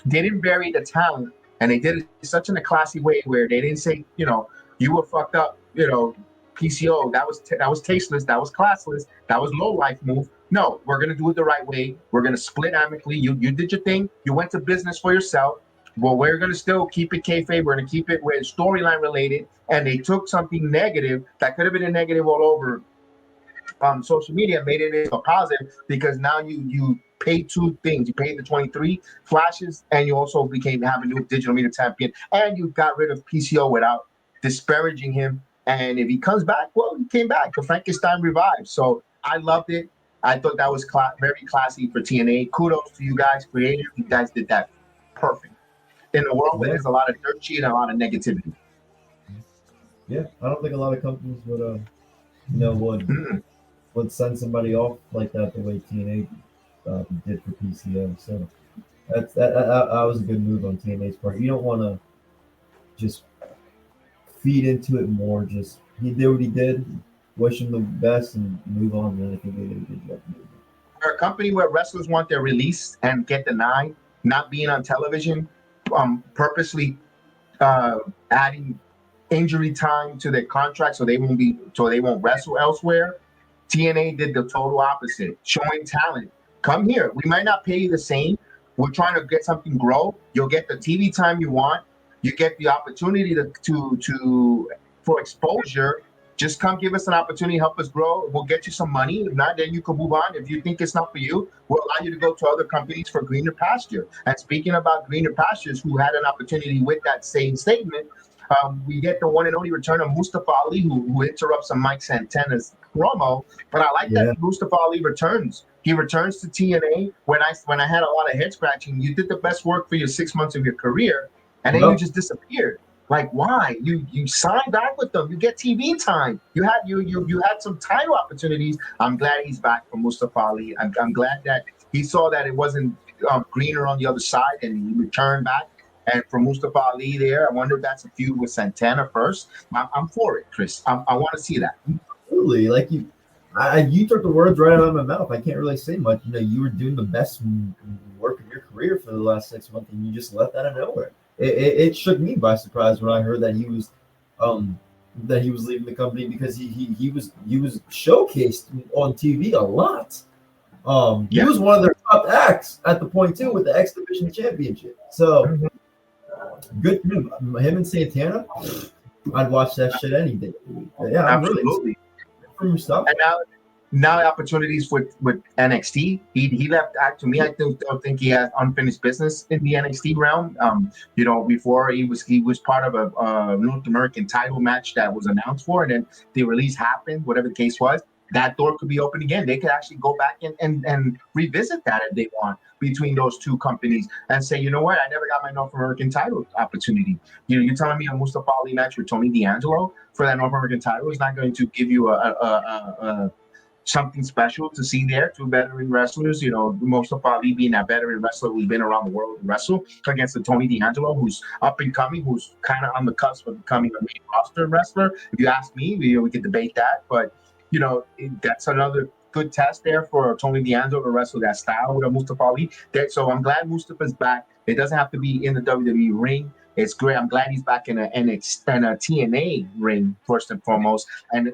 didn't bury the talent, and they did it such in a classy way where they didn't say, you were fucked up, PCO, that was tasteless, that was classless, that was low life move. No, we're gonna do it the right way. We're gonna split amicably. You did your thing. You went to business for yourself. Well, we're gonna still keep it kayfabe. We're gonna keep it with storyline related. And they took something negative that could have been a negative all over social media, made it into a positive, because now you paid two things. You paid the 23 flashes, and you also have a new digital media champion, and you got rid of PCO without disparaging him. And if he comes back, well, he came back. The Frankenstein revived. So I loved it. I thought that was very classy for TNA. Kudos to you guys, creative. You guys did that perfect. In a world where there's a lot of dirt sheet and a lot of negativity. Yeah, I don't think a lot of companies would send somebody off like that the way TNA did for PCO. So that was a good move on TNA's part. You don't want to just feed into it more. Just he did what he did. Wish him the best and move on. And I think they did a good job. We're a company where wrestlers want their release and get denied, not being on television, purposely adding injury time to their contract so they won't wrestle elsewhere. TNA did the total opposite, showing talent. Come here. We might not pay you the same. We're trying to get something grow. You'll get the TV time you want. You get the opportunity for exposure. Just come give us an opportunity, help us grow. We'll get you some money. If not, then you can move on. If you think it's not for you, we'll allow you to go to other companies for greener pasture. And speaking about greener pastures, who had an opportunity with that same statement, we get the one and only return of Mustafa Ali, who interrupts some Mike Santana's promo. But I like that Mustafa Ali returns. He returns to TNA. When I had a lot of head scratching, you did the best work for your 6 months of your career, and then you just disappeared. Like, why? You signed back with them. You get TV time. You had some title opportunities. I'm glad he's back for Mustafa Ali. I'm glad that he saw that it wasn't greener on the other side, and he returned back. And for Mustafa Ali there, I wonder if that's a feud with Santana first. I'm for it, Chris. I want to see that. Absolutely. You took the words right out of my mouth. I can't really say much. You were doing the best work of your career for the last 6 months, and you just left that out of nowhere. It shook me by surprise when I heard that he was leaving the company, because he was showcased on TV a lot. He was one of their top acts at the point too, with the X Division Championship. So good for him. Him and Santana, I'd watch that shit any day. Yeah, absolutely. From stuff. And now opportunities with NXT. He left. To me, I don't think he has unfinished business in the NXT realm. Before he was part of a North American title match that was announced for, and then the release happened. Whatever the case was, that door could be open again. They could actually go back and revisit that if they want, between those two companies, and say, you know what, I never got my North American title opportunity. You're telling me a Mustafa Ali match with Tony D'Angelo for that North American title is not going to give you a something special to see there? Two veteran wrestlers, Mustafa Ali being that veteran wrestler who's been around the world to wrestle, against the Tony D'Angelo, who's up and coming, who's kind of on the cusp of becoming a main roster wrestler. If you ask me, we could debate that, but that's another good test there for Tony D'Angelo to wrestle that style with a Mustafa Ali. So I'm glad Mustafa's back. It doesn't have to be in the WWE ring. It's great. I'm glad he's back in a TNA ring, first and foremost. And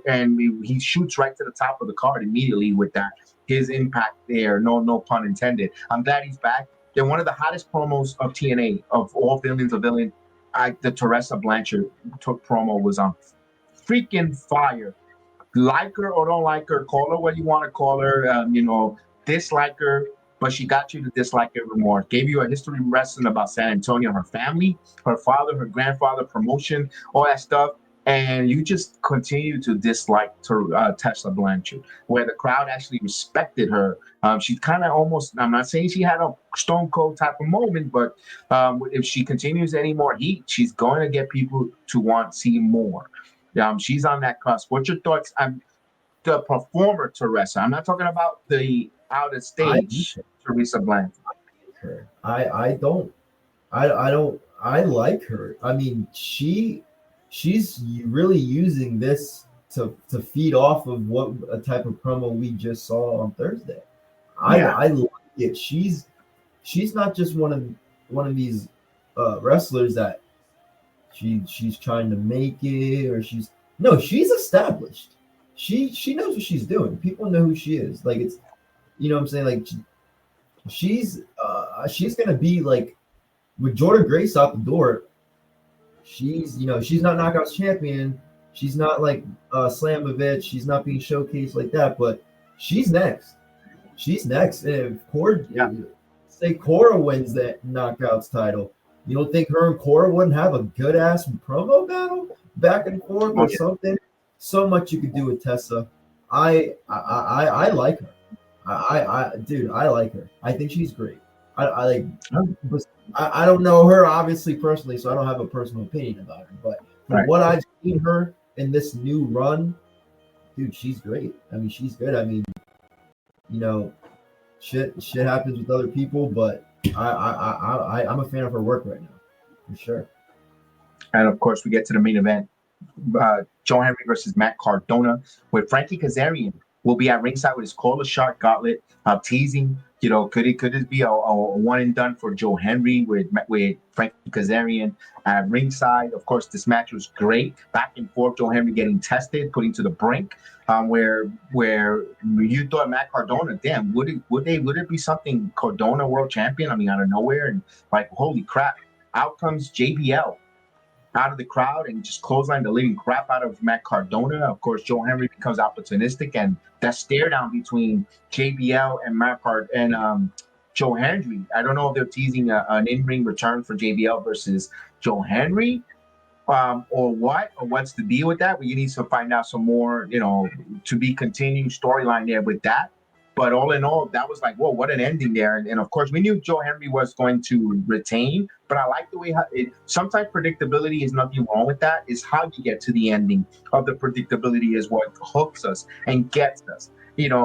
he shoots right to the top of the card immediately with that. His impact there, no pun intended. I'm glad he's back. They're one of the hottest promos of TNA, of all villains, the Teresa Blanchard promo was on freaking fire. Like her or don't like her, call her what you want to call her, dislike her, but she got you to dislike her even more. Gave you a history lesson about San Antonio, her family, her father, her grandfather, promotion, all that stuff, and you just continue to dislike Tessa Blanchard, where the crowd actually respected her. She kind of almost, I'm not saying she had a Stone Cold type of moment, but if she continues any more heat, she's going to get people to want to see more. She's on that cusp. What's your thoughts on the performer Teresa? I'm not talking about the out of stage Teresa Blanchard. I like her. I mean, she's really using this to feed off of what a type of promo we just saw on Thursday. I like it. She's not just one of these wrestlers that she's trying to make it, or she's established. She knows what she's doing. People know who she is. Like, it's, what I'm saying, like she's gonna be like, with Jordan Grace out the door. She's not Knockouts champion. She's not like Slamovich. She's not being showcased like that, but she's next. And if say Cora wins that Knockouts title, you don't think her and Cora wouldn't have a good ass promo battle back and forth or something? So much you could do with Tessa. I like her. I like her. I think she's great. I don't know her obviously personally, so I don't have a personal opinion about her. But from what I've seen her in this new run, dude, she's great. I mean, she's good. I mean, shit happens with other people, but I'm a fan of her work right now, for sure. And of course, we get to the main event: Joe Henry versus Matt Cardona, with Frankie Kazarian will be at ringside with his Call a Shot gauntlet, teasing. Could it be a one and done for Joe Henry with Frankie Kazarian at ringside? Of course, this match was great, back and forth. Joe Henry getting tested, putting to the brink. Where you thought Matt Cardona, damn, would it be something Cardona world champion? I mean, out of nowhere, and like, holy crap! Out comes JBL out of the crowd and just clothesline the living crap out of Matt Cardona. Of course, Joe Henry becomes opportunistic, and that stare down between JBL and Joe Henry. I don't know if they're teasing an in-ring return for JBL versus Joe Henry, or what's the deal with that? We need to find out some more, to be continued storyline there with that. But all in all, that was like, whoa, what an ending there. And of course, we knew Joe Henry was going to retain, but I like the way sometimes predictability is nothing wrong with that. It's how you get to the ending of the predictability is what hooks us and gets us.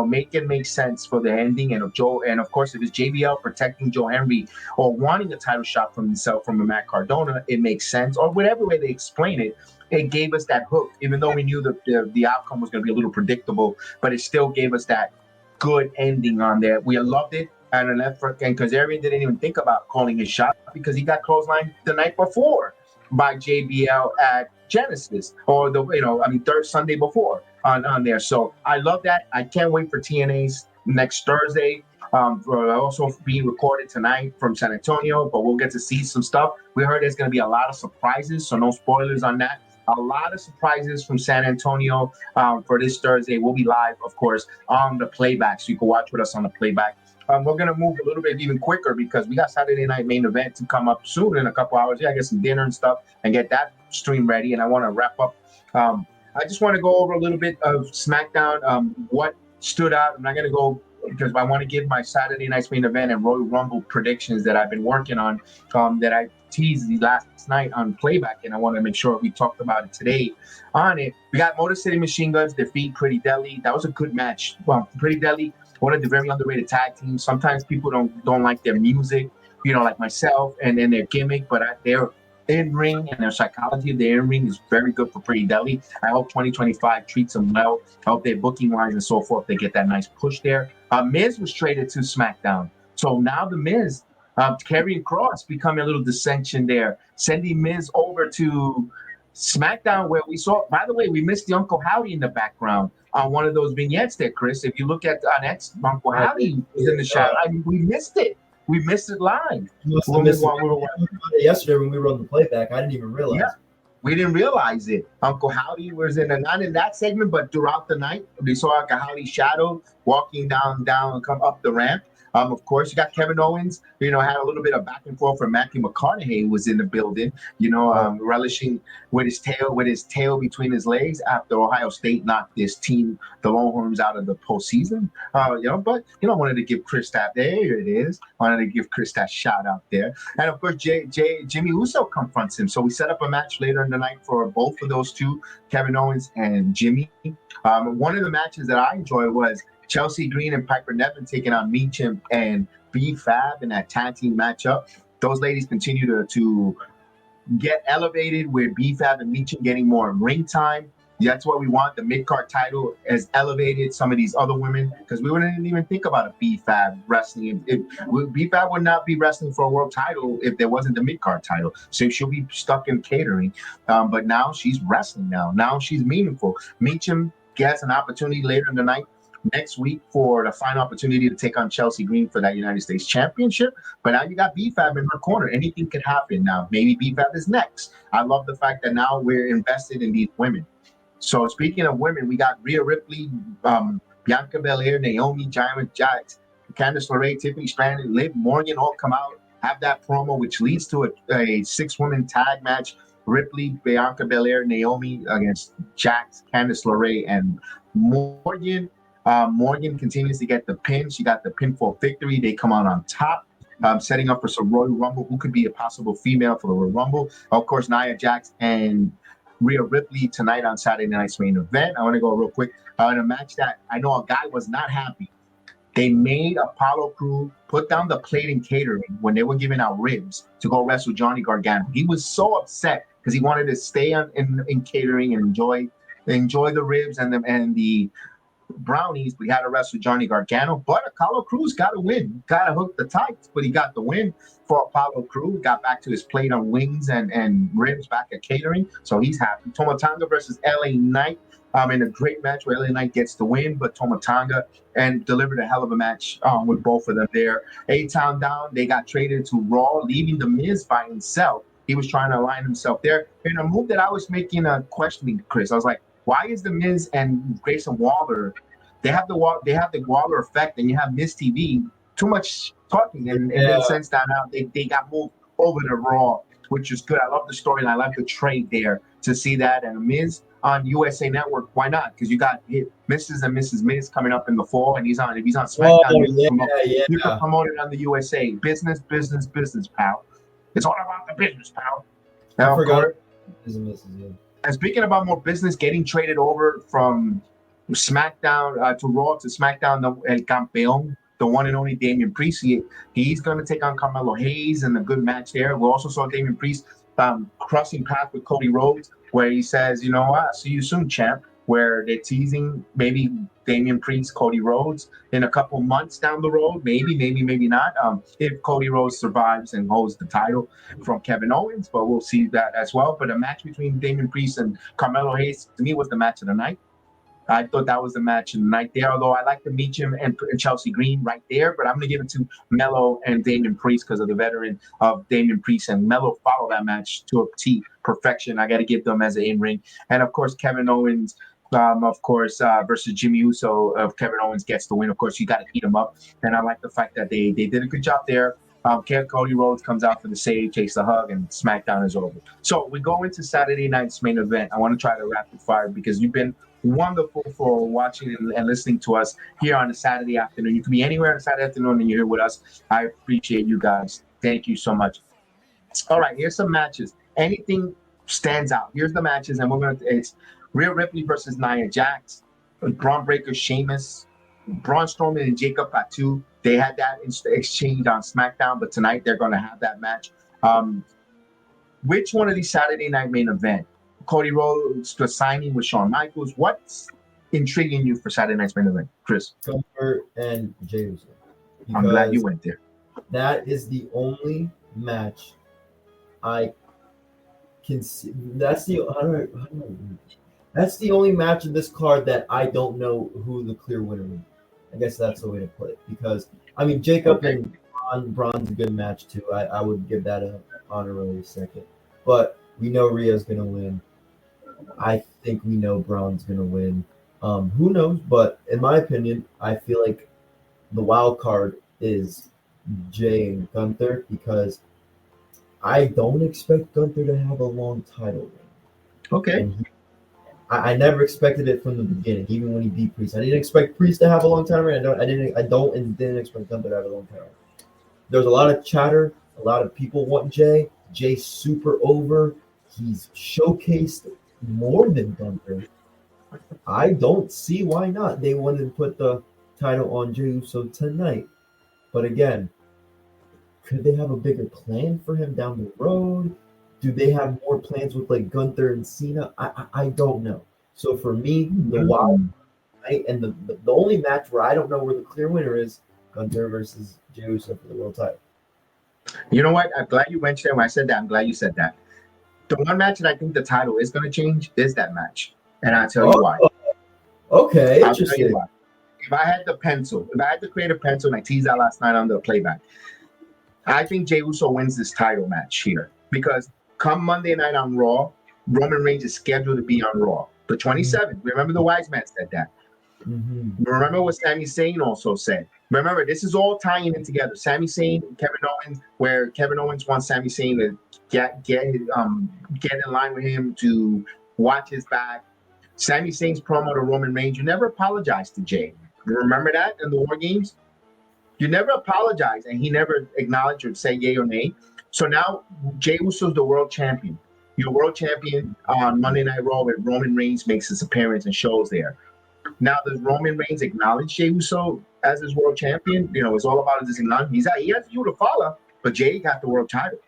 make it make sense for the ending. And of course, if it's JBL protecting Joe Henry or wanting a title shot from himself from a Matt Cardona, it makes sense. Or whatever way they explain it, it gave us that hook, even though we knew that the outcome was going to be a little predictable, but it still gave us that good ending on there. We loved it. And Kazarian didn't even think about calling his shot because he got clotheslined the night before by JBL at Genesis, or third Sunday before on there. So I love that. I can't wait for TNA's next Thursday. Also being recorded tonight from San Antonio, but we'll get to see some stuff. We heard there's going to be a lot of surprises, so no spoilers on that. A lot of surprises from San Antonio for this Thursday. We'll be live, of course, on the playback, so you can watch with us on the playback. We're going to move a little bit even quicker because we got Saturday night main event to come up soon in a couple hours. Yeah, I get some dinner and stuff and get that stream ready. And I want to wrap up. I just want to go over a little bit of SmackDown, what stood out. I'm not going to go because I want to give my Saturday night's main event and Royal Rumble predictions that I've been working on that I teased last night on playback. And I want to make sure we talked about it today on it. We got Motor City Machine Guns defeat Pretty Deadly. That was a good match. Well, Pretty Deadly, one of the very underrated tag teams. Sometimes people don't like their music, like myself, and then their gimmick, but their in-ring and their psychology of their in-ring is very good for Pretty Deadly. I hope 2025 treats them well. I hope their booking wise and so forth, they get that nice push there. Miz was traded to SmackDown. So now the Miz, Karrion Kross becoming a little dissension there, sending Miz over to SmackDown, where we saw, by the way, we missed the Uncle Howdy in the background on one of those vignettes there, Chris. If you look at on X, Uncle Howdy is in the shadow. We missed it. We missed it live. Yesterday when we were on the playback, I didn't even realize. Yeah, we didn't realize it. Uncle Howdy was not in that segment, but throughout the night, we saw Uncle Howdy's shadow walking down, come up the ramp. Of course, you got Kevin Owens, had a little bit of back and forth for Matthew McConaughey was in the building, relishing with his tail between his legs after Ohio State knocked this team, the Longhorns, out of the postseason. But wanted to give Chris there it is. Wanted to give Chris that shout out there. And of course, Jimmy Uso confronts him. So we set up a match later in the night for both of those two, Kevin Owens and Jimmy. One of the matches that I enjoyed was Chelsea Green and Piper Niven taking on Meacham and B-Fab in that tag team matchup. Those ladies continue to get elevated with B-Fab and Meacham getting more ring time. That's what we want. The mid-card title has elevated some of these other women because we wouldn't even think about a B-Fab wrestling. B-Fab would not be wrestling for a world title if there wasn't the mid-card title. So she'll be stuck in catering. But now she's wrestling now. Now she's meaningful. Meacham gets an opportunity later in the night next week for the final opportunity to take on Chelsea Green for that United States Championship. But now you got B-Fab in her corner. Anything could happen now. Maybe B-Fab is next. I love the fact that now we're invested in these women. So speaking of women, we got Rhea Ripley, Bianca Belair, Naomi, Giant Jax, Candice LeRae, Tiffany Stratton, Liv Morgan all come out, have that promo, which leads to a 6-woman tag match. Ripley, Bianca Belair, Naomi against Jax, Candice LeRae, and Morgan. Morgan continues to get the pin. She got the pinfall victory. They come out on top, setting up for some Royal Rumble. Who could be a possible female for the Royal Rumble? Of course, Nia Jax and Rhea Ripley tonight on Saturday night's main event. I want to go real quick in a match that I know a guy was not happy. They made Apollo Crew put down the plate in catering when they were giving out ribs to go wrestle Johnny Gargano. He was so upset because he wanted to stay in catering and enjoy the ribs and the brownies. We had to wrestle Johnny Gargano, but Apollo Crews got to win. Got to hook the tights, but he got the win for Apollo Crews. Got back to his plate on wings and ribs back at catering, so he's happy. Toma Tonga versus LA Knight in a great match where LA Knight gets the win, but Toma Tonga and delivered a hell of a match with both of them there. A-Town down, they got traded to Raw, leaving The Miz by himself. He was trying to align himself there. In a move that I was making a questioning, Chris, I was like, why is The Miz and Grayson Waller, they have the Waller effect, and you have Miz TV, too much talking, and in the sense that now they got moved over to Raw, which is good. I love the story, and I like the trade there to see that. And Miz on USA Network, why not? Because you got Mrs. and Mrs. Miz coming up in the fall, and if he's on SmackDown, you can promote it on the USA. Business, pal. It's all about the business, pal. Now, I forgot. and speaking about more business getting traded over from SmackDown to Raw to SmackDown, El Campeón, the one and only Damian Priest. He's going to take on Carmelo Hayes in a good match there. We also saw Damian Priest crossing paths with Cody Rhodes, where he says, you know what, see you soon, champ, where they're teasing maybe Damian Priest, Cody Rhodes in a couple months down the road, maybe not, if Cody Rhodes survives and holds the title from Kevin Owens, but we'll see that as well. But a match between Damian Priest and Carmelo Hayes, to me, was the match of the night. I thought that was the match of the night there, although I like the Meacham and Chelsea Green right there, but I'm going to give it to Melo and Damian Priest because of the veteran of Damian Priest, and Melo followed that match to a T, perfection. I got to give them as an in-ring. And, of course, Kevin Owens, versus Jimmy Uso. Kevin Owens gets the win. Of course, you got to eat him up, and I like the fact that they did a good job there. Cody Rhodes comes out for the save, takes the hug, and SmackDown is over. So we go into Saturday night's main event. I want to try to rapid fire because you've been wonderful for watching and listening to us here on a Saturday afternoon. You can be anywhere on a Saturday afternoon and you're here with us. I appreciate you guys. Thank you so much. All right, here's some matches. Anything stands out. Here's the matches, and it's Rhea Ripley versus Nia Jax, Braun Breaker, Sheamus, Braun Strowman and Jacob Fatu. They had that exchange on SmackDown, but tonight they're going to have that match. Which one of these Saturday night main event? Cody Rhodes to signing with Shawn Michaels. What's intriguing you for Saturday night's main event, Chris? Gunther and Jey Uso. I'm glad you went there. That is the only match I can see. That's the only match in this card that I don't know who the clear winner is. I guess that's the way to put it. Because I mean, Jacob and Braun's a good match too. I would give that an honorary second. But we know Rhea's gonna win. I think we know Braun's gonna win. Who knows? But in my opinion, I feel like the wild card is Jey and Gunther because I don't expect Gunther to have a long title reign. Okay. I never expected it from the beginning, even when he beat Priest. I didn't expect Priest to have a long title reign. I didn't expect Gunther to have a long title reign. There's a lot of chatter. A lot of people want Jey. Jey's super over. He's showcased more than Gunther. I don't see why not. They wanted to put the title on Jey Uso tonight. But again, could they have a bigger plan for him down the road? Do they have more plans with like Gunther and Cena? I don't know. So for me, the wild night and the only match where I don't know where the clear winner is, Gunther versus Jey Uso for the world title. You know what? I'm glad you mentioned it. When I said that, I'm glad you said that. The one match that I think the title is going to change is that match. And I'll tell you why. Okay, I'll tell you why. If I had to create a pencil, and I teased that last night on the playback, I think Jey Uso wins this title match here. Because come Monday night on Raw, Roman Reigns is scheduled to be on Raw. The 27th. Remember the wise man said that. Mm-hmm. Remember what Sami Zayn also said. Remember, this is all tying in together. Sami Zayn, Kevin Owens, where Kevin Owens wants Sami Zayn to get in line with him, to watch his back. Sami Zayn's promo to Roman Reigns, you never apologized to Jey. You remember that in the War Games? You never apologized, and he never acknowledged or said yay or nay. So now Jey Uso's the world champion. You're world champion on Monday Night Raw where Roman Reigns makes his appearance and shows there. Now, does Roman Reigns acknowledge Jey Uso as his world champion? You know, it's all about his acknowledgement. He has you to follow, but Jey got the world title.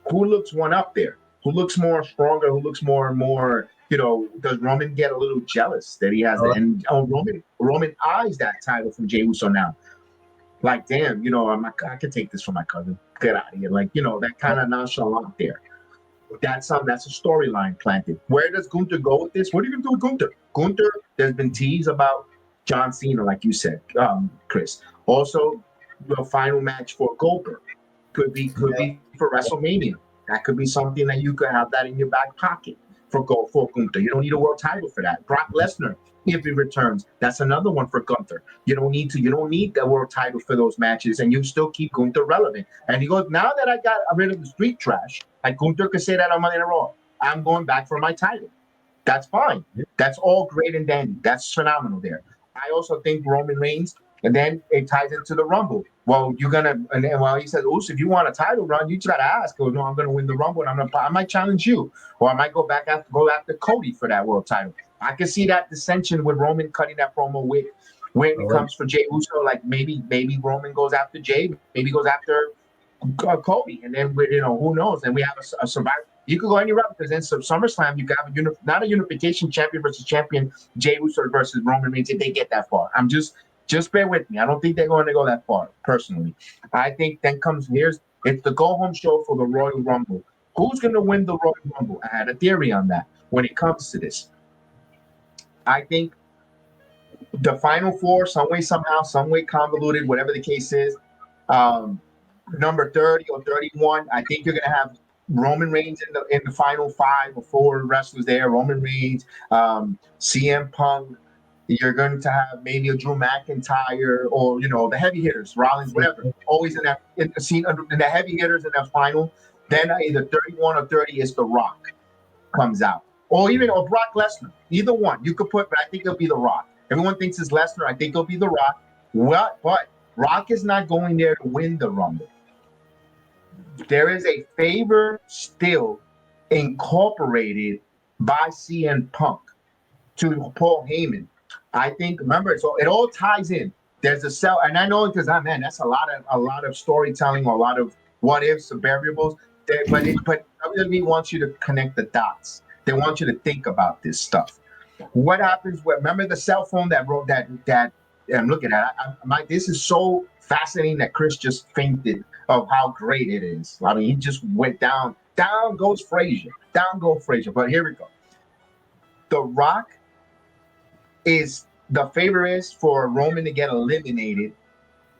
Who looks one up there? Who looks more stronger? Who looks more, you know, does Roman get a little jealous that he has that? And Roman eyes that title from Jey Uso now. Like, damn, you know, I could take this from my cousin. Get out of here. Like, you know, that kind of nonchalant there. That's a storyline planted. Where does Gunther go with this? What are you going to do with Gunther? Gunther, there's been tease about John Cena, like you said, Chris. Also, the final match for Goldberg could be for WrestleMania. That could be something that you could have that in your back pocket for Gunther. You don't need a world title for that. Brock Lesnar, if he returns, that's another one for Gunther. You don't need the world title for those matches, and you still keep Gunther relevant. And he goes, now that I got rid of the street trash, like Gunther could say that on Monday Night Raw, I'm going back for my title. That's fine. That's all great and dandy. That's phenomenal there. I also think Roman Reigns, and then it ties into the Rumble. Well, he says, Uso, if you want a title run, you just got to ask. Oh, no, I'm going to win the Rumble, and I might challenge you. Or I might go after Cody for that world title. I can see that dissension with Roman cutting that promo with when it comes for Jey Uso. Like maybe Roman goes after Jey, maybe goes after Kobe, and then who knows? And we have a survivor. You could go any route because then SummerSlam you could have not a unification champion versus champion Jey Uso versus Roman Reigns if they get that far. I'm just bear with me. I don't think they're going to go that far personally. I think then it's the go home show for the Royal Rumble. Who's going to win the Royal Rumble? I had a theory on that when it comes to this. I think the final four, some way, somehow, some way convoluted, whatever the case is, number 30 or 31, I think you're going to have Roman Reigns in the final 5 or 4 wrestlers there. Roman Reigns, CM Punk. You're going to have maybe a Drew McIntyre or the heavy hitters, Rollins, whatever. Always in the heavy hitters in that final. Then either 31 or 30 is The Rock comes out, or Brock Lesnar. Either one you could put, but I think it'll be The Rock. Everyone thinks it's Lesnar. I think it'll be The Rock. But Rock is not going there to win the Rumble. There is a favor still incorporated by CM Punk to Paul Heyman. I think, remember, so it all ties in. There's a cell, and I know because that's a lot of storytelling, or a lot of what ifs and variables. But WWE wants you to connect the dots. They want you to think about this stuff. What happens? Remember the cell phone that wrote that. I'm looking at. This is so fascinating that Chris just fainted of how great it is. I mean, he just went down. Down goes Frazier. Down goes Frazier. But here we go. The Rock is the favor is for Roman to get eliminated,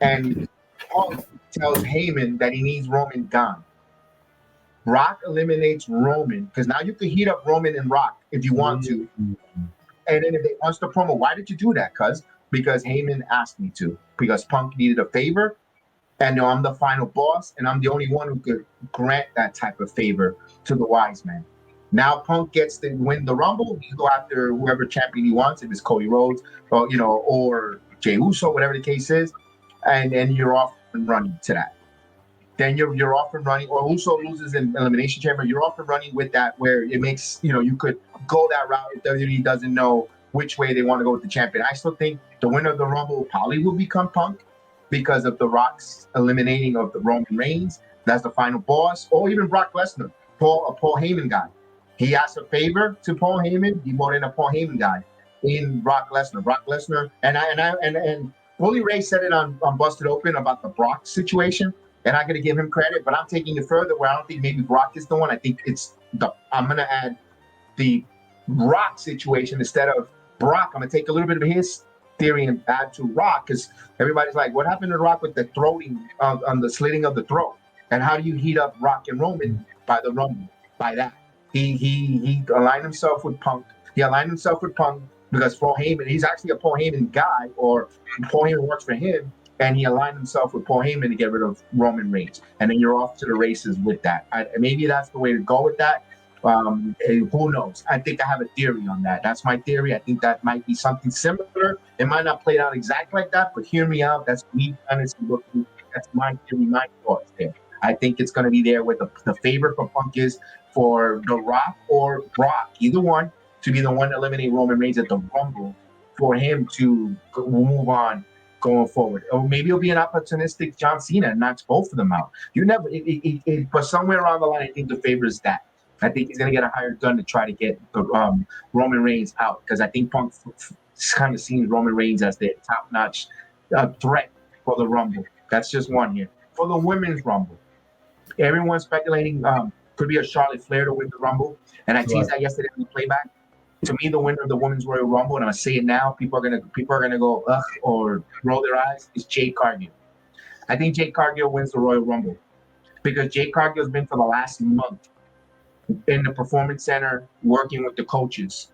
and Punk tells Heyman that he needs Roman gone. Rock eliminates Roman because now you can heat up Roman and Rock if you want to. And then if they wants the promo, why did you do that? Because Heyman asked me to. Because Punk needed a favor, and I'm the final boss, and I'm the only one who could grant that type of favor to the wise man. Now Punk gets to win the Rumble. You go after whoever champion he wants, if it's Cody Rhodes or Jey Uso, whatever the case is, and then you're off and running to that. Then you're off and running, or Uso loses in Elimination Chamber. You're off and running with that, where it makes you could go that route if WWE doesn't know which way they want to go with the champion. I still think the winner of the Rumble probably will become Punk because of the Rock's eliminating of the Roman Reigns. That's the final boss, or even Brock Lesnar, a Paul Heyman guy. He asked a favor to Paul Heyman. He brought in a Paul Heyman guy in Brock Lesnar. Brock Lesnar, and Bully Ray said it on Busted Open about the Brock situation. And I'm going to give him credit, but I'm taking it further where I don't think maybe Brock is the one. I think I'm going to add the Rock situation instead of Brock. I'm going to take a little bit of his theory and add to Rock, because everybody's like, what happened to Rock with the throating on the slitting of the throat? And how do you heat up Rock and Roman by the Rumble? By that. He aligned himself with Punk. He aligned himself with Punk because Paul Heyman, he's actually a Paul Heyman guy, or Paul Heyman works for him. And he aligned himself with Paul Heyman to get rid of Roman Reigns. And then you're off to the races with that. Maybe that's the way to go with that. Who knows? I think I have a theory on that. That's my theory. I think that might be something similar. It might not play out exactly like that, but hear me out. That's me honestly looking. That's my theory, my thoughts there. I think it's going to be there where the favor for Punk is for The Rock or Brock, either one, to be the one to eliminate Roman Reigns at the Rumble for him to move on going forward. Or maybe it'll be an opportunistic John Cena and knocks both of them out. But somewhere around the line, I think the favor is that. I think he's going to get a hired gun to try to get Roman Reigns out, because I think Punk kind of sees Roman Reigns as their top-notch threat for the Rumble. That's just one here. For the Women's Rumble, everyone's speculating could be a Charlotte Flair to win the Rumble, and I teased that yesterday in the playback. To me, the winner of the Women's Royal Rumble, and I'm gonna say it now, people are gonna go ugh or roll their eyes, is Jade Cargill. I think Jade Cargill wins the Royal Rumble because Jade Cargill has been for the last month in the Performance Center working with the coaches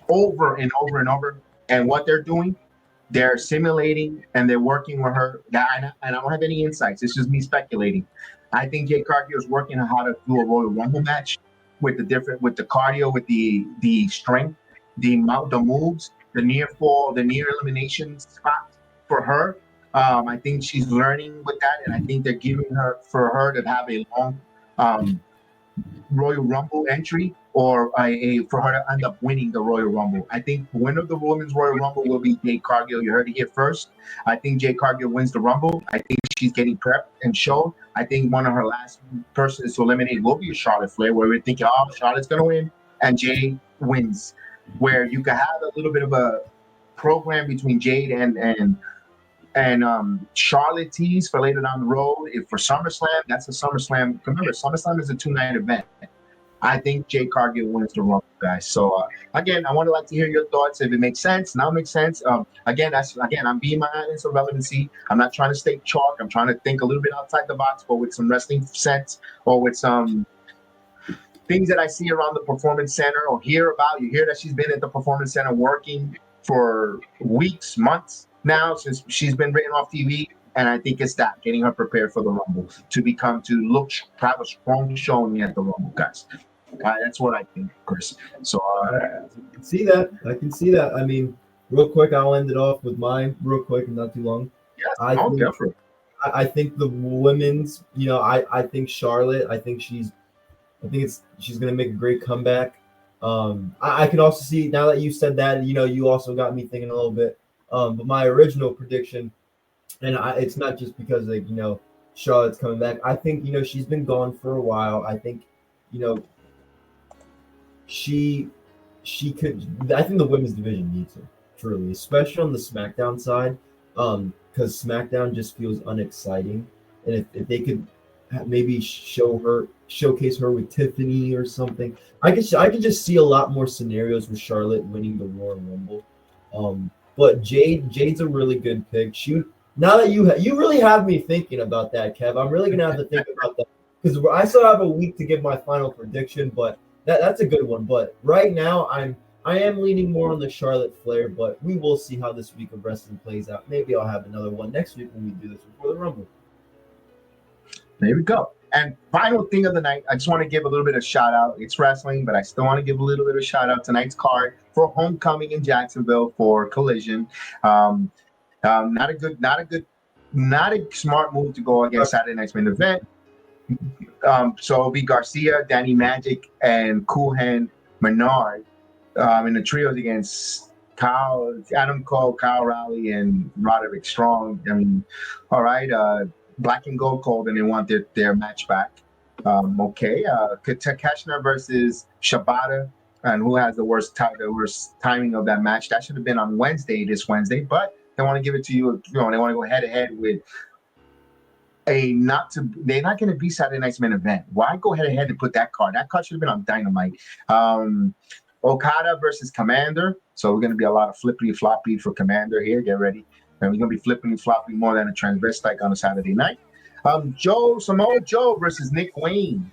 over and over and over. And what they're doing, they're simulating and they're working with her. And I don't have any insights. It's just me speculating. I think Jade Cargill is working on how to do a Royal Rumble match with the cardio, with the strength, the moves, the near fall, the near elimination spot for her. I think she's learning with that, and I think they're giving her for her to have a long Royal Rumble entry or for her to end up winning the Royal Rumble. I think the winner of the Women's Royal Rumble will be Jade Cargill. You heard it here first. I think Jade Cargill wins the Rumble. I think she's getting prepped and shown. I think one of her last persons to eliminate will be Charlotte Flair, where we're thinking, oh, Charlotte's going to win, and Jade wins. Where you could have a little bit of a program between Jade and Charlotte tease for later down the road. If for SummerSlam, that's a SummerSlam. Remember, SummerSlam is a 2-night event. I think Jade Cargill wins the Rumble, guys. So again, I want to like to hear your thoughts. If it makes sense, now it makes sense. Again, I'm being my audience of relevancy. I'm not trying to stay chalk. I'm trying to think a little bit outside the box, but with some wrestling sense or with some things that I see around the Performance Center or hear about. You hear that she's been at the Performance Center working for weeks, months now since she's been written off TV. And I think it's that, getting her prepared for the Rumble to have a strong showing at the Rumble, guys. That's what I think, Chris. So I can see that. I mean, real quick, I'll end it off with mine real quick and not too long. yes, Definitely. I think the women's, I think Charlotte, she's going to make a great comeback. I can also see, now that you said that, you also got me thinking a little bit. But my original prediction, and it's not just because Charlotte's coming back. I think, she's been gone for a while. I think, she could. I think the women's division needs her, truly, especially on the SmackDown side, because SmackDown just feels unexciting. And if they could maybe showcase her with Tiffany or something, I could just see a lot more scenarios with Charlotte winning the Royal Rumble. But Jade's a really good pick. Now that you really have me thinking about that, Kev. I'm really gonna have to think about that because I still have a week to give my final prediction, but that's a good one. But right now, I am leaning more on the Charlotte Flair, but we will see how this week of wrestling plays out. Maybe I'll have another one next week when we do this before the Rumble. There we go. And final thing of the night, I just want to give a little bit of shout out. It's wrestling, but I still want to give a little bit of shout out. Tonight's card for Homecoming in Jacksonville for Collision. Not a smart move to go against Saturday night's main event. So it'll be Garcia, Danny Magic, and Cool Hand Menard in the trios against Adam Cole, Kyle Rowley, and Roderick Strong. I mean, all right. Black and Gold called and they want their match back. Okay. Takeshita versus Shibata, and who has the worst timing of that match? That should have been on this Wednesday, but they want to give it to you. They want to go head to head with they're not going to be Saturday night's main event. Why go head to head and put that card? That card should have been on Dynamite. Okada versus Commander. So we're going to be a lot of flippity floppy for Commander here. Get ready. And we're going to be flipping and flopping more than a transvestite on a Saturday night. Samoa Joe versus Nick Wayne.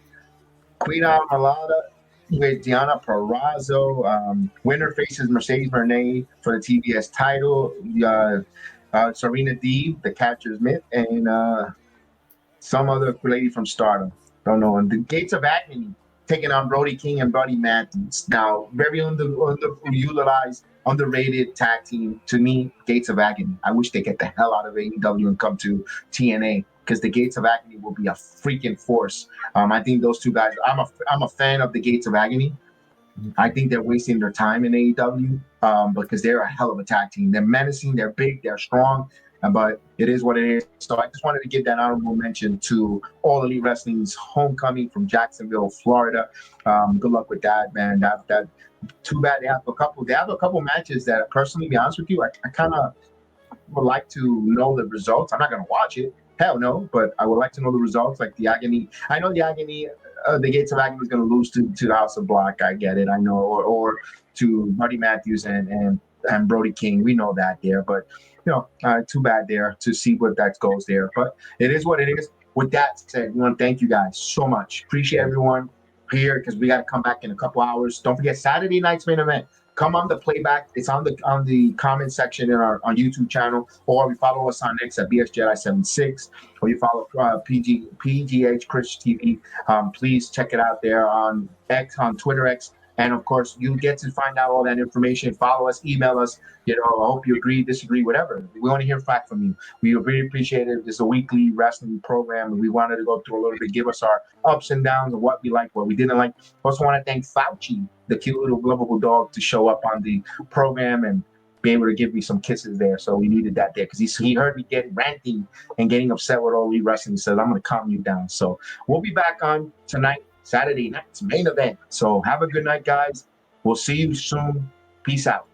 Queen Almalada with Deonna Purrazzo. Winner faces Mercedes Moné for the TBS title. Serena Deeb, the catcher's mitt, and some other lady from Stardom. Don't know. And the Gates of Agony taking on Brody King and Buddy Matthews. Now, very underutilized, underrated tag team to me, Gates of Agony. I wish they get the hell out of AEW and come to TNA because the Gates of Agony will be a freaking force. I think those two guys. I'm a fan of the Gates of Agony. I think they're wasting their time in AEW because they're a hell of a tag team. They're menacing, they're big, they're strong, but it is what it is. So I just wanted to give that honorable mention to All Elite Wrestling's Homecoming from Jacksonville, Florida. Good luck with that, man. That too bad they have a couple matches that, personally, to be honest with you, I kind of would like to know the results. I'm not going to watch it. Hell no, but I would like to know the results, like the Agony. I know the Agony, the Gates of Agony is going to lose to the House of Black. I get it. I know, or to Buddy Matthews and Brody King. We know that there, but too bad there to see what that goes there. But it is what it is. With that said, we want to thank you guys so much. Appreciate everyone here because we got to come back in a couple hours. Don't forget Saturday night's main event. Come on the playback. It's on the comment section in our YouTube channel, or you follow us on X at BSJedi76, or you follow PGH Chris TV. Please check it out there on X, on Twitter X. And of course, you get to find out all that information. Follow us, email us. I hope you agree, disagree, whatever. We want to hear back from you. We really appreciate it. It's a weekly wrestling program, and we wanted to go through a little bit, give us our ups and downs of what we like, what we didn't like. Also want to thank Fauci, the cute little lovable dog, to show up on the program and be able to give me some kisses there. So we needed that there because he heard me get ranting and getting upset with all the wrestling. He said, I'm going to calm you down. So we'll be back on tonight, Saturday night's main event. So have a good night, guys. We'll see you soon. Peace out.